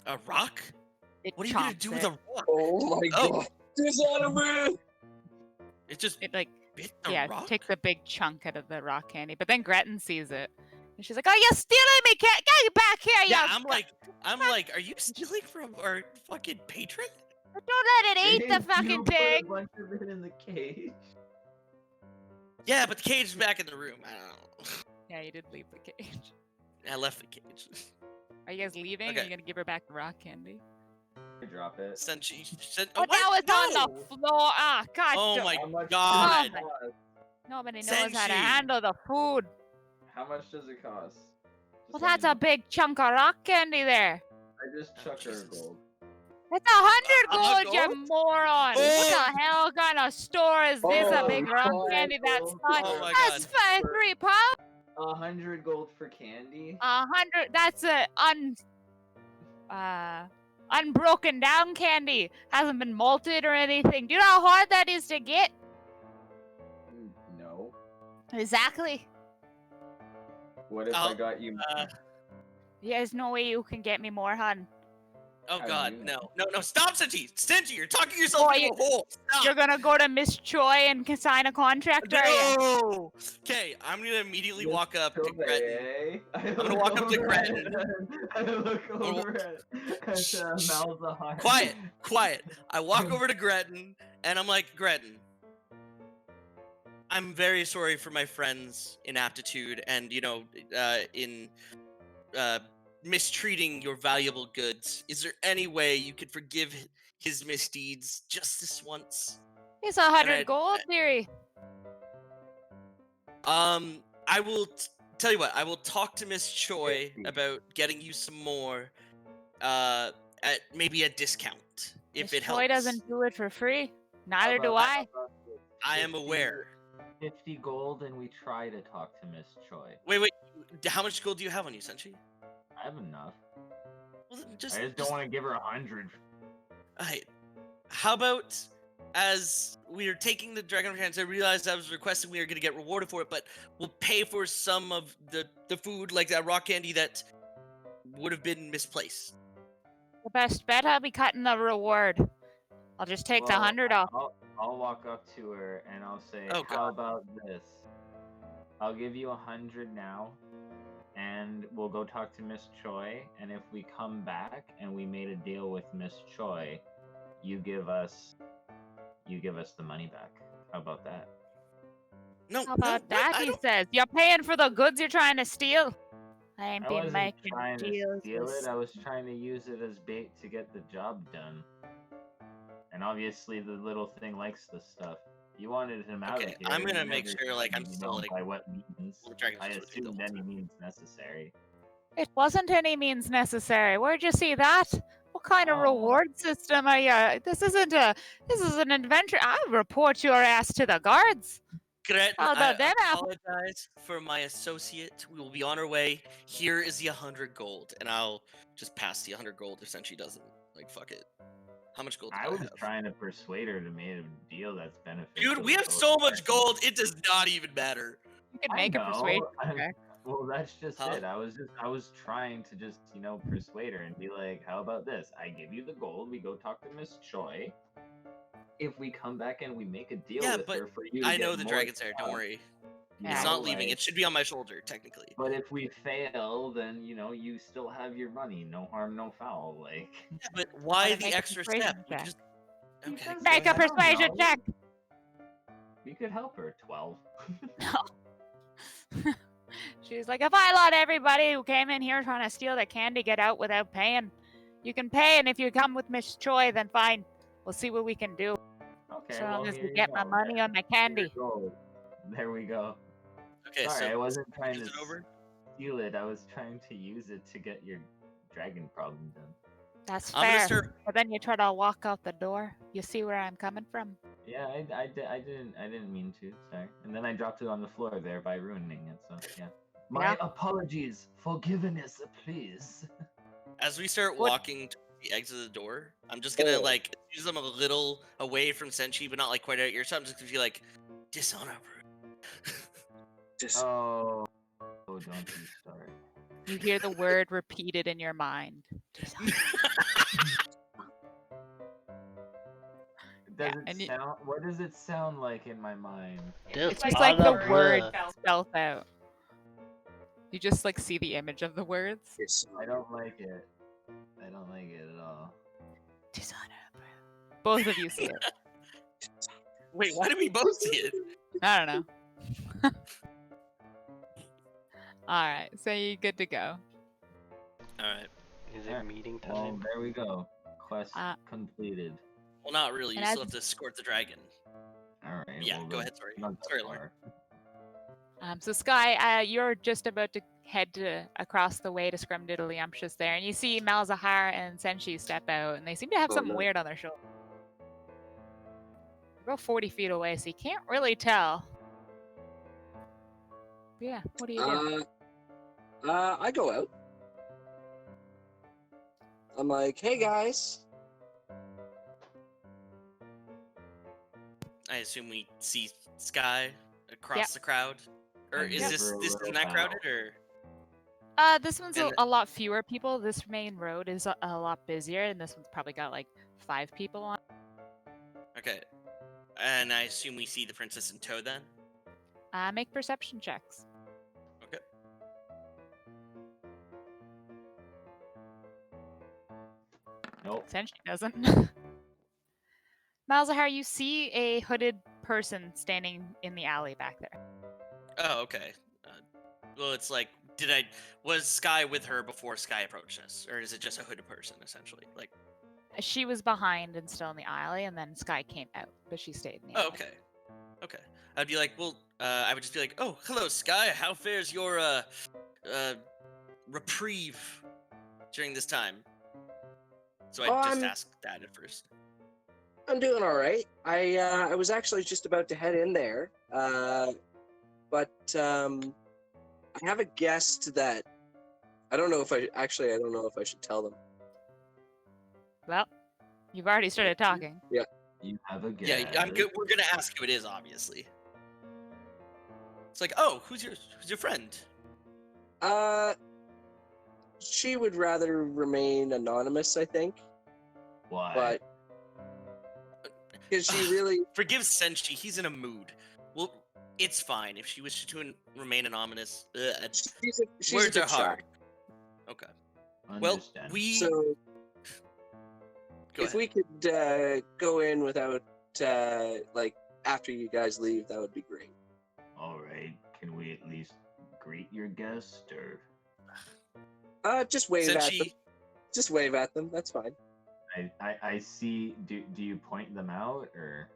a rock? It What are you gonna chomps do it. with a rock? Oh my Oh. god. This anime! It just It like bit the yeah, rock? takes a big chunk out of the rock candy. But then Gretchen sees it, and she's like, "Oh, you're stealing me! Get back here, Yeah, you! I'm like, are you stealing from our fucking patron? Don't let it eat the You fucking put pig!" a bunch of it in the cage. Yeah, but the cage is back in the room. I don't know. Yeah, you did leave the cage. I left the cage. Are you guys leaving? Or are Okay. you gonna give her back the rock candy? I drop it. Senshi said, Oh, now it's on No! the floor. Ah, God. Oh don't- my How much god! Does it cost? Nobody knows how to Senshi! handle the food. How much does it cost? Well, Just let that's me a know. big chunk of rock candy there. I just chuck her Jesus. gold. It's 100 gold, you gold? moron! What Oh! the hell kind of store is this? A Oh, big rock God. candy that's not. Oh my That's god. for £3. 100 gold for candy. 100. That's a unbroken down candy. Hasn't been malted or anything. Do you know how hard that is to get? No. Exactly. What if Oh, I got you? There's no way you can get me more, hun. Oh How do god, you no. No, stop, Senshi! Senshi, you're talking yourself Oh, into you- a hole! Stop! You're gonna go to Miss Choi and sign a contract, are you? No! Okay, I'm gonna immediately Miss walk up to Kobe, Gretchen. eh? I'm gonna walk up to Gretchen. I look gonna over at Malzahar. Quiet. I walk over to Gretchen, and I'm like, Gretchen, I'm very sorry for my friend's inaptitude and, in mistreating your valuable goods. Is there any way you could forgive his misdeeds just this once? It's 100 Alright. gold, dearie. I will tell you what. I will talk to Miss Choi 50. about getting you some more, at maybe a discount if Miss it helps. Choi doesn't do it for free. Neither do about- I. how about this? I am 50 aware. 50 gold, and we try to talk to Miss Choi. Wait. How much gold do you have on you, Senshi? I have enough. Well, then I just don't want to give her 100. Alright. How about as we are taking the dragon hands, I realized I was requesting we are going to get rewarded for it, but we'll pay for some of the food, like that rock candy that would have been misplaced. The best bet, I'll be cutting the reward. I'll just take the Well, 100 off. I'll walk up to her and I'll say, Oh, "How about this? I'll give you 100 now, and we'll go talk to Miss Choi. And if we come back and we made a deal with Miss Choi, you give us the money back. How about that?" No, How about no, that, I he don't. says? You're paying for the goods you're trying to steal. I ain't I been wasn't making trying to deals steal with... it. I was trying to use it as bait to get the job done. And obviously, the little thing likes the stuff. You wanted him out Okay, of here. I'm you gonna make never sure, like, said, I'm still, like, by what means. well, Dragon's I just with you the assumed whole any time. means necessary. It wasn't any means necessary. Where'd you see that? What kind of Oh. reward system are you? This is an adventure. I'll report your ass to the guards. Gretchen, How about them I apples? apologize for my associate. We will be on our way. Here is the 100 gold, and I'll just pass the 100 gold if Senshi doesn't. Like, fuck it. How much gold do I I was have? trying to persuade her to make a deal that's beneficial. Dude, we to have both so of much us. gold, it does not even matter. You can I make a know, persuasion I'm- check. Well, that's just Huh? it. I was trying to just, persuade her and be like, "How about this? I give you the gold. We go talk to Miss Choi. If we come back and we make a deal Yeah, with but her for you, to I know get the more dragon's there, don't stuff, worry. you Yeah. It's know, not leaving, like- it should be on my shoulder, technically. But if we fail, then you still have your money. No harm, no foul. Like, Yeah, but why Wanna the make a extra persuasion step? We check. could just... Okay. Because- Make a I don't persuasion know. check. we could help her. 12. She's like, if I let everybody who came in here trying to steal the candy get out without paying, you can pay, and if you come with Miss Choi, then fine. We'll see what we can do. Okay, So long well, as here we you get my go. money on my candy. There we go. Okay, Sorry, I so... wasn't trying to is it over? steal it. I was trying to use it to get your dragon problem done. That's I'm gonna fair. start... But then you try to walk out the door. You see where I'm coming from? Yeah, I didn't mean to. Sorry. And then I dropped it on the floor there by ruining it. So yeah. My Yeah. apologies. Forgiveness, please. As we start What- walking to the exit of the door, I'm just gonna, Oh. like, use them a little away from Senshi, but not, like, quite out your side. I'm just gonna be like, dishonor. Just Oh, don't you start. You hear the word repeated in your mind. Dishonor. Does Yeah, and it you- sound? What does it sound like in my mind? It's just like the word Dishonor. spelled out. You just like see the image of the words. I don't like it. I don't like it at all. Dishonor. Both of you see it. Wait, why did we both see it? I don't know. All right, so you good to go. Alright. Is Alright, it meeting Well, time? there we go. Quest Uh, completed. Well, not really. You And still as- have to escort the dragon. All right. Yeah, well, go then, ahead, sorry. not that Sorry, Lauren. far. So Sky, you're just about to head across the way to Scrumdiddlyumptious there, and you see Malzahar and Senshi step out, and they seem to have Oh, something no. weird on their shoulder. They're about 40 feet away, so you can't really tell. But yeah, what do you do? I go out. I'm like, hey guys. I assume we see Sky across Yep. the crowd? Or I is give this her a this little isn't that bow. crowded, or... This one's and- a lot fewer people. This main road is a lot busier, and this one's probably got like 5 people on. Okay. And I assume we see the princess in tow then? Make perception checks. Okay. Nope. Senshi doesn't. Malzahar, you see a hooded person standing in the alley back there. Oh, okay. Well, it's like, was Sky with her before Sky approached us? Or is it just a hooded person, essentially? Like, She was behind and still in the alley, and then Sky came out, but she stayed in the alley. oh, okay. Okay. I'd be like, well, I would just be like, oh, hello, Sky. How fares your, reprieve during this time? So I Oh, just I'm- asked that at first. I'm doing all right. I was actually just about to head in there, but I have a guest that I don't know if I should tell them. Well, you've already started talking. You have a guess. Yeah, I'm good. We're gonna ask who it is, obviously. It's like, oh, who's your friend? She would rather remain anonymous, I think, Why? but because she really Forgive Senshi, he's in a mood. Well, it's fine if she wishes to remain anonymous. she's Words a are bit shy. hard. Okay. Well, Understand. we So go if ahead. we could go in without like after you guys leave, that would be great. All right. Can we at least greet your guest, or? Just wave at them. Senshi, Just wave at them. That's fine. I see. Do you point them out, or?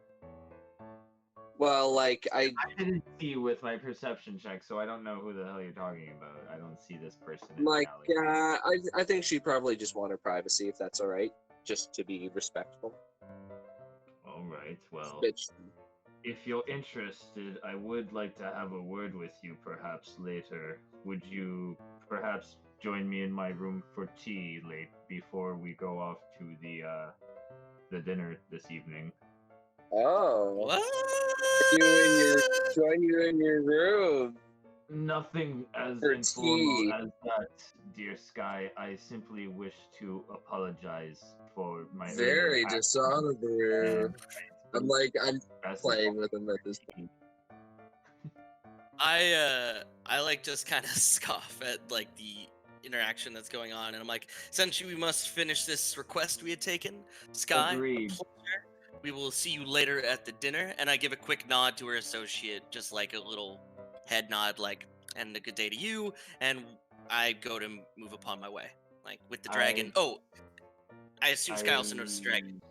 Well, like I didn't see you with my perception check, so I don't know who the hell you're talking about. I don't see this person. In like reality. I think she'd probably just want her privacy if that's all right, just to be respectful. All right. Well, Bitch. if you're interested, I would like to have a word with you perhaps later. Would you perhaps join me in my room for tea late before we go off to the dinner this evening? Oh, what? join you in your room. Nothing as For informal tea. as that, dear Sky. I simply wish to apologize for my Very earlier actions dishonorable. and I'm best playing with him at this point. I like just kind of scoff at like the interaction that's going on, and I'm like, Senshi, we must finish this request we had taken. Sky, a Agreed. pleasure. We will see you later at the dinner. And I give a quick nod to her associate, just like a little head nod, like, and a good day to you. And I go to move upon my way, like with the dragon. Oh, I assume Sky also noticed the dragon.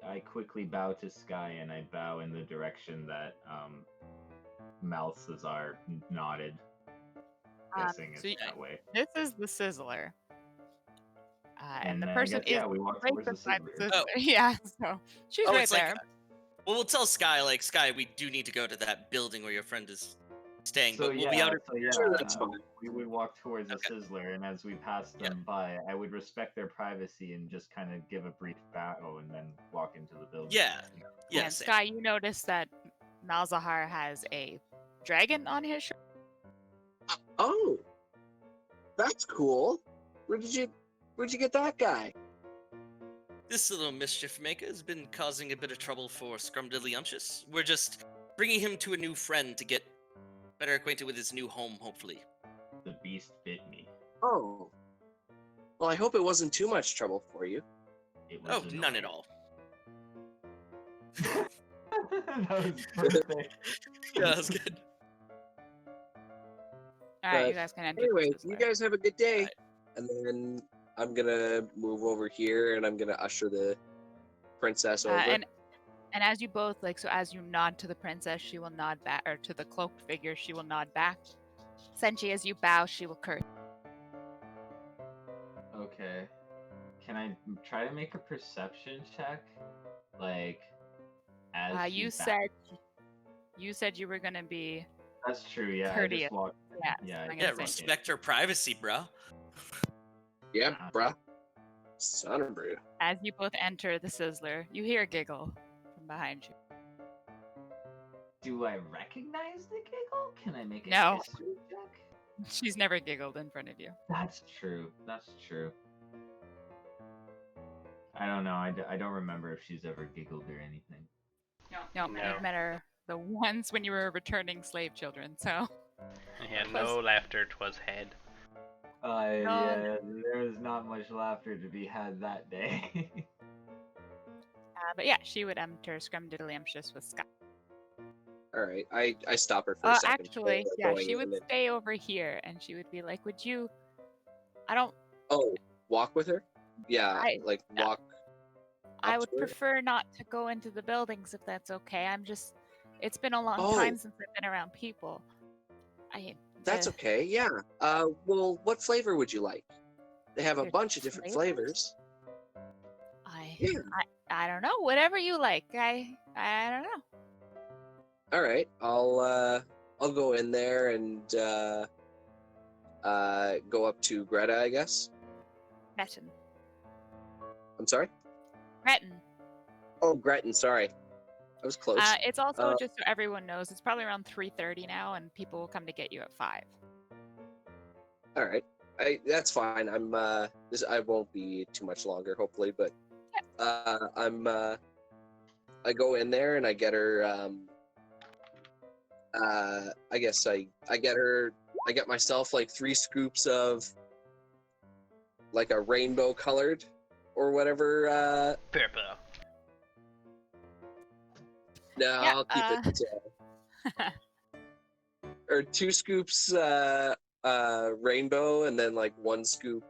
I quickly bow to Sky and I bow in the direction that Malthazar nodded. Guessing it's so that way. This is the Sizzler. And the then I person guess, is yeah, we walk right towards the beside the Sizzler. Sizzler. Oh. Yeah, so she's Oh, right it's like, there. well, we'll tell Sky, like, Sky, we do need to go to that building where your friend is staying, but we'll be out. Sure, that's fine. We would walk towards Okay. the Sizzler, and as we pass Yeah. them by, I would respect their privacy and just kind of give a brief bow and then walk into the building. Yeah. Yeah, and same. Sky, you notice that Malzahar has a dragon on his shirt. Oh, that's cool. Where'd you get that guy? This little mischief maker has been causing a bit of trouble for Scrumdiddlyumptious. We're just bringing him to a new friend to get better acquainted with his new home, hopefully. The beast bit me. Oh, well, I hope it wasn't too much trouble for you. It was Oh, none at annoying. all. That was perfect. Yeah, that was good. All right, But you guys can enter. Anyway, the you Sizzler. guys have a good day. Alright. And then I'm gonna move over here and I'm gonna usher the princess over. And as you both so as you nod to the princess, she will nod back, or to the cloaked figure, she will nod back. Senshi, as you bow, she will curse. Okay. Can I try to make a perception check? Like, as You she back- said you were gonna be. That's true. Yeah. I courteous. just walked. Yeah, Yeah. I'm Yeah, gonna say. respect her privacy, bro. Yeah, bruh. Son of a. As you both enter the Sizzler, you hear a giggle from behind you. Do I recognize the giggle? Can I make a No. history check? She's never giggled in front of you. That's true. That's true. I don't know. I don't remember if she's ever giggled or anything. No, No. you've met her the once when you were returning slave children. So Yeah, no laughter, 'twas head. Yeah, there was not much laughter to be had that day. but yeah, she would enter Scrumdiddlyumptious with Sky. Alright, I stop her for a second. Actually, before yeah, going she would in and- stay over here, and she would be like, "Would you? I don't. Oh, walk with her? Yeah, I- like walk. I up would to her? prefer not to go into the buildings if that's okay. I'm just. It's been a long Oh. time since I've been around people. That's okay, yeah. Well, what flavor would you like? They have a There's bunch of different flavors? flavors. Yeah. I don't know. Whatever you like. I don't know. All right. I'll go in there and go up to Greta, I guess. Breton. I'm sorry. Breton. Oh, Gretton. Sorry, I was close. It's also just so everyone knows. It's probably around 3:30 now, and people will come to get you at 5. All right. That's fine. I'm I won't be too much longer, hopefully, but I go in there and I get her I guess I get myself like 3 scoops of like a rainbow colored or whatever Purple. no, Yeah, I'll keep it or 2 scoops rainbow and then like 1 scoop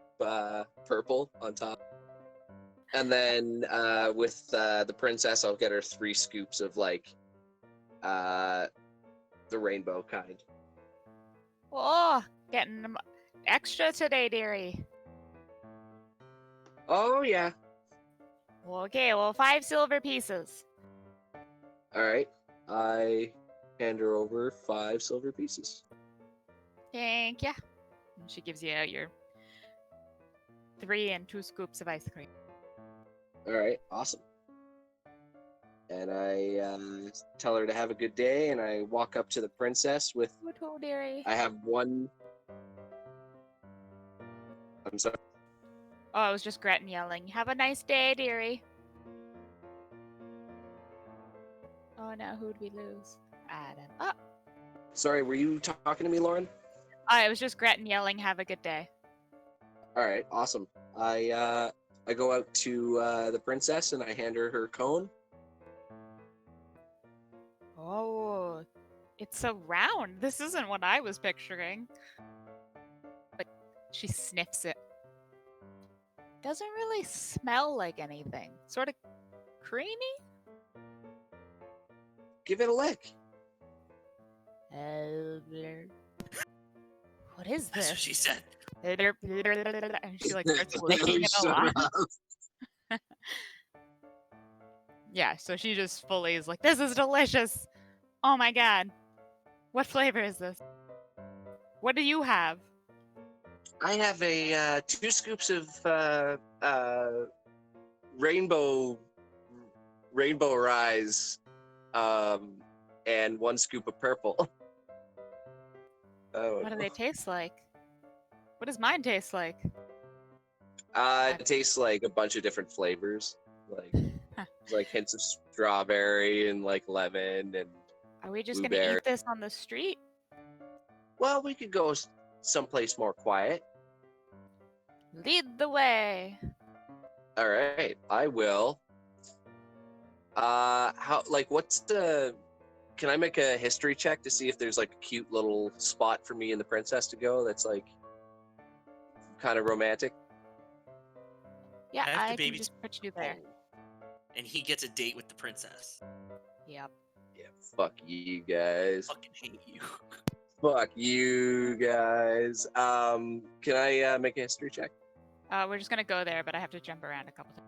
purple on top. And then with the princess, I'll get her 3 scoops of like the rainbow kind. Oh, getting extra today, dearie. Oh yeah. Okay, well, 5 silver pieces. All right. I hand her over 5 silver pieces. Thank ya. And she gives you your 3 and 2 scoops of ice cream. All right. Awesome. And I tell her to have a good day, and I walk up to the princess with. Oh, dearie. I have 1. I'm sorry. Oh, I was just Gretton yelling, "Have a nice day, dearie." Oh no, who'd we lose? Adam. Oh, Sorry, were you talking to me, Lauren? it was just Gretton yelling, "Have a good day." All right, awesome. I go out to the princess and I hand her her cone. Oh, it's so round. This isn't what I was picturing. But she sniffs it. Doesn't really smell like anything. Sort of creamy? Give it a lick. What is That's this? what she said. And she like starts No, licking it a shut lot. up. Yeah, so she just fully is like, "This is delicious. Oh my god. What flavor is this? What do you have?" I have a 2 scoops of rainbow rise, and 1 scoop of purple. Oh, What do they taste like? What does mine taste like? it tastes like a bunch of different flavors, like hints of strawberry and like lemon and. Are we just gonna Blueberry. eat this on the street? Well, we could go someplace more quiet. Lead the way. All right, I will. What's the? Can I make a history check to see if there's like a cute little spot for me and the princess to go that's like kind of romantic? Yeah, I have to I can baby just put you there. And he gets a date with the princess. Yep. Yeah, fuck you guys. Fucking hate you. Fuck you guys. Can I make a history check? We're just gonna go there, but I have to jump around a couple times.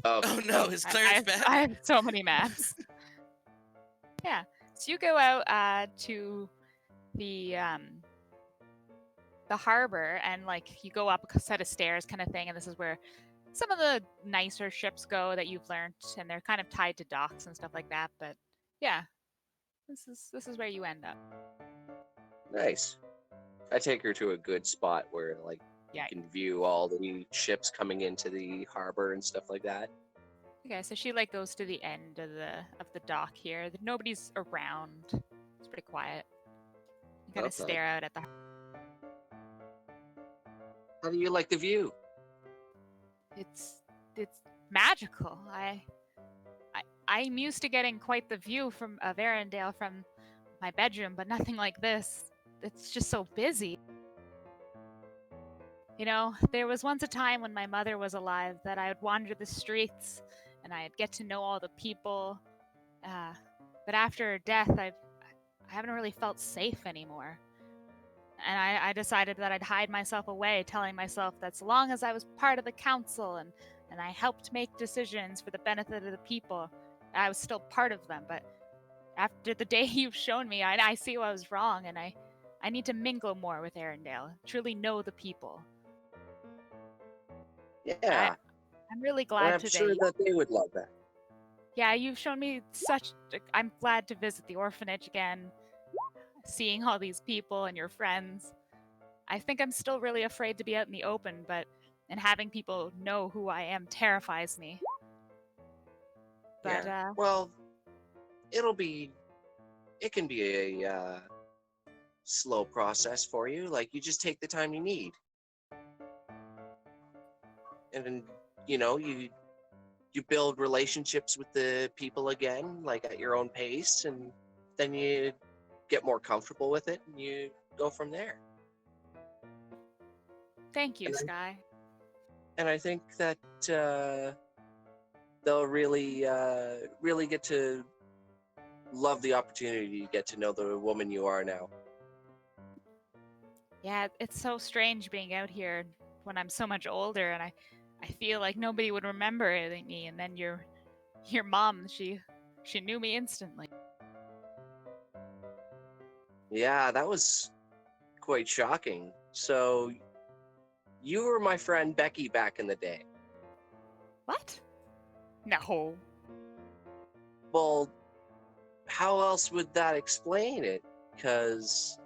Oh no, is Clarence back? I have so many maps. Yeah. So you go out to the harbor, and like you go up a set of stairs kind of thing, and this is where some of the nicer ships go that you've learned, and they're kind of tied to docks and stuff like that. But yeah, this is where you end up. Nice. I take her to a good spot where like Yeah. you can view all the ships coming into the harbor and stuff like that. Okay, so she like goes to the end of the dock here. Nobody's around. It's pretty quiet. You kind of Okay. stare out at the. How do you like the view? It's magical. I'm used to getting quite the view from of Arendelle from my bedroom, but nothing like this. It's just so busy. You know, there was once a time when my mother was alive that I would wander the streets and I'd get to know all the people. But after her death, I haven't really felt safe anymore. And I decided that I'd hide myself away, telling myself that so long as I was part of the council and and I helped make decisions for the benefit of the people. I was still part of them, but after the day you've shown me, I see I was wrong, and I need to mingle more with Arendelle, truly know the people. Yeah, I'm really and glad I'm today. sure that they would love that. Yeah, you've shown me such. I'm glad to visit the orphanage again, seeing all these people and your friends. I think I'm still really afraid to be out in the open, and having people know who I am terrifies me. But Yeah. Well, it can be a slow process for you. Like, you just take the time you need, and then you build relationships with the people again, like at your own pace, and then you get more comfortable with it, and you go from there. thank you, And I, Sky. and I think that they'll really get to love the opportunity to get to know the woman you are now. Yeah, it's so strange being out here when I'm so much older, and I feel like nobody would remember me, and then your mom, she knew me instantly. Yeah, that was quite shocking. So you were my friend Becky back in the day. What? No. Well, how else would that explain it? Because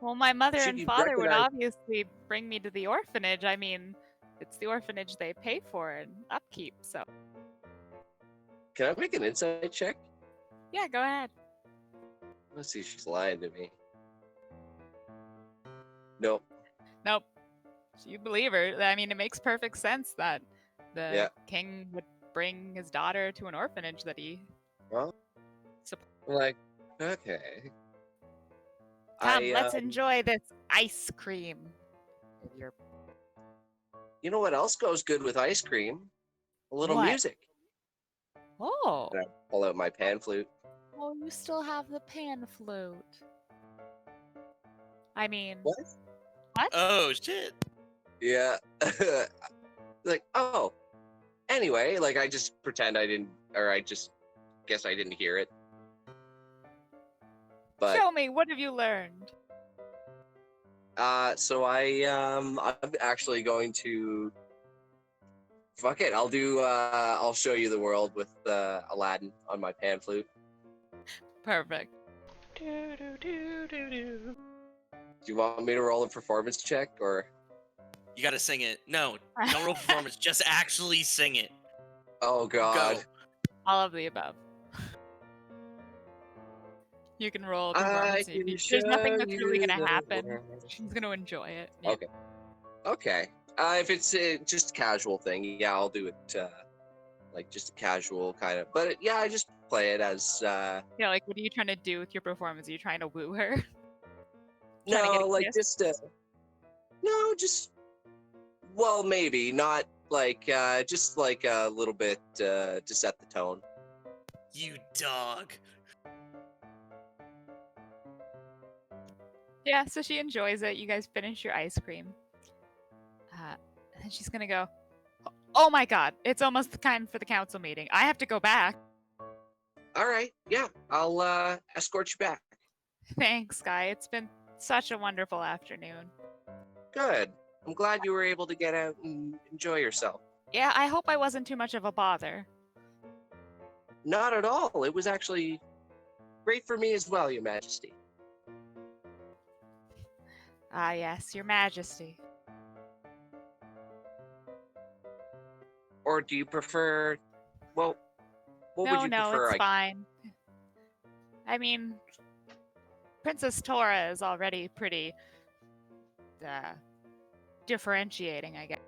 Well, my mother and she father would recognized. obviously bring me to the orphanage. I mean, it's the orphanage they pay for and upkeep, so. Can I make an insight check? Yeah, go ahead. Let's see if she's lying to me. Nope. Nope. You believe her. I mean, it makes perfect sense that the Yeah. king would bring his daughter to an orphanage that he. Well, I'm like, okay. Come, let's enjoy this ice cream. You know what else goes good with ice cream? A little What? music. Oh. And I pull out my pan flute. Oh, you still have the pan flute. I mean, What? what? Oh shit. Yeah. Like, oh. Anyway, like, I just pretend I didn't, or I just guess I didn't hear it. But Show me, what have you learned? so I'm actually going to fuck it. I'll show you the world with Aladdin on my pan flute. Perfect. Do you want me to roll a performance check, or? You gotta sing it. No, don't roll performance. Just actually sing it. Oh God. Go. All of the above. You can roll a performance. There's nothing that's really gonna happen. She's gonna enjoy it. Yeah. Okay. Okay. If it's just a casual thing, yeah, I'll do it. Like just a casual kind of. But yeah, I just play it as. Yeah, like what are you trying to do with your performance? Are you trying to woo her? Trying to get No, a like kiss? just. No, just. Well, maybe not like just like a little bit to set the tone. You dog. Yeah, so she enjoys it. You guys finish your ice cream. And then she's gonna go, oh my god, it's almost time for the council meeting. I have to go back. All right. Yeah, I'll escort you back. Thanks, Guy. It's been such a wonderful afternoon. Good. I'm glad you were able to get out and enjoy yourself. Yeah, I hope I wasn't too much of a bother. Not at all. It was actually great for me as well, Your Majesty. Ah, yes, Your Majesty. Or do you prefer? Well, what would you No, prefer? it's fine. I mean, Princess Tora is already pretty differentiating, I guess.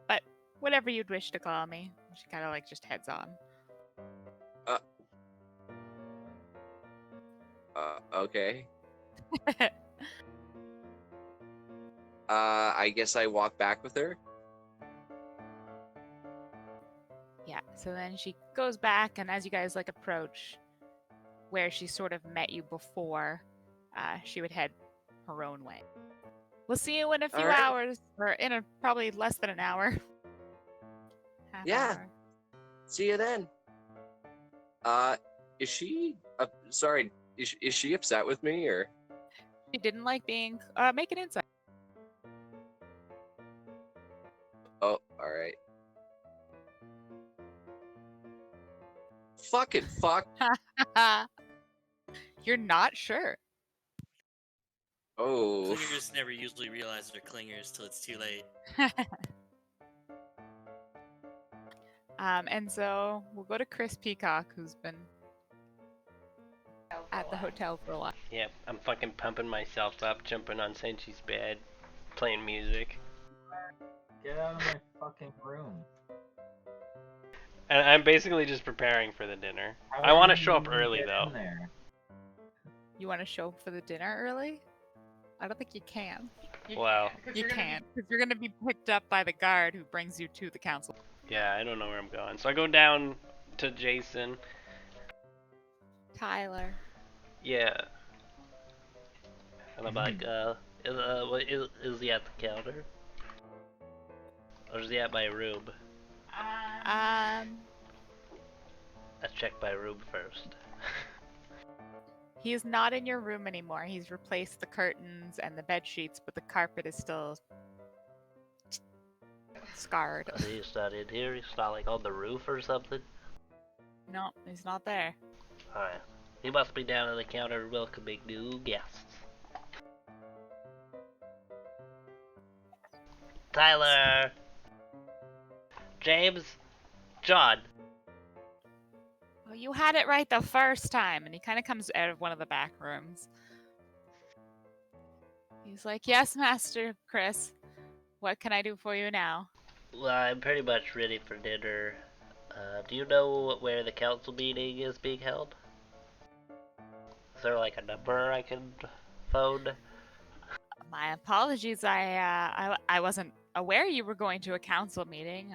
But whatever you'd wish to call me. She kind of like just heads on. Okay. I guess I walk back with her. Yeah, so then she goes back, and as you guys like approach where she sort of met you before, she would head her own way. We'll see you in a few Alright. hours, or in a probably less than an hour. Half Yeah. hour. See you then. Is she? Sorry. Is she upset with me or? She didn't like being. Make an insight. Oh, all right. Fucking fuck. You're not sure. Oh. Clingers never usually realize they're clingers till it's too late. And so we'll go to Chris Peacock, who's been at the hotel for a while. Yep, I'm fucking pumping myself up, jumping on Senchi's bed, playing music. Get out of my fucking room. And I'm basically just preparing for the dinner. How I are want to you show up gonna early get though. in there? You want to show up for the dinner early? I don't think you can. Wow. You can't, because you're going to be picked up by the guard who brings you to the council. Yeah, I don't know where I'm going. So I go down to Jason. Tyler. Yeah. And I'm like, is he at the counter? Or is he at my room? Let's check my room first. He is not in your room anymore. He's replaced the curtains and the bed sheets, but the carpet is still scarred. He's not in here. He's not like on the roof or something. No, he's not there. Alright. He must be down at the counter welcoming new guests. Tyler! James! John! Oh, you had it right the first time. And he kind of comes out of one of the back rooms. He's like, yes, Master Chris. What can I do for you now? Well, I'm pretty much ready for dinner. Do you know where the council meeting is being held? Is there like a number I can phone? My apologies. I wasn't aware you were going to a council meeting.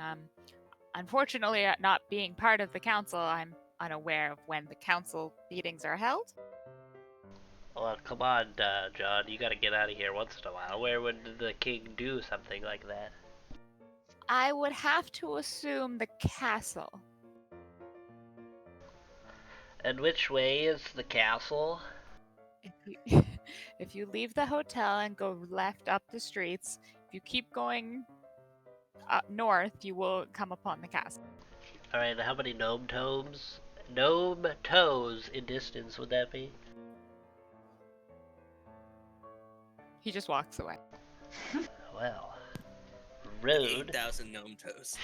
Unfortunately, not being part of the council, I'm unaware of when the council meetings are held. Well, come on, John. You gotta get out of here once in a while. Where would the king do something like that? I would have to assume the castle. And which way is the castle? If you leave the hotel and go left up the streets, if you keep going up north, you will come upon the castle. Alright, how many gnome toes in distance would that be? He just walks away. Well, rude. 8,000 gnome toes.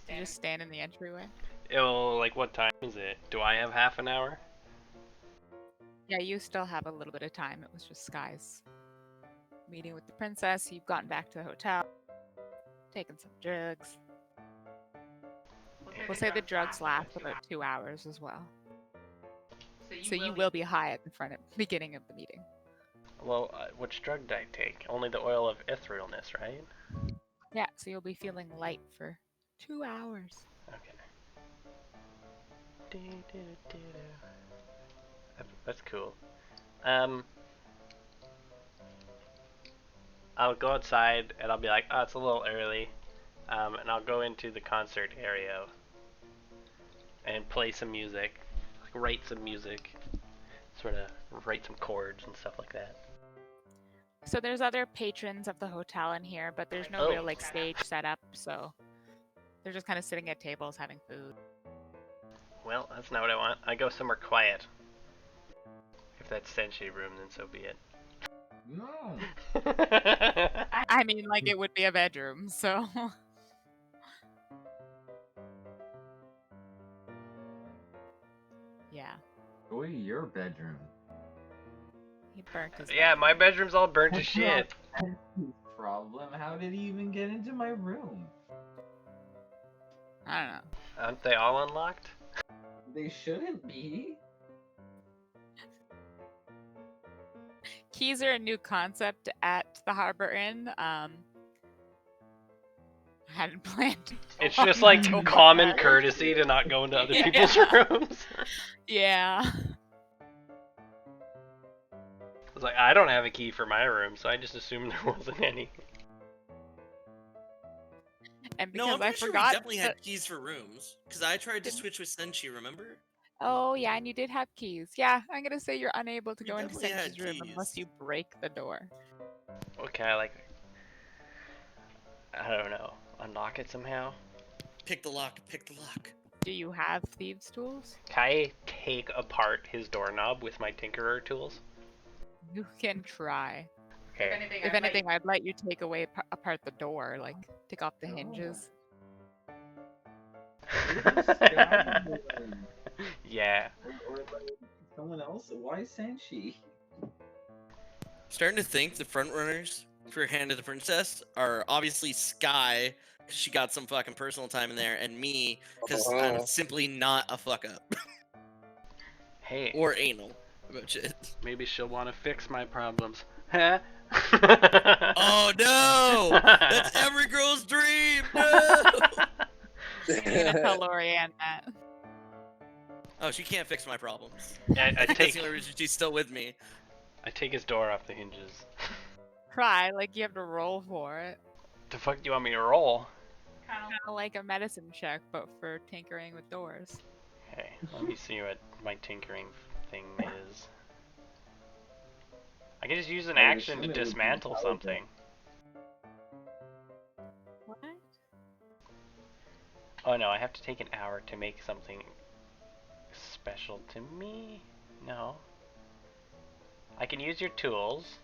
You just stand in the entryway. Oh, like what time is it? Do I have half an hour? Yeah, you still have a little bit of time. It was just Sky's meeting with the princess. You've gotten back to the hotel, taken some drugs. We'll say the drugs last about 2 hours as well. So you will be high at the beginning of the meeting. Well, which drug did I take? Only the oil of etherealness, right? Yeah, so you'll be feeling light for 2 hours. Okay. That's cool. I'll go outside and I'll be like, oh, it's a little early. And I'll go into the concert area and play some music, like write some music, sort of write some chords and stuff like that. So there's other patrons of the hotel in here, but there's no real like stage set up, so they're just kind of sitting at tables having food. Well, that's not what I want. I go somewhere quiet. If that's Senshi room, then so be it. No. I mean, like it would be a bedroom, so. Yeah, Go to your bedroom. he burnt his. Yeah, my bedroom's all burnt to That's shit. not Sensi's problem. How did he even get into my room? I don't know. Aren't they all unlocked? They shouldn't be. Keys are a new concept at the Harbor Inn. I hadn't planned. It's just like common courtesy to not go into other people's rooms. Yeah. was like, I don't have a key for my room, so I just assumed there wasn't any. And No, because I'm I pretty sure we forgot. definitely had keys for rooms. Because I tried to Didn't- switch with Senshi, remember? Oh yeah, and you did have keys. Yeah, I'm gonna say you're unable to We go into definitely had Senchi's room unless keys. you break the door. Okay, I don't know, unlock it somehow? Pick the lock, pick the lock. Do you have thieves' tools? Can I take apart his doorknob with my Tinkerer tools? You can try. Okay. If anything, I'd let you take away apart the door, like take off the hinges. Yeah. Or like someone else? Why Sanchi? Starting to think the front runners for Hand of the Princess are obviously Sky, because she got some fucking personal time in there, and me, because I'm simply not a fuck up. Hey, Or anal about shit. maybe she'll want to fix my problems. Huh? Oh no! That's every girl's dream! No! I'm gonna tell Lorianne that. Oh, she can't fix my problems. I That's take the only reason she's still with me. I take his door off the hinges. Try, like you have to roll for it. The fuck do you want me to roll? Kind of like a medicine check, but for tinkering with doors. Okay, let me see what my tinkering thing is. I can just use an I would action assume to it would be dismantle intelligent. something. What? Oh no, I have to take an hour to make something special to me? No. I can use your tools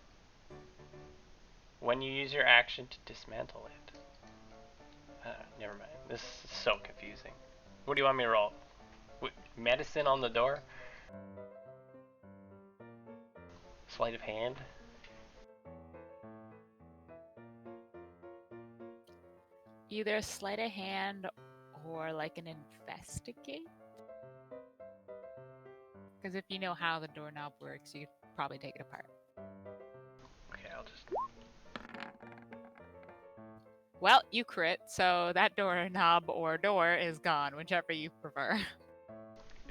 when you use your action to dismantle it. Never mind. This is so confusing. What do you want me to roll? Medicine on the door? Sleight of hand? Either sleight of hand or like an investigate. Because if you know how the doorknob works, you could probably take it apart. Okay, I'll just... Well, you crit, so that doorknob or door is gone, whichever you prefer.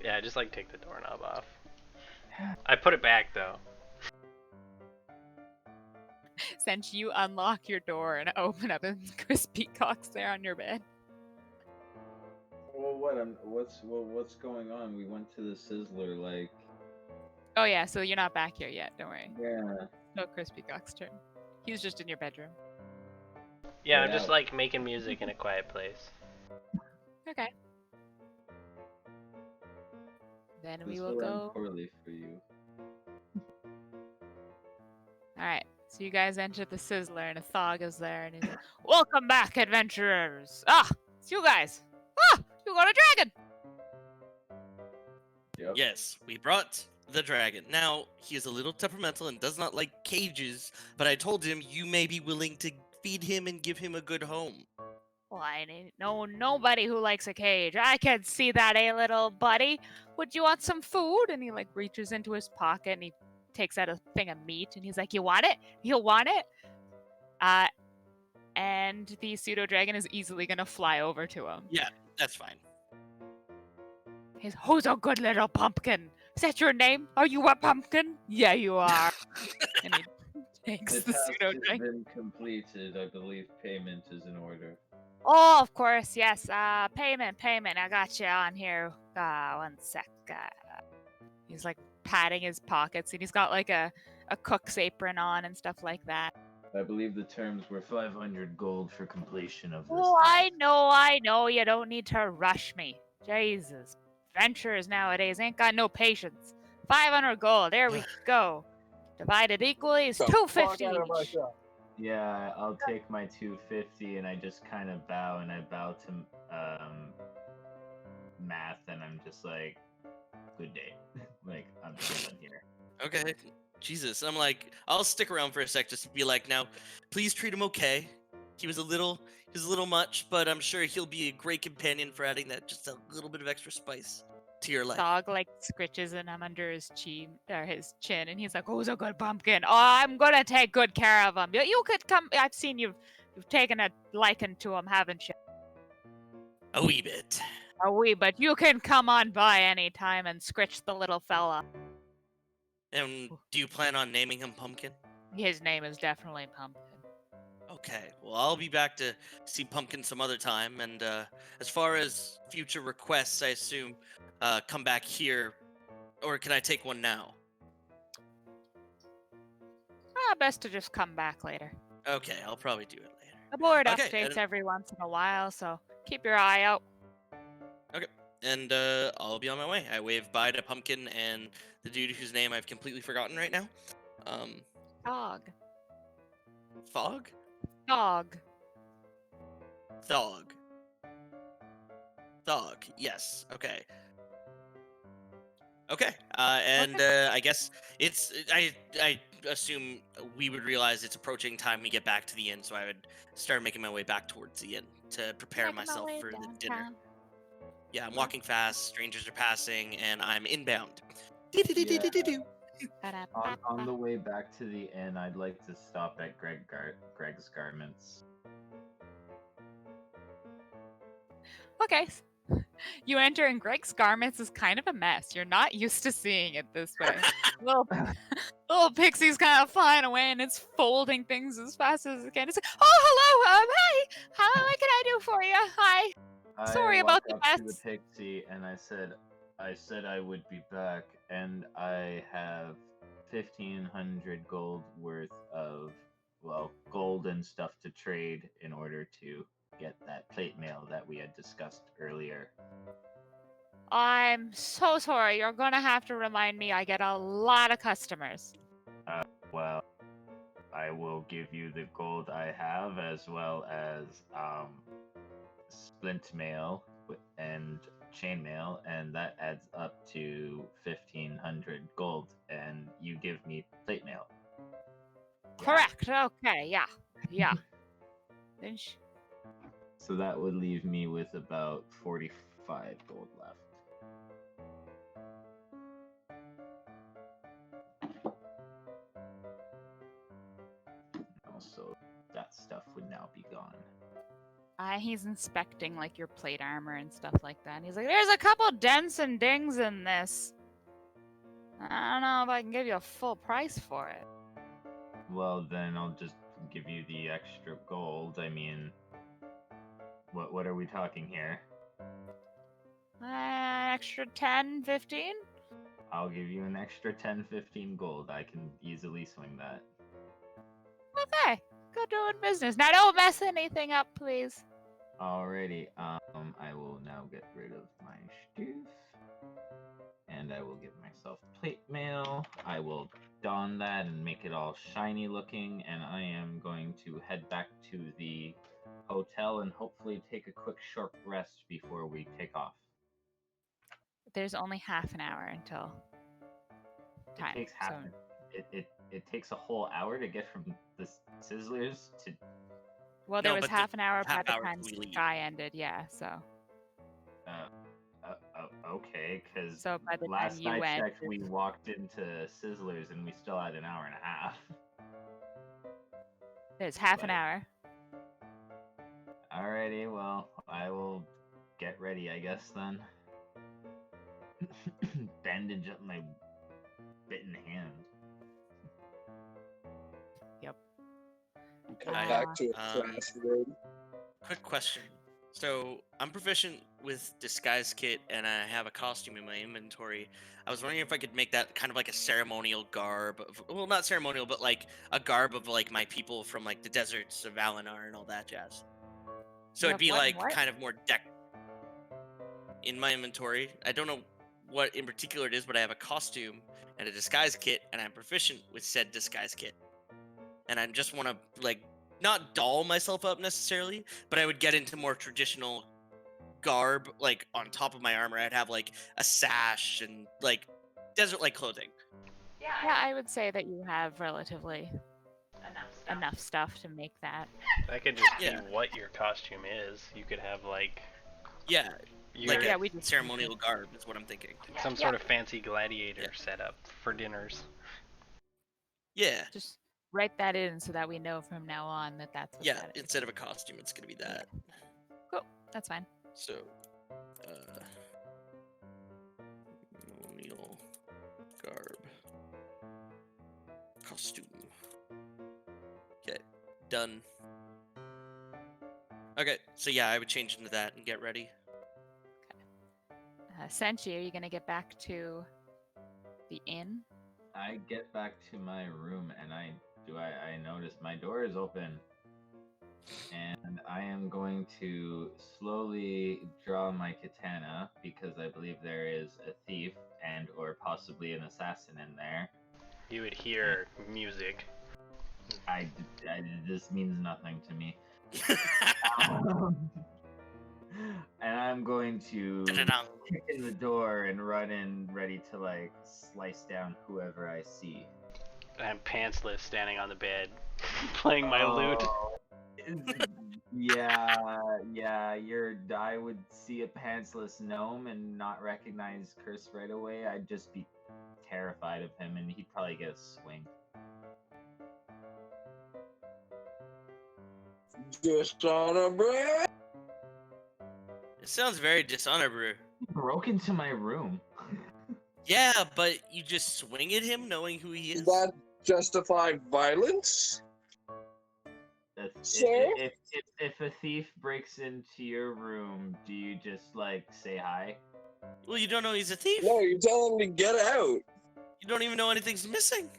Yeah, just like take the doorknob off. I put it back though. Since you unlock your door and open up and Crispy Cock's there on your bed. Well, what's going on? We went to the Sizzler, like. Oh yeah, so you're not back here yet, don't worry. Yeah. No Crispy Cock's turn. He's just in your bedroom. Yeah, I'm Get just out. like making music in a quiet place. Okay. Then we This will will end go. poorly for you. Alright, so you guys enter the Sizzler and a Thog is there and he's like, welcome back, adventurers! Ah! It's you guys! Ah! You got a dragon! Yep. Yes, we brought the dragon. Now, he is a little temperamental and does not like cages, but I told him you may be willing to feed him and give him a good home. Well, I ain't know nobody who likes a cage. I can see that, eh, little buddy? Would you want some food? And he like reaches into his pocket and he takes out a thing of meat and he's like, you want it? You'll want it? And the pseudo dragon is easily gonna fly over to him. Yeah, that's fine. He's, who's a good little pumpkin? Is that your name? Are you a pumpkin? Yeah, you are. And he takes The the task pseudo has dragon. been completed. I believe payment is in order. Oh, of course, yes. Payment. I got you on here. One sec. He's like patting his pockets, and he's got like a cook's apron on and stuff like that. I believe the terms were 500 gold for completion of this. Oh, task. I know. You don't need to rush me. Jesus, adventurers nowadays ain't got no patience. 500 gold. There we go. Divided equally is The 250 fuck out of my each. shop. Yeah, I'll take my 250 and I just kind of bow and I bow to math and I'm just like, good day. Like, I'm chilling here. Okay. Jesus. I'm like, I'll stick around for a sec just to be like, now, please treat him okay. He was a little much, but I'm sure he'll be a great companion for adding that just a little bit of extra spice to your life. Dog like scritches in him under his chin, and he's like, "Who's a good pumpkin? Oh, I'm gonna take good care of him. You could come. I've seen you've taken a liking to him, haven't you? A wee bit. A wee, but you can come on by any time and scritch the little fella." And do you plan on naming him Pumpkin? His name is definitely Pumpkin. Okay, well, I'll be back to see Pumpkin some other time. And as far as future requests, I assume come back here, or can I take one now? Best to just come back later. Okay, I'll probably do it later. The board Okay, updates and- every once in a while, so keep your eye out. And I'll be on my way. I wave bye to Pumpkin and the dude whose name I've completely forgotten right now. Dog. Fog? Dog. Thog. Thog. Yes. Okay. Okay. And I guess it's. I assume we would realize it's approaching time we get back to the inn, so I would start making my way back towards the inn to prepare Making my myself way for the dinner. downtown. Yeah, I'm walking fast. Strangers are passing, and I'm inbound. Do-do-do-do-do-do. On the way back to the inn, I'd like to stop at Greg's Garments. Okay. You enter, and Greg's Garments is kind of a mess. You're not used to seeing it this way. little pixie's kind of flying away, and it's folding things as fast as it can. It's like, oh, hello, hi. What can I do for you? Hi. Sorry I about walked the up to mess. the pixie and I said I would be back, and I have 1,500 gold worth of gold and stuff to trade in order to get that plate mail that we had discussed earlier. I'm so sorry. You're gonna have to remind me. I get a lot of customers. Well, I will give you the gold I have as well as splint mail and chain mail, and that adds up to 1,500 gold, and you give me plate mail. Correct. Okay. Yeah. Then So that would leave me with about 45 gold left. Also, that stuff would now be gone. He's inspecting like your plate armor and stuff like that. And he's like, "There's a couple dents and dings in this. I don't know if I can give you a full price for it." Well, then I'll just give you the extra gold. I mean, what are we talking here? Extra 10, 15? I'll give you an extra 10, 15 gold. I can easily swing that. Okay. Good doing business. Now don't mess anything up, please. Alrighty, I will now get rid of my stuff. And I will give myself plate mail. I will don that and make it all shiny looking, and I am going to head back to the hotel and hopefully take a quick short rest before we take off. There's only half an hour until time. It takes half it takes a whole hour to get from the Sizzlers to Well, there No, was but the half an hour by half the hour time we leave. Sky ended, yeah, so. okay, because So by the time last you I went, checked, we walked into Sizzlers and we still had an hour and a half. there's half an But- hour. Alrighty, well, I will get ready, I guess, then. Bandage up my bitten hand. Come I- back to a um, crash road. Quick question. So I'm proficient with disguise kit, and I have a costume in my inventory. I was wondering if I could make that kind of like a ceremonial garb. Well, not ceremonial, but like a garb of like my people from like the deserts of Valinar and all that jazz. So You it'd be have what and like what? kind of more deck in my inventory. I don't know what in particular it is, but I have a costume and a disguise kit, and I'm proficient with said disguise kit. And I just want to like not doll myself up necessarily, but I would get into more traditional garb. Like on top of my armor, I'd have like a sash and like desert-like clothing. Yeah, I would say that you have relatively enough stuff to make that. That could just Yeah. be what your costume is. You could have like Yeah, your, like Yeah, a we just- ceremonial garb is what I'm thinking. some sort of fancy gladiator setup for dinners. Yeah, Just write that in so that we know from now on that that's what yeah. that is. Instead of a costume, it's gonna be that. Cool, that's fine. So, ceremonial garb. costume. Okay, done. Okay, so yeah, I would change into that and get ready. Senshi, are you gonna get back to the inn? I get back to my room and I notice my door is open. And I am going to slowly draw my katana because I believe there is a thief and or possibly an assassin in there. You would hear music. This means nothing to me. And I'm going to Da-da-dum. kick in the door and run in ready to like slice down whoever I see. I'm pantsless standing on the bed, playing my lute. Oh, I would see a pantsless gnome and not recognize Chris right away. I'd just be terrified of him and he'd probably get a swing. Dishonorable. It sounds very dishonorable. He broke into my room. Yeah, but you just swing at him knowing who he Does is? that justify violence? Sir? If a thief breaks into your room, do you just like say hi? Well, you don't know he's a thief. No, you tell him to get out. You don't even know anything's missing.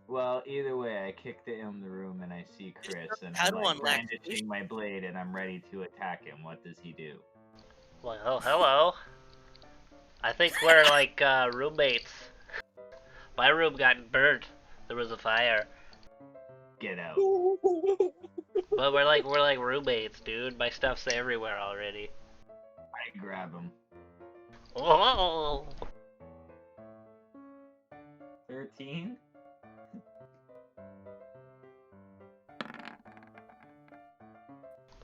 Well, either way, I kicked it in the room and I see Chris and How I'm do like, I lack- brandishing my blade and I'm ready to attack him. What does he do? Well, hello. I think we're like roommates. My room got burnt. There was a fire. Get out. But we're like roommates, dude. My stuff's everywhere already. I grab him. Oh, 13?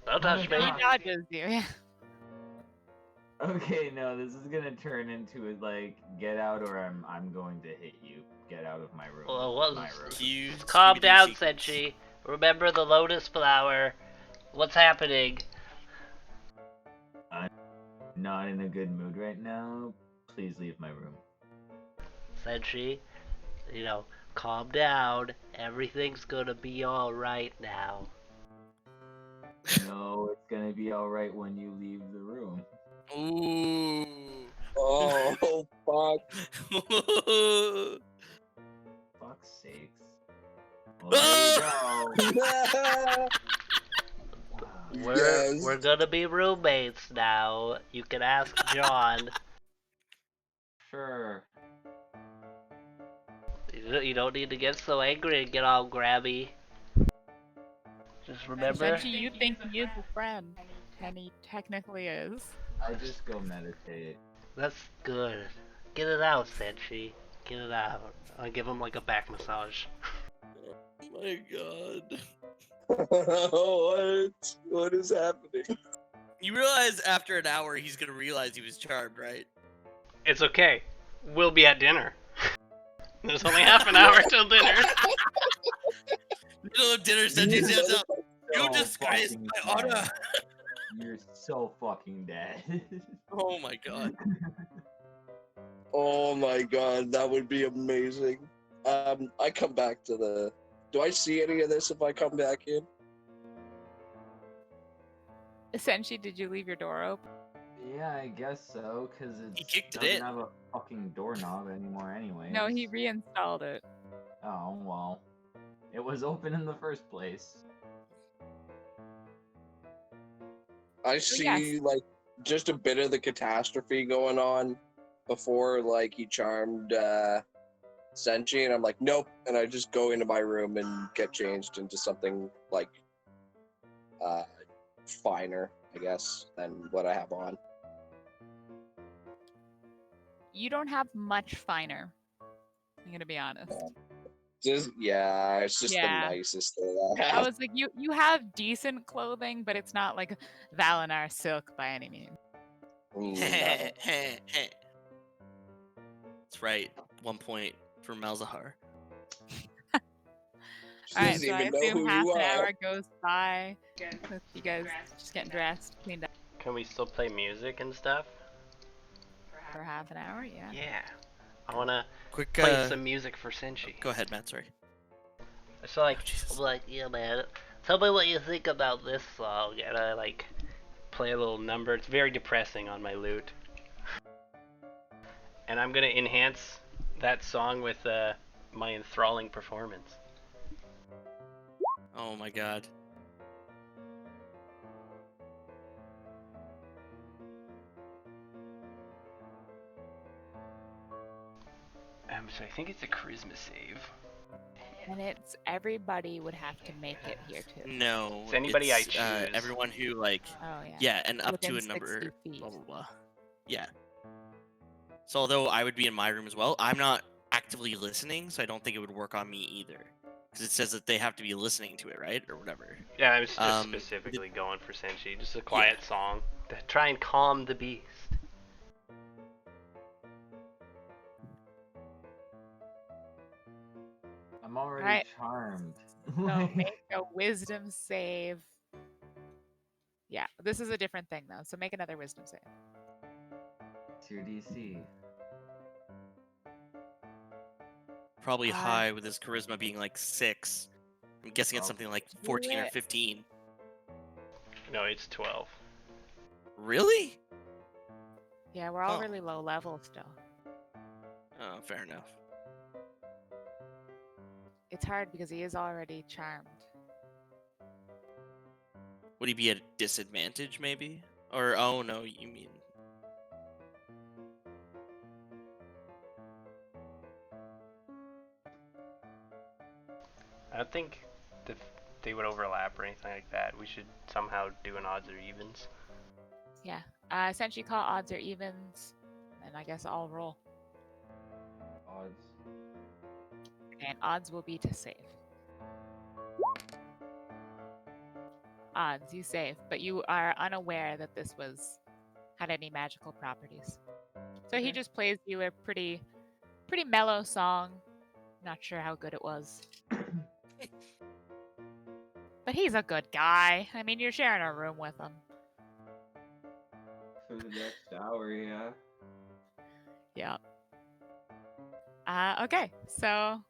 don't touch me. He dodges you. Yeah. Okay, no, this is gonna turn into like get out or I'm going to hit you. Get out of my room. Well, This what is my room. You Calm Scooby-Doo down, sequence. Senshi. Remember the lotus flower. What's happening? Not in a good mood right now. Please leave my room. Senshi, calm down. Everything's gonna be alright now. No, it's gonna be alright when you leave the room. Ooh. Oh, fuck. Fuck's sakes. Well, there you go. Yes. We're gonna be roommates now. You can ask John. Sure. You don't need to get so angry and get all grabby. Just remember, Senshi, you think he is a friend, and he technically is. I just go meditate. that's good. Get it out, Senshi. Get it out. I'll give him like a back massage. Oh my god. What is happening? You realize after an hour he's gonna realize he was charmed, right? It's okay. We'll be at dinner. There's only half an hour till dinner. Middle of dinner, Senji stands up. You So disgraced fucking my honor. dead. You're so fucking dead. Oh my god. Oh my god, that would be amazing. I come back to the. Do I see any of this if I come back in? Senshi, did you leave your door open? Yeah, I guess so, because He it kicked it doesn't in. have a fucking doorknob anymore anyway. No, he reinstalled it. Oh, well. It was open in the first place. I see yes. like just a bit of the catastrophe going on before like he charmed Senshi, and I'm like, nope, and I just go into my room and get changed into something like finer, I guess, than what I have on. You don't have much finer. I'm gonna be honest. Just it's just Yeah. the nicest thing I I have. was like, you have decent clothing, but it's not like Valinar silk by any means. No. That's right. 1 point for Malzahar. She All right, doesn't so I even know assume who half you an are. hour goes by with you guys just getting dressed, cleaned up Can we still play music and stuff? for half an hour. Yeah. Yeah. I wanna Quick, play some music for Senshi. go ahead, Matt, sorry. So like, Jesus. I'm like, yeah, man. Tell me what you think about this song, and I like play a little number. It's very depressing on my lute, and I'm gonna enhance that song with my enthralling performance. Oh my god. So I think it's a charisma save. And it's everybody would have to make it here too. No. It's anybody I it's, choose. everyone who like Oh yeah. yeah, and up to Within a number 60 feet. blah blah blah. Yeah. So although I would be in my room as well, I'm not actively listening, so I don't think it would work on me either. Because it says that they have to be listening to it, right? Or whatever. Yeah, I was just Um, specifically going for Senshi, just a quiet song to try and calm the beast. I'm already Alright. charmed. So make a wisdom save. Yeah, this is a different thing though. So make another wisdom save. It's your DC. Probably Uh, high with his charisma being like 6. I'm guessing it's Oh. something like Do 14 or it. 15. No, it's 12. Really? Yeah, we're all Oh. really low level still. Oh, fair enough. It's hard because he is already charmed. Would he be at a disadvantage, maybe? Or, oh no, you mean... I don't think they would overlap or anything like that. We should somehow do an odds or evens. Yeah. Essentially call odds or evens, and I guess I'll roll. Odds. And odds will be to save. Odds, you save, but you are unaware that this had any magical properties. So he Okay. just plays you a pretty mellow song. Not sure how good it was. But he's a good guy. I mean, you're sharing a room with him. For the next hour, yeah. Yeah. Okay, so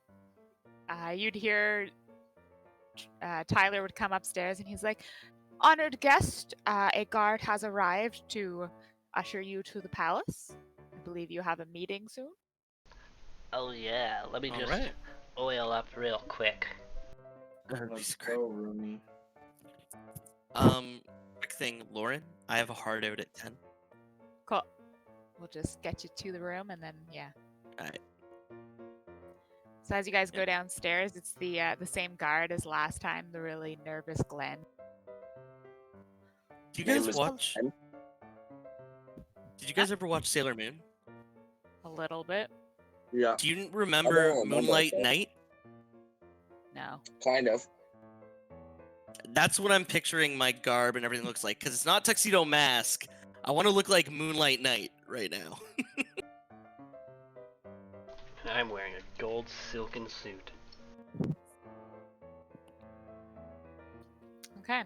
you'd hear Tyler would come upstairs and he's like, "Honored guest, a guard has arrived to usher you to the palace. I believe you have a meeting soon." Oh yeah, let me just Alright. oil up real quick. Let's go, Rumi. Quick thing, Lauren, I have a hard out at 10. Cool. We'll just get you to the room and then, yeah. Alright. So as you guys go downstairs, it's the same guard as last time, the really nervous Glenn. Do you Name guys was watch... Glenn. Did you guys ever watch Sailor Moon? A little bit. Yeah, Do you remember remember Moonlight that. Night? No. kind of. That's what I'm picturing my garb and everything looks like. Because it's not Tuxedo Mask. I want to look like Moonlight Night right now. I'm wearing a gold silken suit. Okay.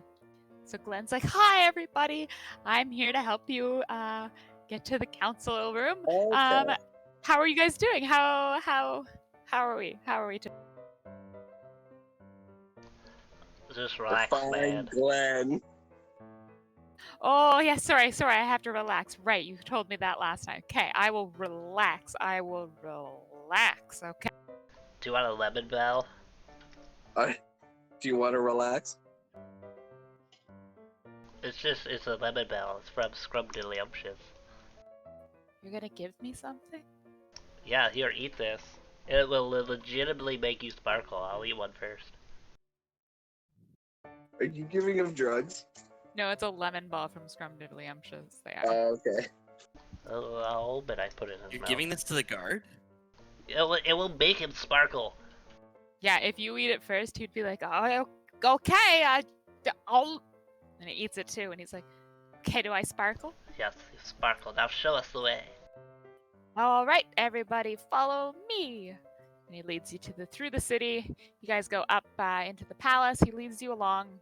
So Glenn's like, "Hi, everybody. I'm here to help you get to the council room. Okay. How are you guys doing? How are we? How are we today?" Just The relax, fine man. Glenn. Oh, yeah, sorry. I have to relax. Right, you told me that last time. Okay, I will relax. Okay. Do you want a lemon bell? Do you want to relax? It's a lemon bell. It's from Scrumdiddlyumptious. You're gonna give me something? Yeah, here, eat this. It will legitimately make you sparkle. I'll eat one first. Are you giving him drugs? No, it's a lemon ball from Scrumdiddlyumptious. They are. Okay. I'll bet I put it in his You're mouth. giving this to the guard? It will make him sparkle. Yeah, if you eat it first, he'd be like, "Oh, okay, I'll," and he eats it too, and he's like, "Okay, do I sparkle?" Yes, you sparkle. Now show us the way. All right, everybody, follow me. And he leads you through the city. You guys go up into the palace. He leads you along.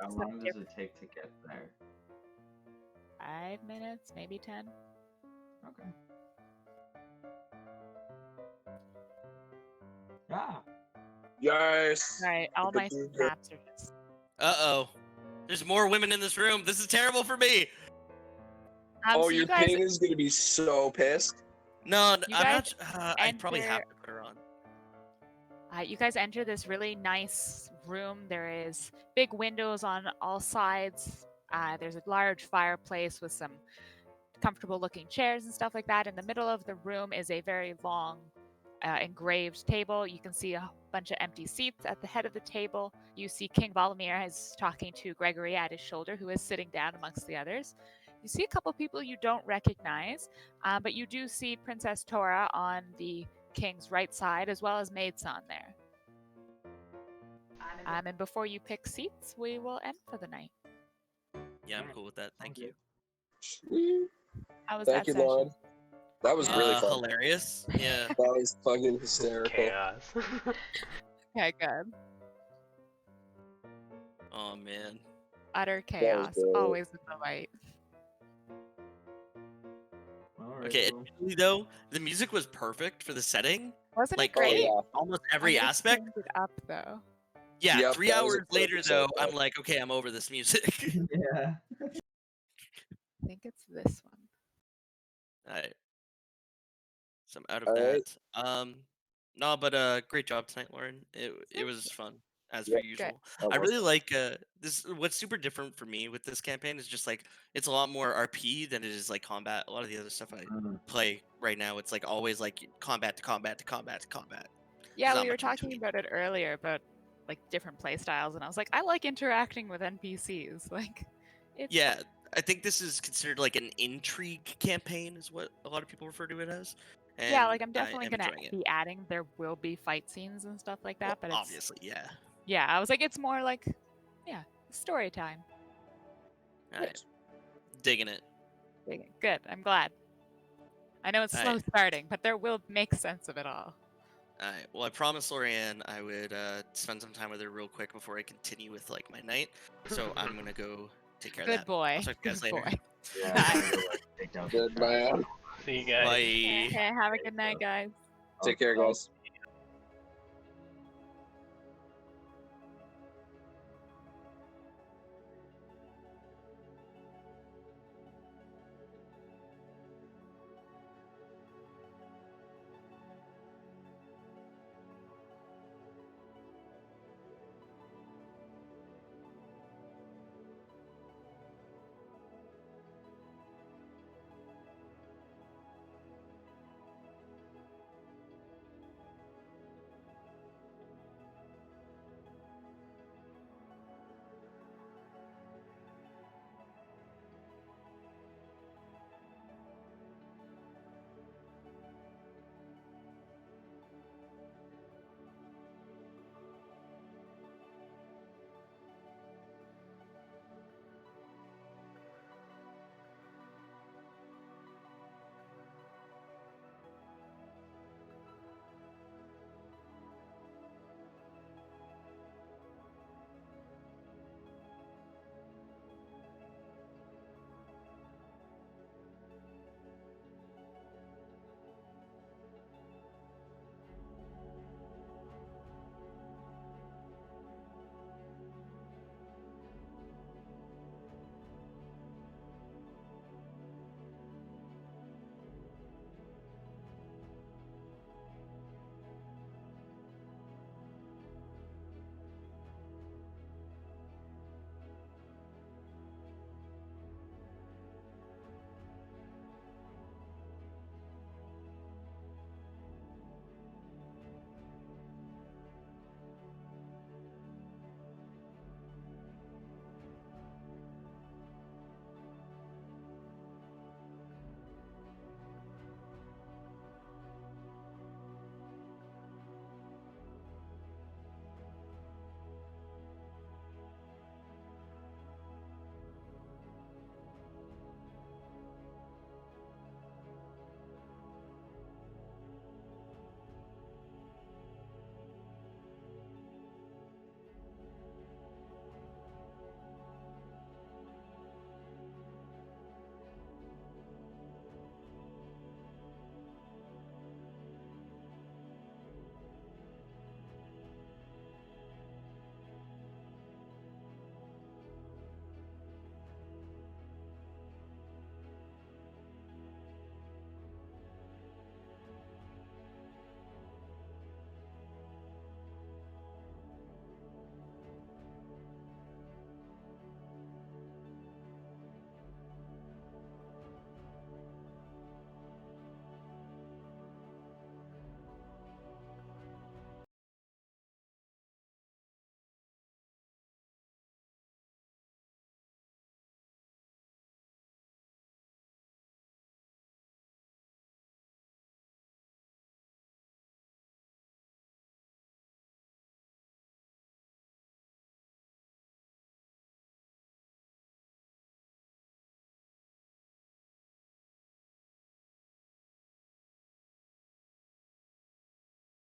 How It's long like does it take to get there? 5 minutes, maybe 10. Okay. Ah, Yes. All right, all my Good. snaps are just. Uh-oh. There's more women in this room. This is terrible for me. Oh, So your you guys, king is gonna be so pissed. No, You I'm guys not. I probably have enter- to put her on. you guys enter this really nice room. There is big windows on all sides. There's a large fireplace with some comfortable-looking chairs and stuff like that. In the middle of the room is a very long, engraved table. You can see a bunch of empty seats at the head of the table. You see King Valamir is talking to Gregory at his shoulder, who is sitting down amongst the others. You see a couple people you don't recognize, but you do see Princess Tora on the king's right side, as well as Maidson there. And before you pick seats, we will end for the night. Yeah, I'm cool with that. Thank you. How was Thank that you, session? Lord. That was really fun. Hilarious. Yeah. That was fucking hysterical. Chaos. Okay, good. Oh man. Utter chaos, great. always in the light. Alright, Okay, well, initially, though, the music was perfect for the setting. Wasn't Like, it great? yeah. almost I'm every gonna aspect. change it up though. Yeah, Yep, 3 that was a hours later, perfect though, setup. I'm like, okay, I'm over this music. yeah. I think it's this one. Alright. So I'm out of Alright. that. No, but great job tonight, Lauren. It Thank was fun as Yep. per usual. That I was really like this. What's super different for me with this campaign is just like it's a lot more RP than it is like combat. A lot of the other stuff I play right now, it's like always like combat to combat to combat to combat. Yeah, not we were much in talking between. about it earlier about like different play styles, and I was like, I like interacting with NPCs. Like, it's Yeah, fun. I think this is considered like an intrigue campaign, is what a lot of people refer to it as. And Yeah, like I'm I definitely am gonna enjoying it. be adding. There will be fight scenes and stuff like that, Well, but it's obviously, yeah. yeah. I was like, it's more like, yeah, story time. All right, digging it. Good. I'm glad. I know it's All slow right. starting, but there will make sense of it all. All right. Well, I promised Lorianne I would spend some time with her real quick before I continue with like my night. So I'm gonna go take care of Good that. boy. I'll talk to you guys Good later. boy. Yeah. Nice. I'm gonna, like, take down some good, trash. man. See you guys. Bye. Okay, have a good night, guys. Take care, guys.